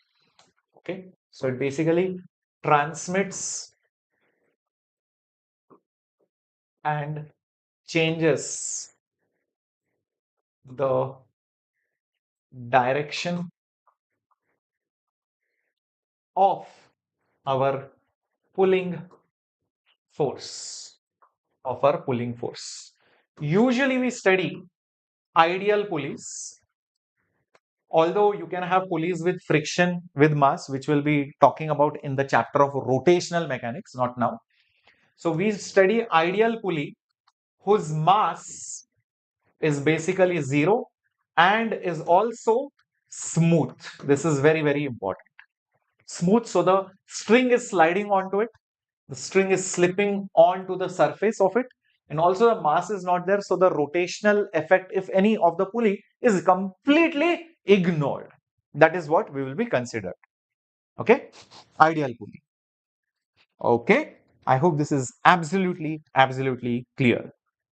[SPEAKER 1] Okay, so it basically transmits and changes the direction of our pulling force, Usually we study ideal pulleys, although you can have pulleys with friction with mass, which we'll be talking about in the chapter of rotational mechanics, not now. So we study ideal pulley whose mass is basically zero and is also smooth. This is very, very important. Smooth, so the string is sliding onto it, the string is slipping onto the surface of it, and also the mass is not there, so the rotational effect, if any, of the pulley is completely ignored. That is what we will be considered. Okay, ideal pulley. Okay, I hope this is absolutely, absolutely clear.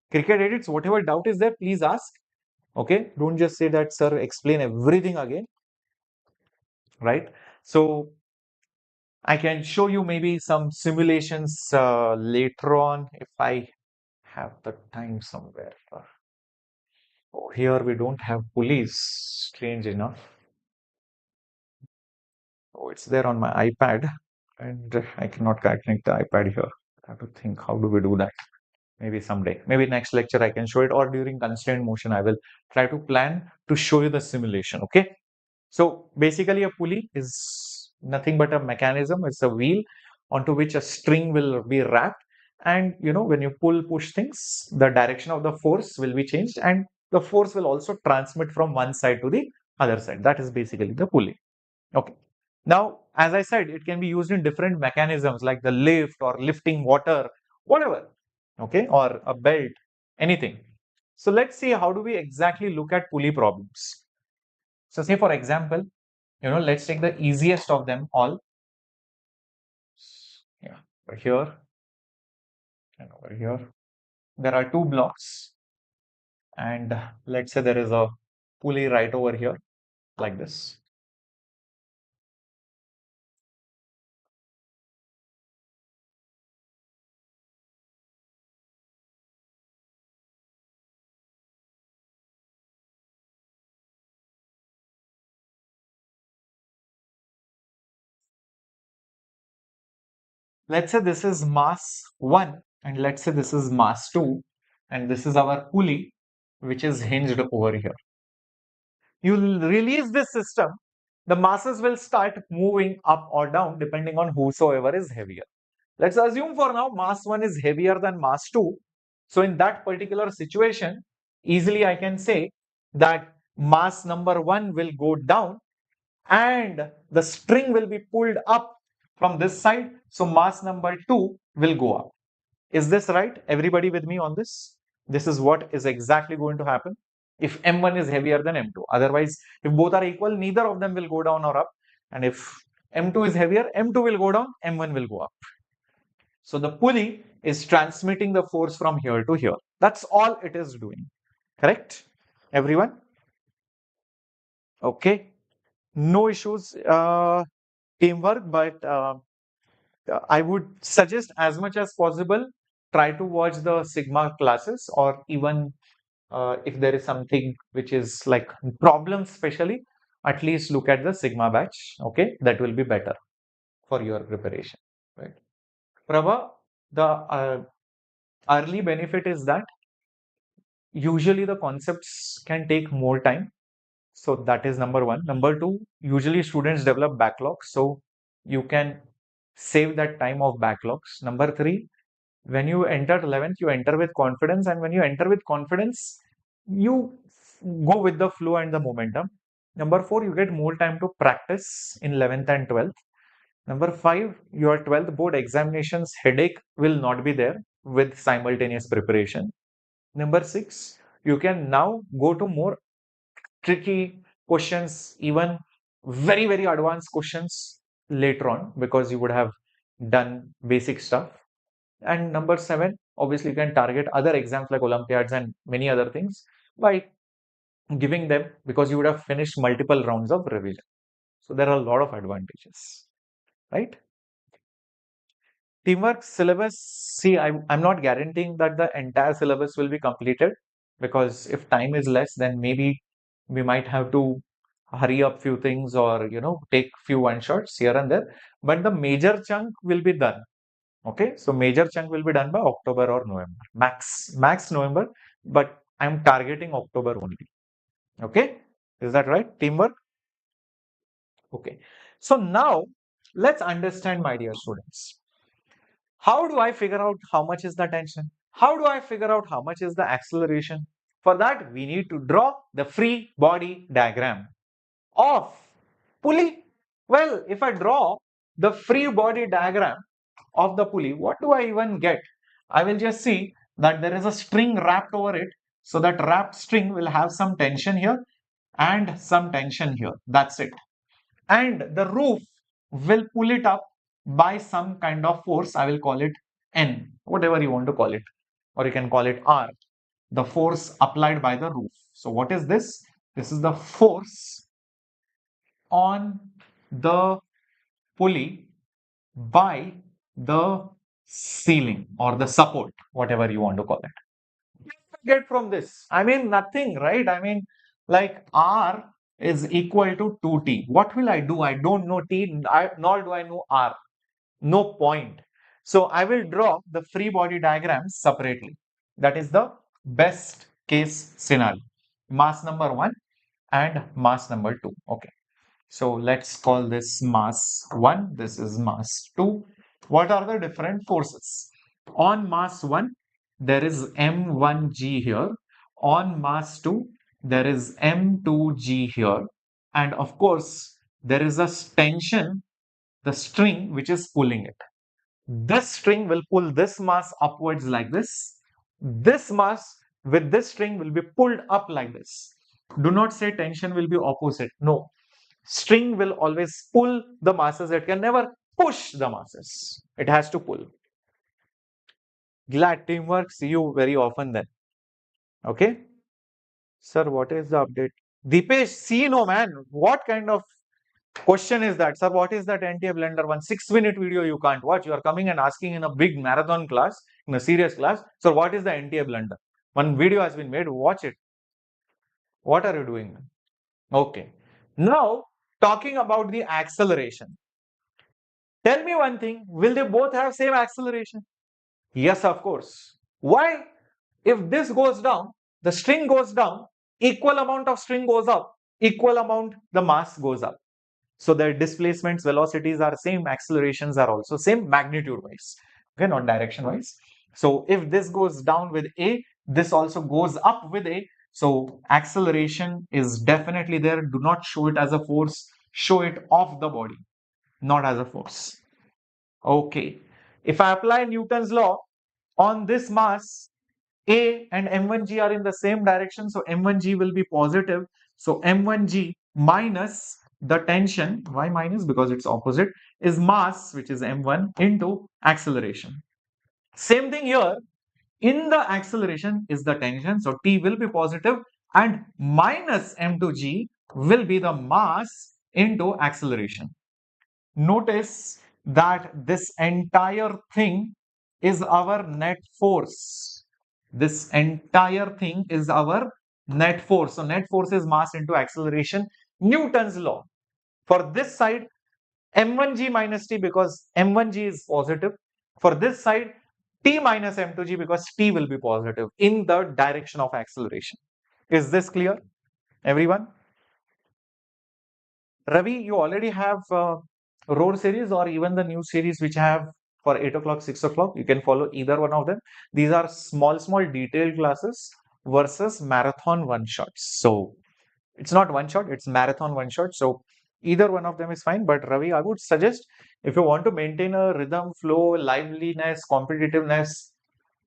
[SPEAKER 1] Cricket edits, whatever doubt is there, please ask. Okay, don't just say that, sir, explain everything again, right? So I can show you maybe some simulations later on if I have the time somewhere. Oh, here we don't have pulleys, strange enough. Oh, it's there on my iPad and I cannot connect the iPad here. I have to think, how do we do that? Maybe someday, maybe next lecture I can show it, or during constraint motion I will try to plan to show you the simulation. Okay, so basically a pulley is nothing but a mechanism. It's a wheel onto which a string will be wrapped. And when you push things, the direction of the force will be changed, and the force will also transmit from one side to the other side. That is basically the pulley. Okay. Now, as I said, it can be used in different mechanisms like the lift or lifting water, whatever. Okay, or a belt, anything. So let's see, how do we exactly look at pulley problems? So say for example, let's take the easiest of them all. Yeah, over here and over here. There are two blocks, and let's say there is a pulley right over here like this. Let's say this is mass 1, and let's say this is mass 2, and this is our pulley, which is hinged over here. You'll release this system, the masses will start moving up or down depending on whosoever is heavier. Let's assume for now mass 1 is heavier than mass 2. So in that particular situation, easily I can say that mass number 1 will go down and the string will be pulled up from this side. So mass number 2 will go up. Is this right? Everybody with me on this? This is what is exactly going to happen if M1 is heavier than M2. Otherwise, if both are equal, neither of them will go down or up. And if M2 is heavier, M2 will go down, M1 will go up. So the pulley is transmitting the force from here to here. That's all it is doing. Correct? Everyone? Okay. No issues, teamwork, but I would suggest as much as possible, try to watch the Sigma classes, or even if there is something which is like problems, especially, at least look at the Sigma batch. Okay, that will be better for your preparation. Right, Prabha, the early benefit is that usually the concepts can take more time. So that is number one. Number two, usually students develop backlogs. So you can save that time of backlogs. Number three, when you enter 11th, you enter with confidence. And when you enter with confidence, you go with the flow and the momentum. Number four, you get more time to practice in 11th and 12th. Number five, your 12th board examinations headache will not be there with simultaneous preparation. Number six, you can now go to more tricky questions, even very, very advanced questions later on, because you would have done basic stuff. And number seven, obviously, you can target other exams like Olympiads and many other things by giving them, because you would have finished multiple rounds of revision. So there are a lot of advantages, right? Teamwork syllabus, see, I'm not guaranteeing that the entire syllabus will be completed, because if time is less, then maybe we might have to hurry up few things, or take few one shots here and there, but the major chunk will be done. Okay, so major chunk will be done by October or November, max November, but I'm targeting October only. Okay, is that right? Teamwork. Okay, so now let's understand, my dear students. How do I figure out how much is the tension? How do I figure out how much is the acceleration? For that, we need to draw the free body diagram of pulley. Well, if I draw the free body diagram of the pulley, what do I even get? I will just see that there is a string wrapped over it. So that wrapped string will have some tension here and some tension here. That's it. And the roof will pull it up by some kind of force. I will call it N, whatever you want to call it, or you can call it R, the force applied by the roof. So what is this? This is the force on the pulley by the ceiling or the support, whatever you want to call it. Get from this? I mean, nothing, right? I mean, like R is equal to 2T. What will I do? I don't know T, nor do I know R. No point. So I will draw the free body diagrams separately. That is the best case scenario. Mass number 1 and mass number 2. Okay. So let's call this mass 1. This is mass 2. What are the different forces? On mass 1, there is M1G here. On mass 2, there is M2G here. And of course, there is a tension, the string, which is pulling it. This string will pull this mass upwards like this. This mass with this string will be pulled up like this. Do not say tension will be opposite. No. String will always pull the masses. It can never push the masses. It has to pull. Glad teamwork. See you very often then. Okay. Sir, what is the update? Deepesh, see no man. What kind of question is that? Sir, what is that NTA Blender? 1 6-minute video you can't watch. You are coming and asking in a big marathon class, in a serious class. So what is the NTA Blender? One video has been made. Watch it. What are you doing? Okay. Now, talking about the acceleration. Tell me one thing. Will they both have same acceleration? Yes, of course. Why? If this goes down, the string goes down, equal amount of string goes up, equal amount the mass goes up. So their displacements, velocities are same, accelerations are also same magnitude wise, okay, not direction wise. So if this goes down with A, this also goes up with A. So acceleration is definitely there. Do not show it as a force, show it off the body, not as a force. Okay. If I apply Newton's law on this mass, A and M1G are in the same direction, so M1G will be positive. So M1G minus the tension, why minus? Because it's opposite, is mass, which is M1 into acceleration. Same thing here. In the acceleration is the tension, so T will be positive, and minus M2G will be the mass into acceleration. Notice that this entire thing is our net force. This entire thing is our net force. So net force is mass into acceleration, Newton's law. For this side, m1g minus t, because m1g is positive. For this side, t minus m2g, because t will be positive in the direction of acceleration. Is this clear, everyone? Ravi, you already have road series or even the new series which I have for 8 o'clock, 6 o'clock. You can follow either one of them. These are small detailed classes versus marathon one shots. So it's not one shot, it's marathon one shot. So either one of them is fine. But Ravi, I would suggest, if you want to maintain a rhythm, flow, liveliness, competitiveness,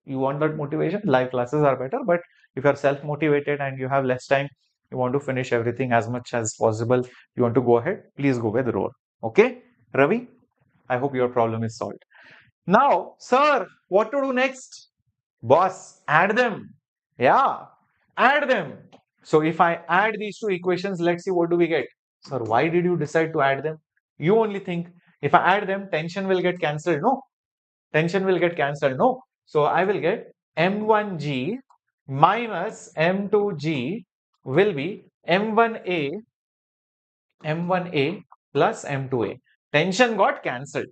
[SPEAKER 1] you want that motivation, live classes are better. But if you are self-motivated and you have less time, you want to finish everything as much as possible, you want to go ahead, please go with roar. Okay, Ravi, I hope your problem is solved. Now, sir, what to do next? Boss, add them. Yeah, add them. So if I add these two equations, let's see what do we get. Sir, why did you decide to add them? You only think if I add them, tension will get cancelled. No, tension will get cancelled. No. So I will get M1G minus M2G will be M1A plus M2A. Tension got cancelled.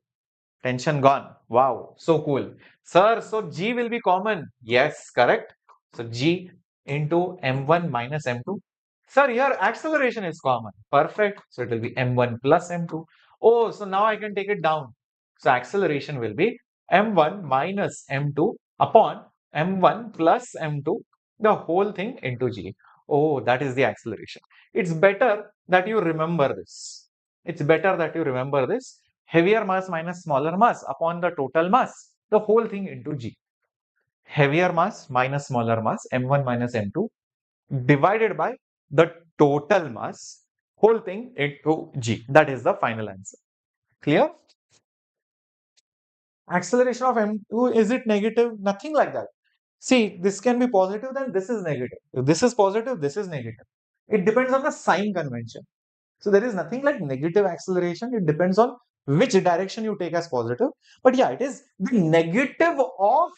[SPEAKER 1] Tension gone. Wow, so cool. Sir, so G will be common. Yes, correct. So G into M1 minus M2. Sir, here acceleration is common. Perfect. So it will be M1 plus M2. Oh, so now I can take it down. So acceleration will be M1 minus M2 upon M1 plus M2, the whole thing into G. Oh, that is the acceleration. It's better that you remember this. It's better that you remember this. Heavier mass minus smaller mass upon the total mass, the whole thing into G. Heavier mass minus smaller mass, M1 minus M2, divided by the total mass, whole thing into G. That is the final answer. Clear? Acceleration of M2, is it negative? Nothing like that. See, this can be positive, then this is negative. If this is positive, this is negative. It depends on the sign convention. So there is nothing like negative acceleration. It depends on which direction you take as positive. But yeah, it is the negative of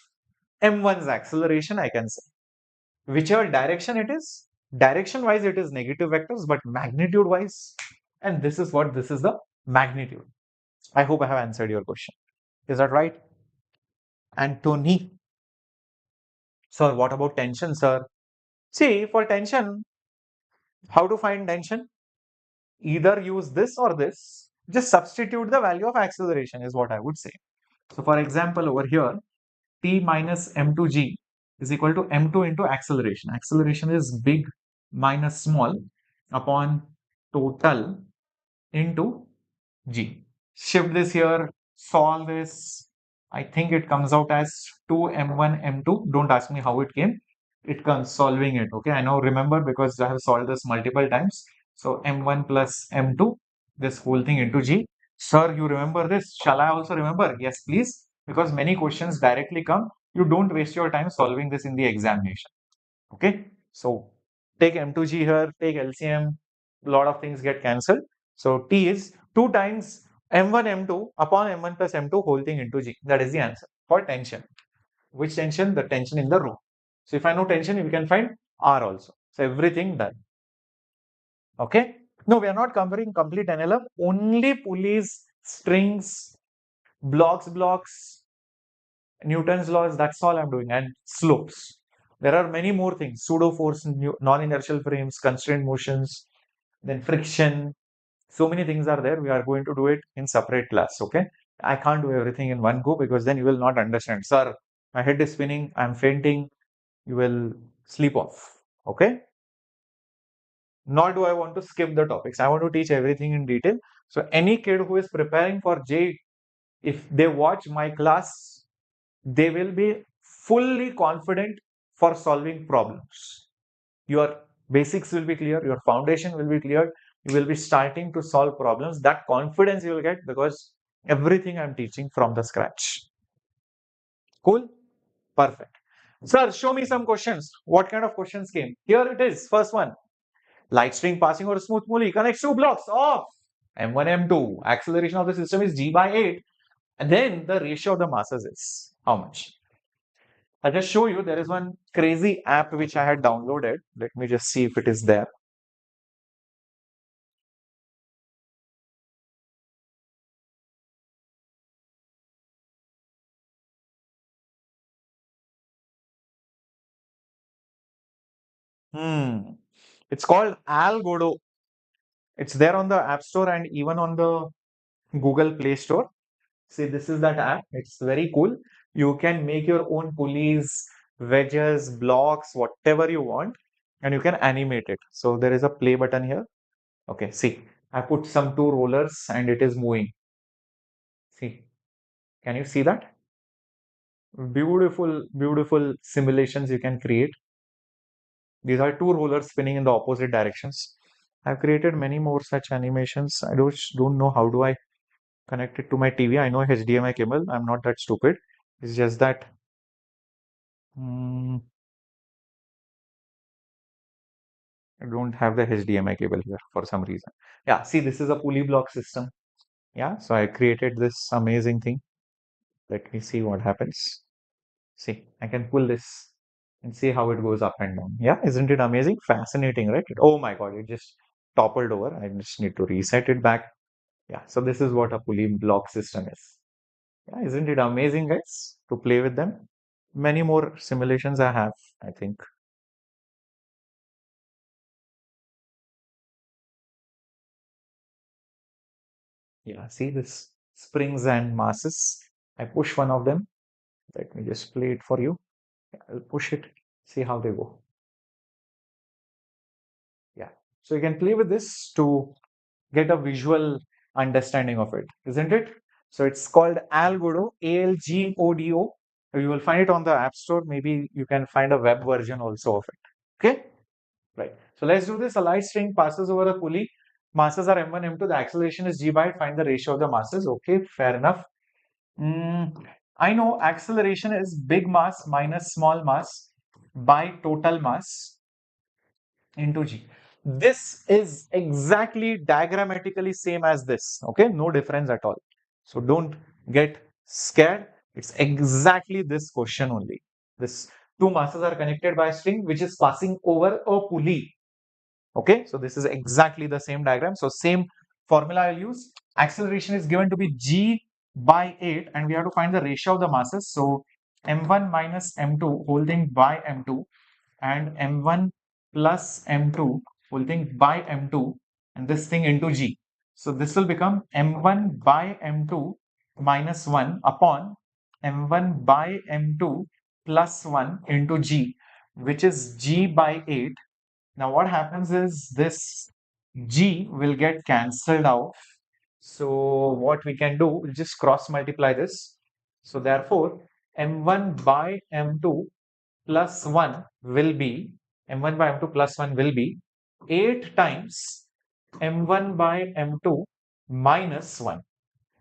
[SPEAKER 1] M1's acceleration, I can say. Whichever direction it is, direction wise it is negative vectors, but magnitude wise, and this is what, this is the magnitude. I hope I have answered your question. Is that right? Anthony. Sir, what about tension, sir? See, for tension, how to find tension? Either use this or this. Just substitute the value of acceleration is what I would say. So for example, over here, T minus M2G is equal to M2 into acceleration. Acceleration is big minus small upon total into G. Shift this here, solve this. I think it comes out as 2m1 m2. Don't ask me how it came. It comes solving it. Okay, I now remember because I have solved this multiple times. So m1 plus m2, this whole thing into G. Sir, you remember this? Shall I also remember? Yes, please. Because many questions directly come. You don't waste your time solving this in the examination. Okay, so take M2G here, take LCM, a lot of things get cancelled. So T is 2 times M1 M2 upon M1 plus M2 whole thing into G. That is the answer for tension. Which tension? The tension in the room. So if I know tension, we can find R also. So everything done. Okay. No, we are not covering complete NLF. Only pulleys, strings, blocks, Newton's laws, that's all I'm doing, and slopes. There are many more things: pseudo force, non-inertial frames, constrained motions, then friction. So many things are there. We are going to do it in separate class. Okay. I can't do everything in one go because then you will not understand. Sir, my head is spinning, I'm fainting, you will sleep off. Okay. Nor do I want to skip the topics. I want to teach everything in detail. So any kid who is preparing for JEE, if they watch my class, they will be fully confident for solving problems. Your basics will be clear, your foundation will be clear, you will be starting to solve problems. That confidence you will get because everything I'm teaching from the scratch. Cool? Perfect. Sir, show me some questions. What kind of questions came? Here it is. First one. Light string passing over a smooth pulley connects two blocks of M1, M2. Acceleration of the system is G by 8. And then the ratio of the masses is how much? I'll just show you. There is one crazy app which I had downloaded. Let me just see if it is there. It's called Algodo. It's there on the App Store and even on the Google Play Store. See, this is that app. It's very cool. You can make your own pulleys, wedges, blocks, whatever you want, and you can animate it. So there is a play button here. Okay, see, I put some two rollers and it is moving. See, can you see that? Beautiful, beautiful simulations you can create. These are two rollers spinning in the opposite directions. I've created many more such animations. I don't know how do I connect it to my TV. I know HDMI cable. I'm not that stupid. It's just that I don't have the HDMI cable here for some reason. Yeah, see, this is a pulley block system. Yeah, so I created this amazing thing. Let me see what happens. See, I can pull this and see how it goes up and down. Yeah, isn't it amazing? Fascinating, right? Oh my God, it just toppled over. I just need to reset it back. Yeah, so this is what a pulley block system is. Yeah, isn't it amazing, guys, to play with them? Many more simulations I have, I think. Yeah, see this springs and masses. I push one of them. Let me just play it for you. I'll push it, see how they go. Yeah. So you can play with this to get a visual understanding of it, isn't it? So it's called Algodo, Algodo. You will find it on the App Store. Maybe you can find a web version also of it. Okay. Right. So let's do this. A light string passes over a pulley. Masses are M1, M2. The acceleration is G by 8. Find the ratio of the masses. Okay, fair enough. I know acceleration is big mass minus small mass by total mass into G. This is exactly diagrammatically same as this. Okay, no difference at all. So don't get scared. It's exactly this question only. This two masses are connected by a string which is passing over a pulley. Okay, so this is exactly the same diagram. So same formula I'll use. Acceleration is given to be G by 8 and we have to find the ratio of the masses. So m1 minus m2 whole thing by m2 and m1 plus m2 whole thing by m2 and this thing into G. So this will become m1 by m2 minus 1 upon m1 by m2 plus 1 into g, which is g by 8. Now what happens is this g will get cancelled out. So what we can do, we'll just cross multiply this. So therefore, m1 by m2 plus 1 will be, m1 by m2 plus 1 will be 8 times m1 by m2 minus 1.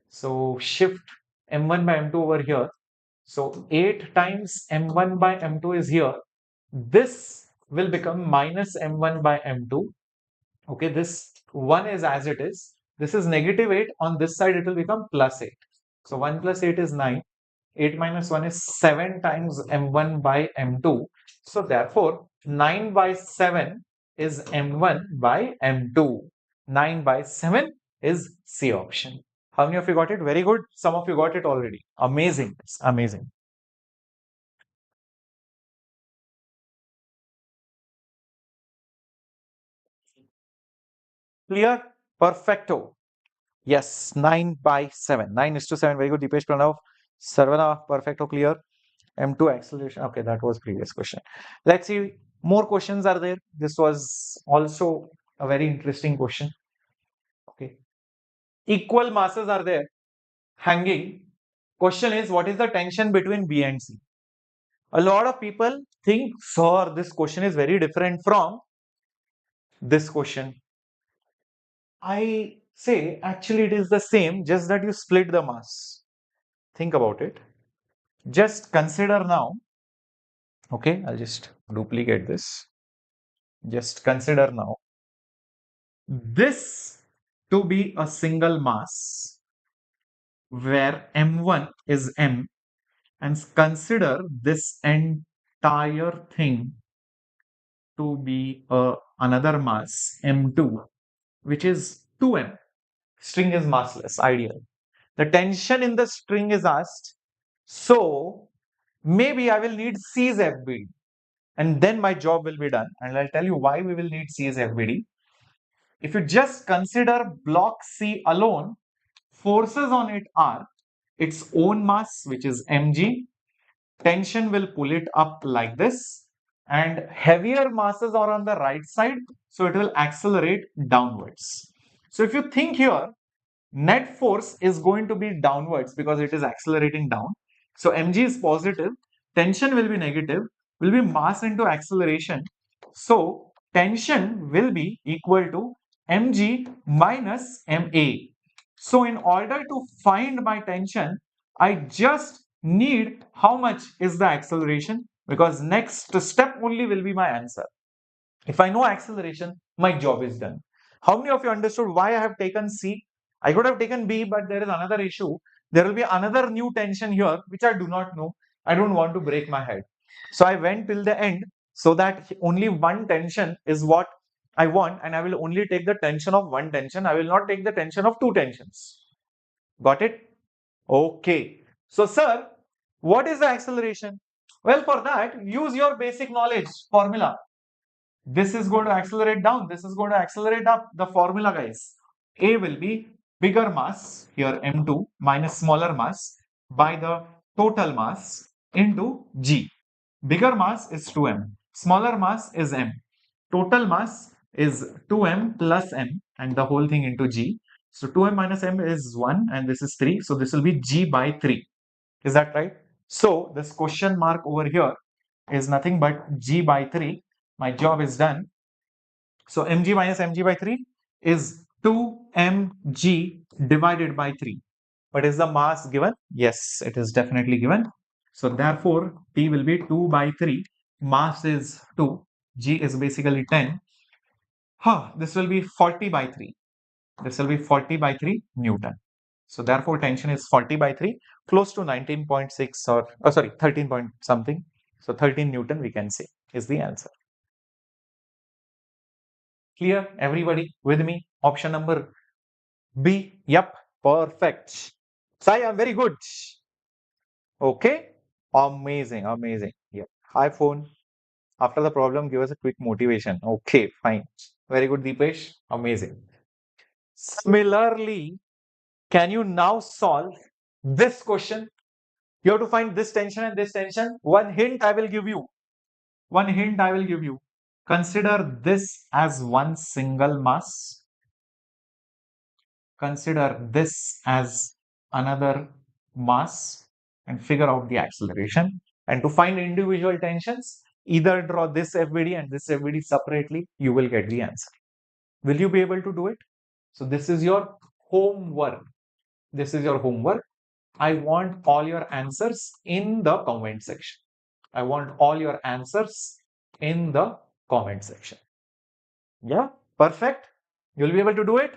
[SPEAKER 1] So shift m1 by m2 over here. So 8 times m1 by m2 is here. This will become minus m1 by m2. Okay, this 1 is as it is. This is negative 8. On this side, it will become plus 8. So 1 plus 8 is 9. 8 minus 1 is 7 times m1 by m2. So therefore, 9 by 7 is m1 by m2. 9 by 7 is C option. How many of you got it? Very good. Some of you got it already. Amazing. It's amazing. Clear? Perfecto. Yes, 9 by 7. 9 is to 7. Very good. Deepesh Pranav. Sarvana, perfecto, clear. M2 acceleration. Okay, that was previous question. Let's see. More questions are there. This was also a very interesting question. Okay. Equal masses are there hanging. Question is, what is the tension between B and C? A lot of people think, sir, this question is very different from this question. I say, actually, it is the same, just that you split the mass. Think about it. Just consider now. Okay, I'll just duplicate this. Just consider now this to be a single mass where m1 is m, and consider this entire thing to be another mass m2, which is 2m. String is massless, ideal. The tension in the string is asked. So maybe I will need C's FBD, and then my job will be done. And I'll tell you why we will need C's FBD. If you just consider block C alone, forces on it are its own mass, which is mg. Tension will pull it up like this, and heavier masses are on the right side, so it will accelerate downwards. So if you think here, net force is going to be downwards because it is accelerating down. So mg is positive, tension will be negative, will be mass into acceleration. So tension will be equal to mg minus ma. So in order to find my tension, I just need how much is the acceleration, because next step only will be my answer. If I know acceleration, my job is done. How many of you understood why I have taken C? I could have taken B, but there is another issue. There will be another new tension here, which I do not know. I don't want to break my head. So I went till the end so that only one tension is what I want, and I will only take the tension of one tension. I will not take the tension of two tensions. Got it? Okay. So, sir, what is the acceleration? Well, for that, use your basic knowledge formula. This is going to accelerate down. This is going to accelerate up. The formula, guys. A will be bigger mass, here m2, minus smaller mass by the total mass into g. Bigger mass is 2m. Smaller mass is m. Total mass is 2m plus m and the whole thing into g. So 2m minus m is 1 and this is 3. So this will be g by 3. Is that right? So this question mark over here is nothing but g by 3. My job is done. So mg minus mg by 3 is 2mg divided by 3. But is the mass given? Yes, it is definitely given. So therefore, T will be 2 by 3. Mass is 2. G is basically 10. This will be 40 by 3. This will be 40 by 3 Newton. So therefore, tension is 40 by 3, close to 19.6 or, oh, sorry, 13 point something. So 13 Newton we can say is the answer. Clear? Everybody with me? Option number B. Yep. Perfect. Sai, I'm very good. Okay. Amazing. Amazing. Yep. Hi, phone. After the problem, give us a quick motivation. Okay, fine. Very good, Deepesh. Amazing. Similarly, can you now solve this question. You have to find this tension and this tension. One hint I will give you. One hint I will give you. Consider this as one single mass. Consider this as another mass and figure out the acceleration. And to find individual tensions, either draw this FBD and this FBD separately, you will get the answer. Will you be able to do it? So this is your homework. This is your homework. I want all your answers in the comment section. I want all your answers in the comment section. Yeah, perfect. You'll be able to do it.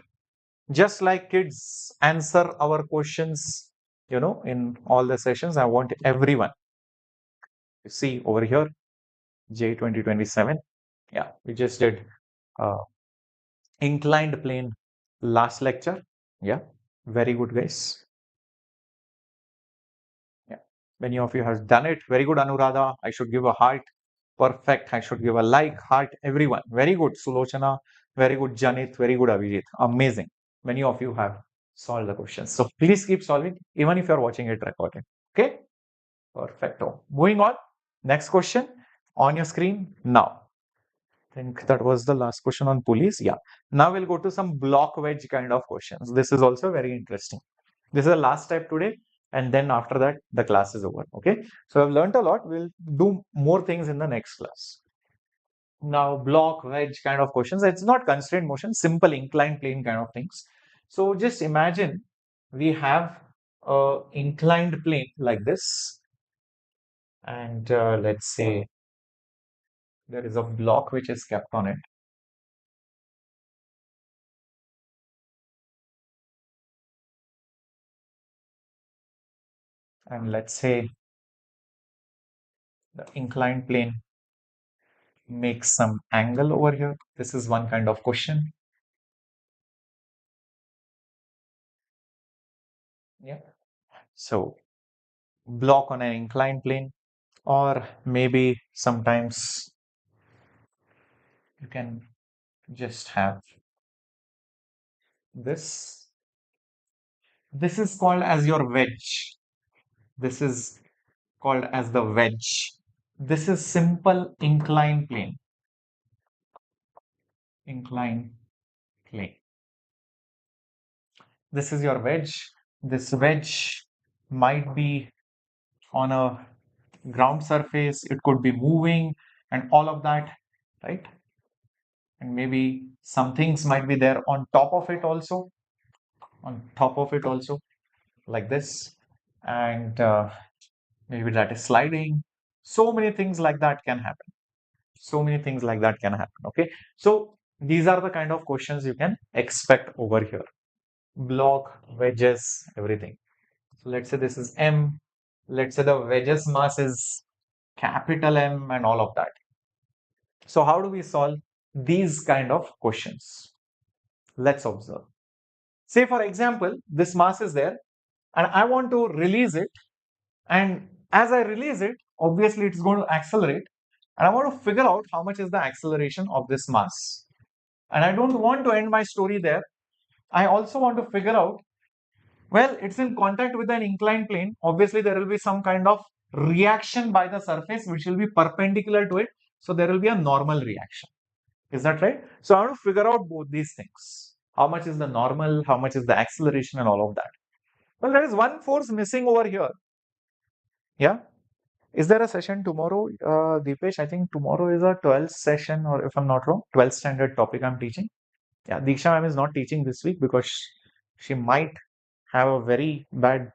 [SPEAKER 1] Just like kids answer our questions, in all the sessions. I want everyone. You see over here, JEE 2027. Yeah, we just did inclined plane last lecture. Yeah, very good, guys. Yeah, many of you have done it. Very good, Anuradha. I should give a heart. Perfect. I should give a like, heart, everyone. Very good, Sulochana. Very good, Janit. Very good, Abhijit. Amazing. Many of you have solved the questions. So please keep solving, even if you're watching it recorded. Okay? Perfecto. Moving on. Next question on your screen now. I think that was the last question on pulleys. Yeah. Now we'll go to some block wedge kind of questions. This is also very interesting. This is the last step today. And then after that, the class is over. Okay. So I've learned a lot. We'll do more things in the next class. Now, block, wedge kind of questions. It's not constrained motion, simple inclined plane kind of things. So just imagine we have a inclined plane like this. And let's say there is a block which is kept on it. And let's say the inclined plane makes some angle over here. This is one kind of question. Yeah. So block on an inclined plane, or maybe sometimes you can just have this. This is called as your wedge. This is called as the wedge. This is simple inclined plane. Inclined plane. This is your wedge. This wedge might be on a ground surface. It could be moving and all of that, right? And maybe some things might be there on top of it also. On top of it also, like this. And maybe that is sliding. So many things like that can happen. So many things like that can happen. Okay. So these are the kind of questions you can expect over here. Block, wedges, everything. So let's say this is M. Let's say the wedges mass is capital M and all of that. So how do we solve these kind of questions? Let's observe. Say for example, this mass is there and I want to release it. And as I release it, obviously it's going to accelerate. And I want to figure out how much is the acceleration of this mass. And I don't want to end my story there. I also want to figure out, well, it's in contact with an inclined plane. Obviously, there will be some kind of reaction by the surface which will be perpendicular to it. So there will be a normal reaction. Is that right? So I want to figure out both these things. How much is the normal? How much is the acceleration and all of that? Well, there is one force missing over here. Yeah. Is there a session tomorrow, Deepesh? I think tomorrow is a 12th session, or if I'm not wrong, 12th standard topic I'm teaching. Yeah, Diksha ma'am is not teaching this week because she might have a very bad,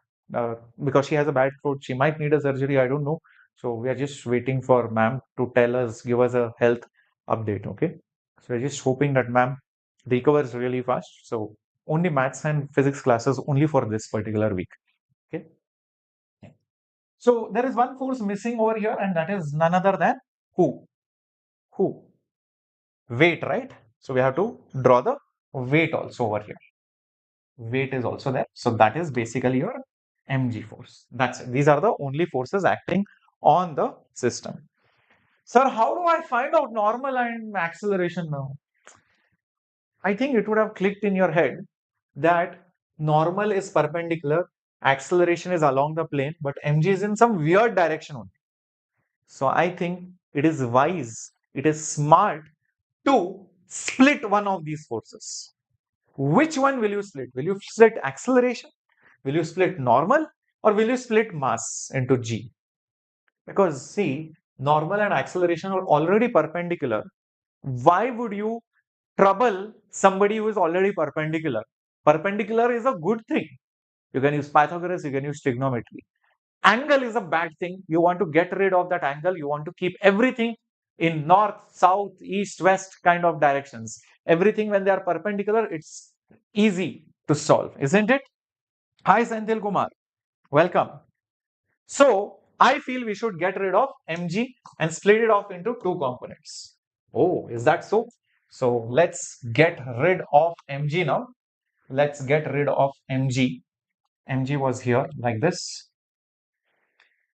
[SPEAKER 1] because she has a bad throat. She might need a surgery. I don't know. So we are just waiting for ma'am to tell us, give us a health update. Okay. So we're just hoping that ma'am recovers really fast. So only maths and physics classes only for this particular week. Okay. So there is one force missing over here, and that is none other than who? Who? Weight, right? So we have to draw the weight also over here. Weight is also there. So that is basically your mg force. That's it. These are the only forces acting on the system. Sir, how do I find out normal and acceleration now? I think it would have clicked in your head that normal is perpendicular acceleration is along the plane, but mg is in some weird direction only. So I think it is wise, it is smart to split one of these forces. Which one will you split? Will you split acceleration? Will you split normal? Or will you split mass into g? Because see, normal and acceleration are already perpendicular. Why would you trouble somebody who is already perpendicular? Perpendicular is a good thing. You can use Pythagoras, you can use trigonometry. Angle is a bad thing. You want to get rid of that angle. You want to keep everything in north, south, east, west kind of directions. Everything when they are perpendicular, it's easy to solve, isn't it? Hi, Senthil Kumar. Welcome. So, I feel we should get rid of mg and split it off into two components. Oh, is that so? So, let's get rid of mg now. Let's get rid of mg. mg was here like this.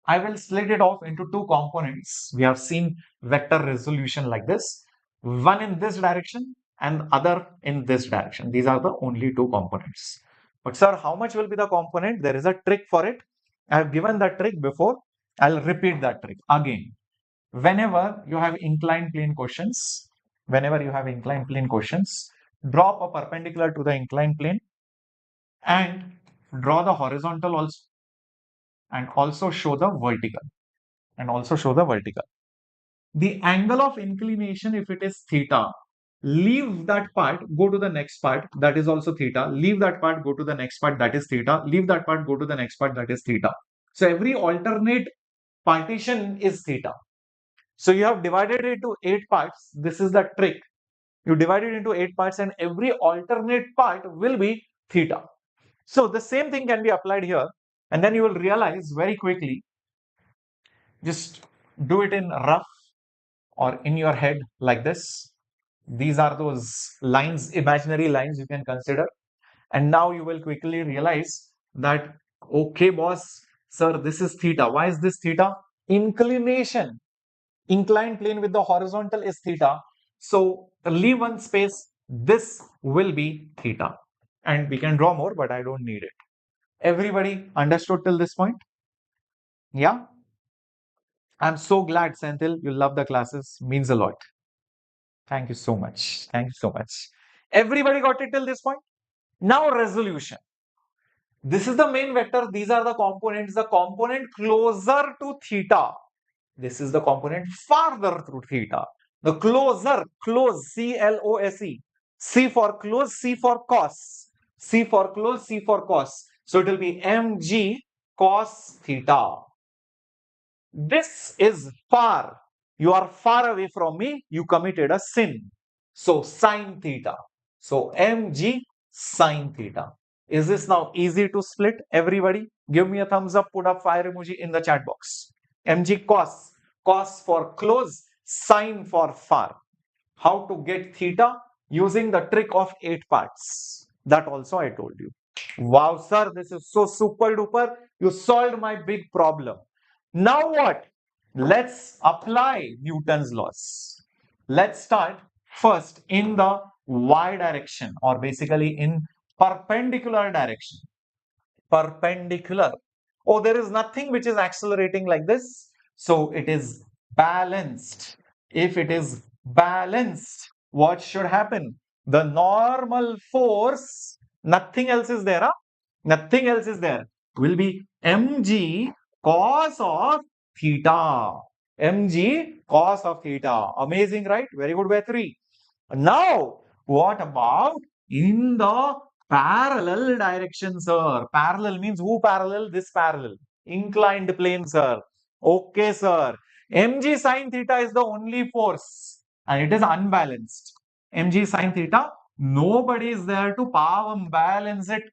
[SPEAKER 1] I will split it off into two components. We have seen vector resolution like this. One in this direction and other in this direction. These are the only two components. But sir, how much will be the component? There is a trick for it. I have given that trick before. I'll repeat that trick again. Whenever you have inclined plane questions, drop a perpendicular to the inclined plane and draw the horizontal also, and also show the vertical. The angle of inclination, if it is theta, leave that part, go to the next part, that is also theta. Leave that part, go to the next part, that is theta. Leave that part, go to the next part, that is theta. So every alternate partition is theta. So you have divided it into 8 parts. This is the trick. You divide it into 8 parts and every alternate part will be theta. So the same thing can be applied here, and then you will realize very quickly. Just do it in rough or in your head like this. These are those lines, imaginary lines you can consider. And now you will quickly realize that, okay, boss, sir, this is theta. Why is this theta? Inclination. Inclined plane with the horizontal is theta. So leave one space. This will be theta. And we can draw more, but I don't need it. Everybody understood till this point? Yeah? I'm so glad, Senthil, you love the classes. Means a lot. Thank you so much. Thank you so much. Everybody got it till this point? Now resolution. This is the main vector. These are the components. The component closer to theta. This is the component farther to theta. The closer, close, C-L-O-S-E. C for close, C for cos. C for close, C for cos. So it will be mg cos theta. This is far. You are far away from me. You committed a sin. So sine theta. So mg sine theta. Is this now easy to split? Everybody, give me a thumbs up. Put a fire emoji in the chat box. Mg cos. Cos for close. Sine for far. How to get theta? Using the trick of 8 parts. That also I told you. Wow, sir, this is so super duper. You solved my big problem. Now what? Let's apply Newton's laws. Let's start first in the y direction, or basically in perpendicular direction. Perpendicular. Oh, there is nothing which is accelerating like this. So it is balanced. If it is balanced, what should happen? The normal force, nothing else is there. Huh? Nothing else is there. Will be mg cos of theta. Mg cos of theta. Amazing, right? Very good, by 3. Now, what about in the parallel direction, sir? Parallel means who parallel? This parallel. Inclined plane, sir. Okay, sir. Mg sine theta is the only force and it is unbalanced. Mg sine theta, nobody is there to power balance it.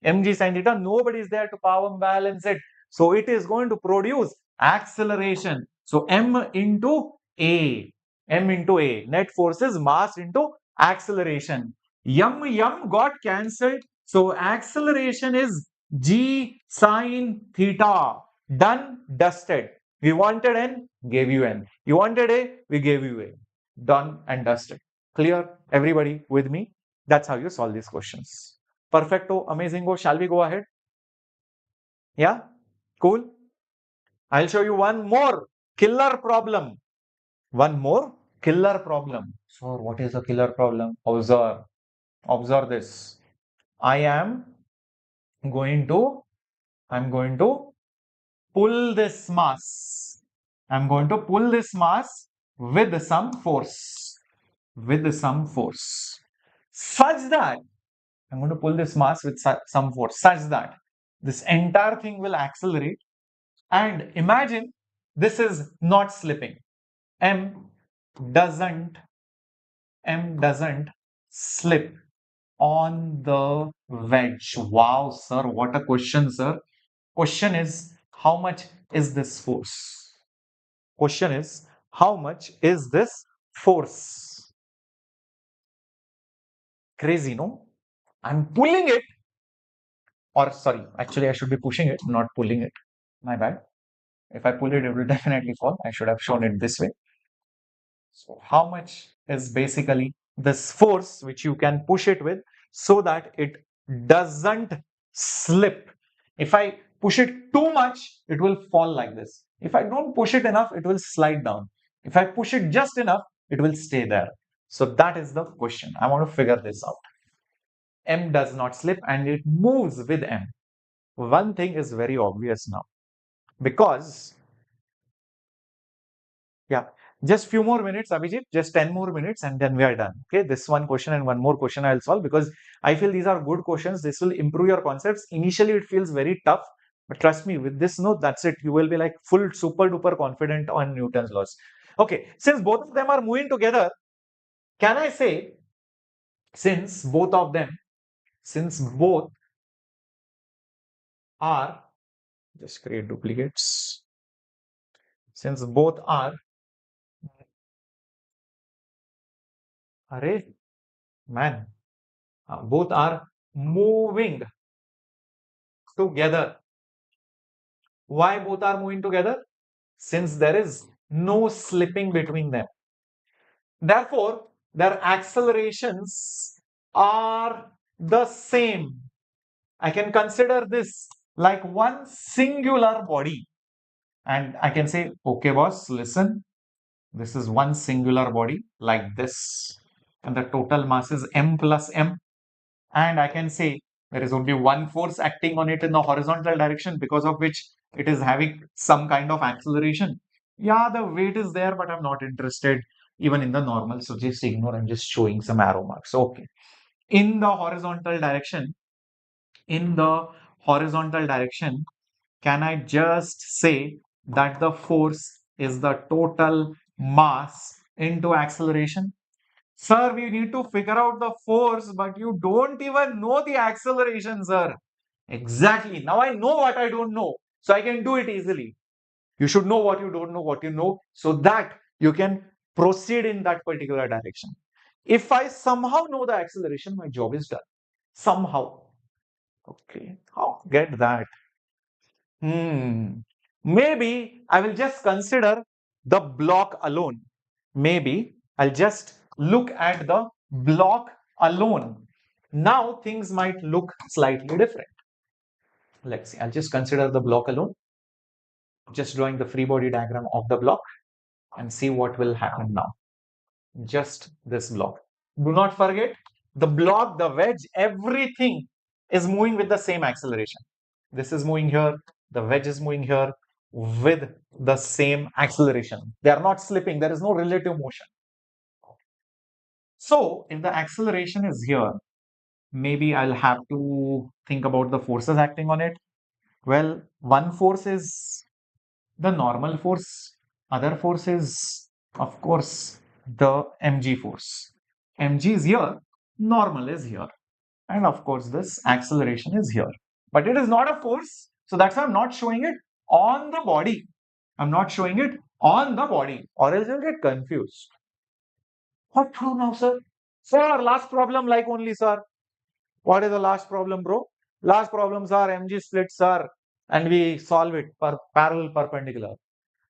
[SPEAKER 1] Mg sine theta, nobody is there to power balance it. So it is going to produce acceleration. So m into a. M into A. Net force is mass into acceleration. Yum got cancelled. So acceleration is G sine theta. Done, dusted. We wanted N, gave you N. You wanted A, we gave you A. Done and dusted. Clear? Everybody with me? That's how you solve these questions. Perfecto, amazingo. Shall we go ahead? Yeah, cool. I'll show you one more killer problem. One more killer problem. So what is a killer problem? Observe this. I am going to, I'm going to pull this mass. I'm going to pull this mass with some force. With some force. Such that I'm going to pull this mass with some force such that this entire thing will accelerate. And imagine this is not slipping. M doesn't slip on the wedge. Wow, sir, what a question, sir. Question is, how much is this force? Question is, how much is this force? Crazy, no? I'm pulling it, or sorry, actually, I should be pushing it, not pulling it. My bad. If I pull it, it will definitely fall. I should have shown it this way. So how much is basically this force which you can push it with so that it doesn't slip. If I push it too much, it will fall like this. If I don't push it enough, it will slide down. If I push it just enough, it will stay there. So that is the question. I want to figure this out. M does not slip and it moves with M. One thing is very obvious now because yeah, just few more minutes, Abhijit, just 10 more minutes and then we are done. Okay, this one question and one more question I'll solve because I feel these are good questions. This will improve your concepts. Initially, it feels very tough, but trust me, with this note, that's it. You will be like full super duper confident on Newton's laws. Okay, since both of them are moving together, can I say, since both of them, since both are, just create duplicates, since both are, array, man, both are moving together. Why both are moving together? Since there is no slipping between them. Therefore, their accelerations are the same. I can consider this like one singular body. And I can say, okay, boss, listen, this is one singular body like this. And the total mass is m plus m. And I can say there is only one force acting on it in the horizontal direction because of which it is having some kind of acceleration. Yeah, the weight is there, but I'm not interested even in the normal. So just ignore. I'm just showing some arrow marks. Okay. In the horizontal direction, in the horizontal direction, can I just say that the force is the total mass into acceleration? Sir, we need to figure out the force, but you don't even know the acceleration, sir. Exactly. Now I know what I don't know, so I can do it easily. You should know what you don't know, what you know, so that you can proceed in that particular direction. If I somehow know the acceleration, my job is done. Somehow. Okay. How get that? Maybe I will just consider the block alone. Maybe I'll just look at the block alone. Now things might look slightly different. Let's see. I'll just consider the block alone. Just drawing the free body diagram of the block and see what will happen now. Just this block. Do not forget the block, the wedge, everything is moving with the same acceleration. This is moving here, the wedge is moving here with the same acceleration. They are not slipping, there is no relative motion. So, if the acceleration is here, maybe I'll have to think about the forces acting on it. Well, one force is the normal force, other force is, of course, the mg force. Mg is here, normal is here. And of course, this acceleration is here. But it is not a force. So that's why I'm not showing it on the body. I'm not showing it on the body, or else you'll get confused. What true now, sir? Sir, last problem like only, sir. What is the last problem, bro? Last problems are mg splits, sir. And we solve it per parallel perpendicular.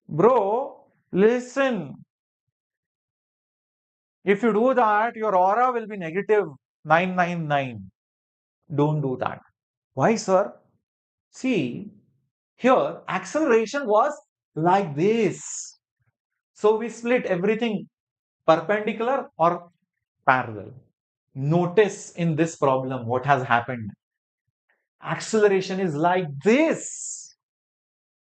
[SPEAKER 1] Bro, listen. If you do that, your aura will be negative 999. Don't do that. Why, sir? See, Here, acceleration was like this. So we split everything perpendicular or parallel. Notice in this problem what has happened. Acceleration is like this.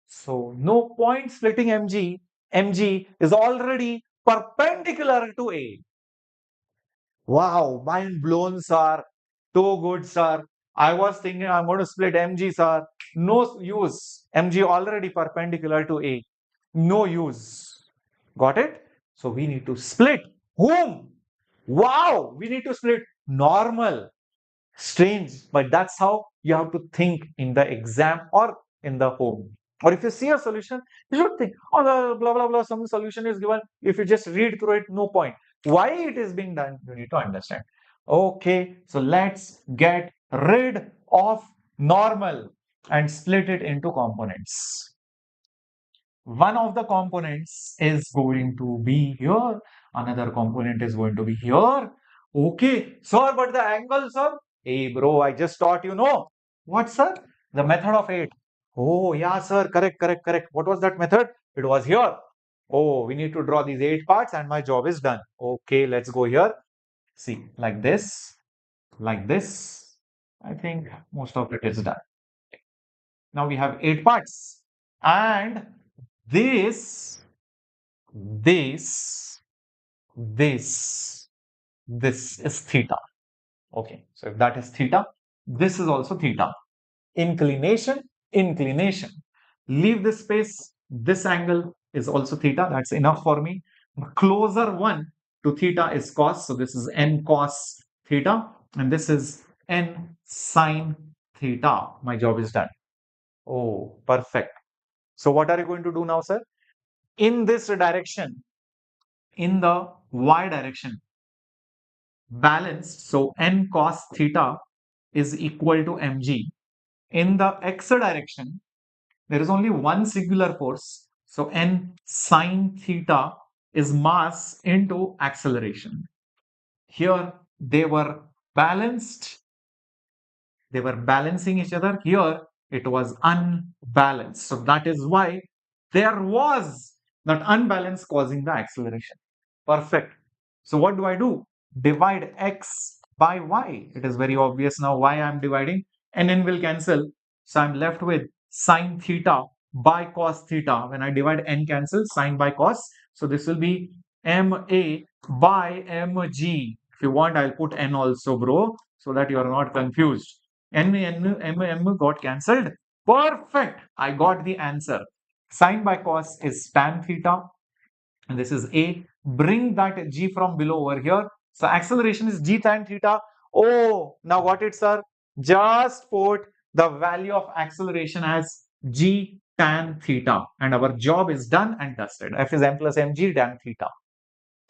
[SPEAKER 1] So no point splitting mg. Mg is already perpendicular to A. Wow, mind blown, sir. Too good, sir. I was thinking I'm going to split mg, sir. No use. Mg already perpendicular to A. No use. Got it? So we need to split whom? Wow, we need to split normal. Strange, but that's how you have to think in the exam or in the home. Or if you see a solution, you should think, oh, blah, blah, blah, some solution is given. If you just read through it, no point. Why it is being done, you need to understand. Okay, so let's get rid of normal and split it into components. One of the components is going to be here. Another component is going to be here. Okay, sir, but the angle, sir? Hey, bro, I just taught you, no. What, sir? The method of 8. Oh, yeah, sir, correct, correct, correct. What was that method? It was here. Oh, we need to draw these 8 parts and my job is done. Okay, let's go here. See, like this, like this. I think most of it is done. Now we have 8 parts. And this, this, this is theta. Okay, so if that is theta, this is also theta. Inclination, inclination. Leave this space. This angle is also theta. That's enough for me. The closer one to theta is cos. So this is n cos theta. And this is n sine theta. My job is done. Oh, perfect. So what are you going to do now, sir? In this direction, in the y direction, balanced, so n cos theta is equal to mg. In the x direction, there is only one singular force, so n sine theta is mass into acceleration. Here they were balanced, they were balancing each other. Here it was unbalanced. So that is why there was that unbalance causing the acceleration. Perfect. So what do I do? Divide x by y. It is very obvious now why I am dividing. And n will cancel. So I'm left with sine theta by cos theta. When I divide n cancel, sine by cos. So this will be ma by mg. If you want, I'll put n also, bro, so that you are not confused. M got cancelled. Perfect. I got the answer. Sine by cos is tan theta. And this is A. Bring that G from below over here. So acceleration is G tan theta. Oh, now got it, sir. Just put the value of acceleration as G tan theta. And our job is done and dusted. F is m plus mg tan theta.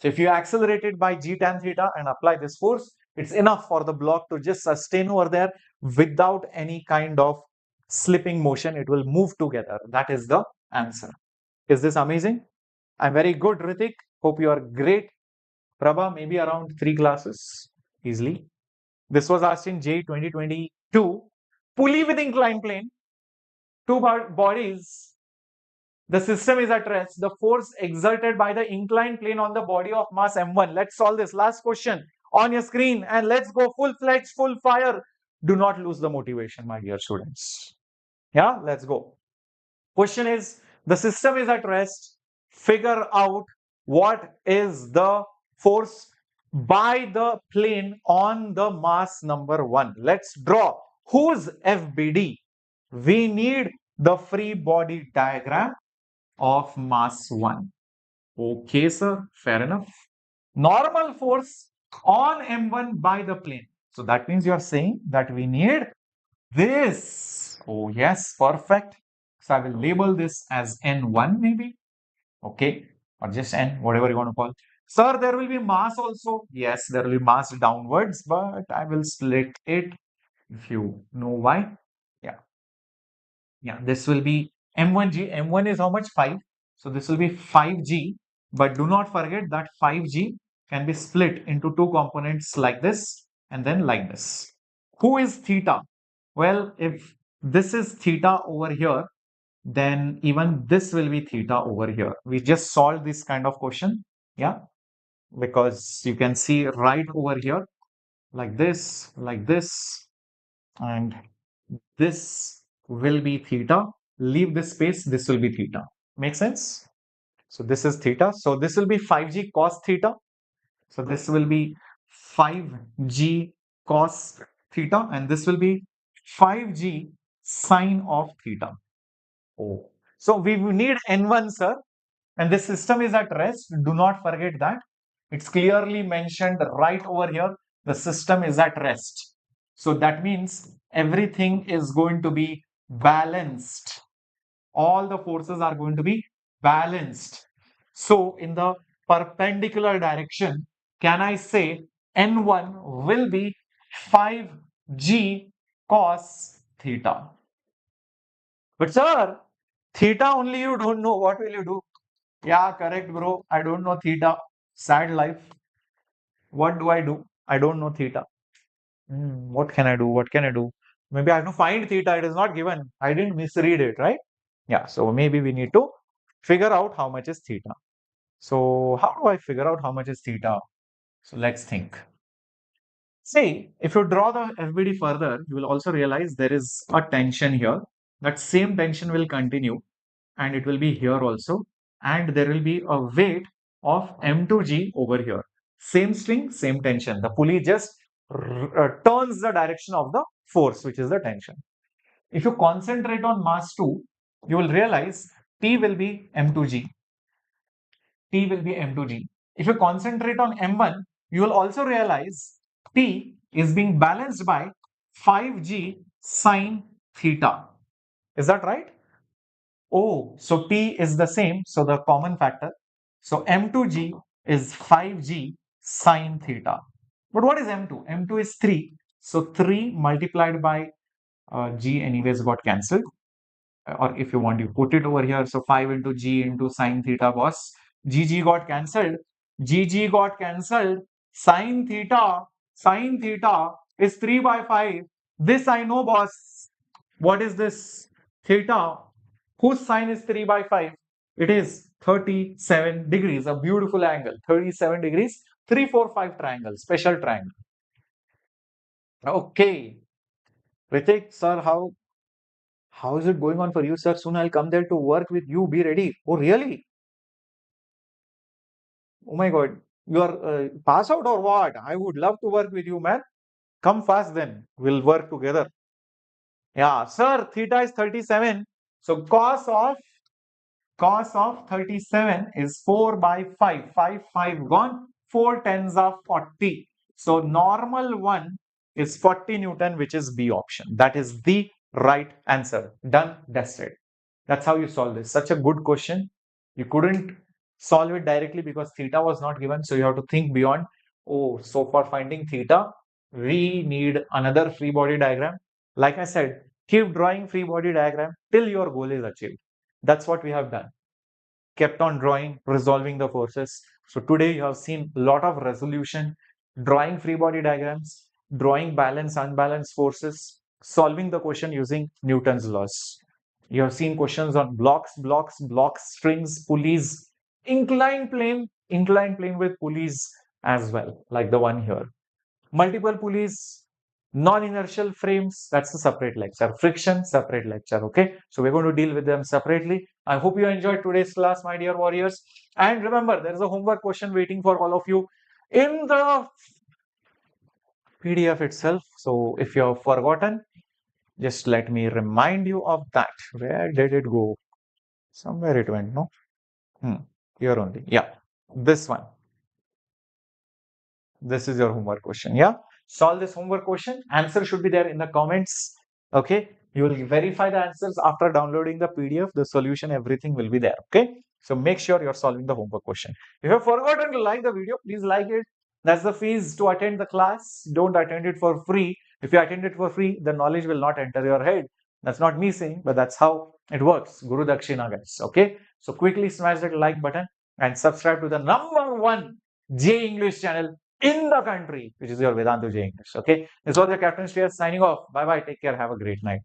[SPEAKER 1] So if you accelerate it by G tan theta and apply this force, it's enough for the block to just sustain over there without any kind of slipping motion. It will move together. That is the answer. Is this amazing? I'm very good, Ritik. Hope you are great. Prabha, maybe around 3 classes easily. This was asked in JEE 2022. Pulley with inclined plane. Two bodies. The system is at rest. The force exerted by the inclined plane on the body of mass m1. Let's solve this. Last question on your screen and let's go full-fledged, full fire. Do not lose the motivation, my dear students. Yeah, let's go. Question is, the system is at rest. Figure out what is the force by the plane on the mass number 1. Let's draw. Whose FBD? We need the free body diagram of mass 1. Okay, sir. Fair enough. Normal force on M1 by the plane. So that means you are saying that we need this. Oh, yes. Perfect. So I will label this as N1 maybe. Okay. Or just N, whatever you want to call. Sir, there will be mass also. Yes, there will be mass downwards, but I will split it if you know why. Yeah. Yeah, this will be M1G. M1 is how much? 5. So this will be 5G. But do not forget that 5G can be split into two components like this and then like this. Who is theta? Well, if this is theta over here, then even this will be theta over here. We just solved this kind of question. Yeah, because you can see right over here, like this, and this will be theta. Leave this space, this will be theta. Make sense? So this is theta. So this will be 5g cos theta. So this will be 5g cos theta, and this will be 5g sine of theta. Oh, so we need n1, sir, and this system is at rest. Do not forget that. It's clearly mentioned right over here. The system is at rest. So that means everything is going to be balanced. All the forces are going to be balanced. So in the perpendicular direction, can I say N1 will be 5g cos theta? But sir, theta only you don't know. What will you do? Yeah, correct, bro. I don't know theta. Sad life. What do I do? I don't know theta. What can I do? What can I do? Maybe I have to find theta. It is not given. I didn't misread it, right? Yeah, so maybe we need to figure out how much is theta. So how do I figure out how much is theta? So let's think. See, if you draw the FBD further, you will also realize there is a tension here. That same tension will continue and it will be here also. And there will be a weight of M2G over here. Same string, same tension. The pulley just turns the direction of the force, which is the tension. If you concentrate on mass 2, you will realize T will be M2G. T will be M2G. If you concentrate on M1, you will also realize T is being balanced by 5G sine theta. Is that right? Oh, so T is the same, so the common factor. So M2G is 5G sine theta. But what is M2? M2 is 3. So 3 multiplied by G anyways got cancelled. Or if you want, you put it over here. So 5 into G into sine theta, boss. GG got cancelled. GG got cancelled. Sine theta is 3 by 5. This I know, boss. What is this? Theta. Whose sine is 3 by 5? It is 37 degrees. A beautiful angle. 37 degrees. 3, 4, 5 triangle. Special triangle. Okay. Ritik, sir, how is it going on for you, sir? Soon I'll come there to work with you. Be ready. Oh, really? Oh my God. You are pass out or what? I would love to work with you, man. Come fast then. We'll work together. Yeah, sir, theta is 37. So cos of 37 is 4 by 5. 5, 5 gone. 4 tens are 40. So normal one is 40 Newton, which is B option. That is the right answer. Done, dusted. That's how you solve this. Such a good question. You couldn't solve it directly because theta was not given. So you have to think beyond. Oh, so for finding theta, we need another free body diagram. Like I said, keep drawing free body diagram till your goal is achieved. That's what we have done. Kept on drawing, resolving the forces. So today you have seen a lot of resolution, drawing free body diagrams, drawing balanced, unbalanced forces, solving the question using Newton's laws. You have seen questions on blocks, strings, pulleys, inclined plane with pulleys as well, like the one here. Multiple pulleys, non-inertial frames, that's a separate lecture. Friction, separate lecture. Okay, so we're going to deal with them separately. I hope you enjoyed today's class, my dear warriors. And remember, there is a homework question waiting for all of you in the PDF itself. So if you have forgotten, just let me remind you of that. Where did it go? Somewhere it went, no? Here only. Yeah, this one. This is your homework question. Yeah, solve this homework question. Answer should be there in the comments. Okay, you will verify the answers after downloading the PDF. The solution, everything will be there. Okay, so make sure you're solving the homework question. If you have forgotten to like the video, please like it. That's the fees to attend the class. Don't attend it for free. If you attend it for free, the knowledge will not enter your head. That's not me saying, but that's how it works. Guru Dakshina, guys. Okay, so quickly smash that like button and subscribe to the #1 JEE English channel in the country, which is your Vedantu JEE English. Okay, this was your Captain Shreyas signing off. Bye bye. Take care. Have a great night.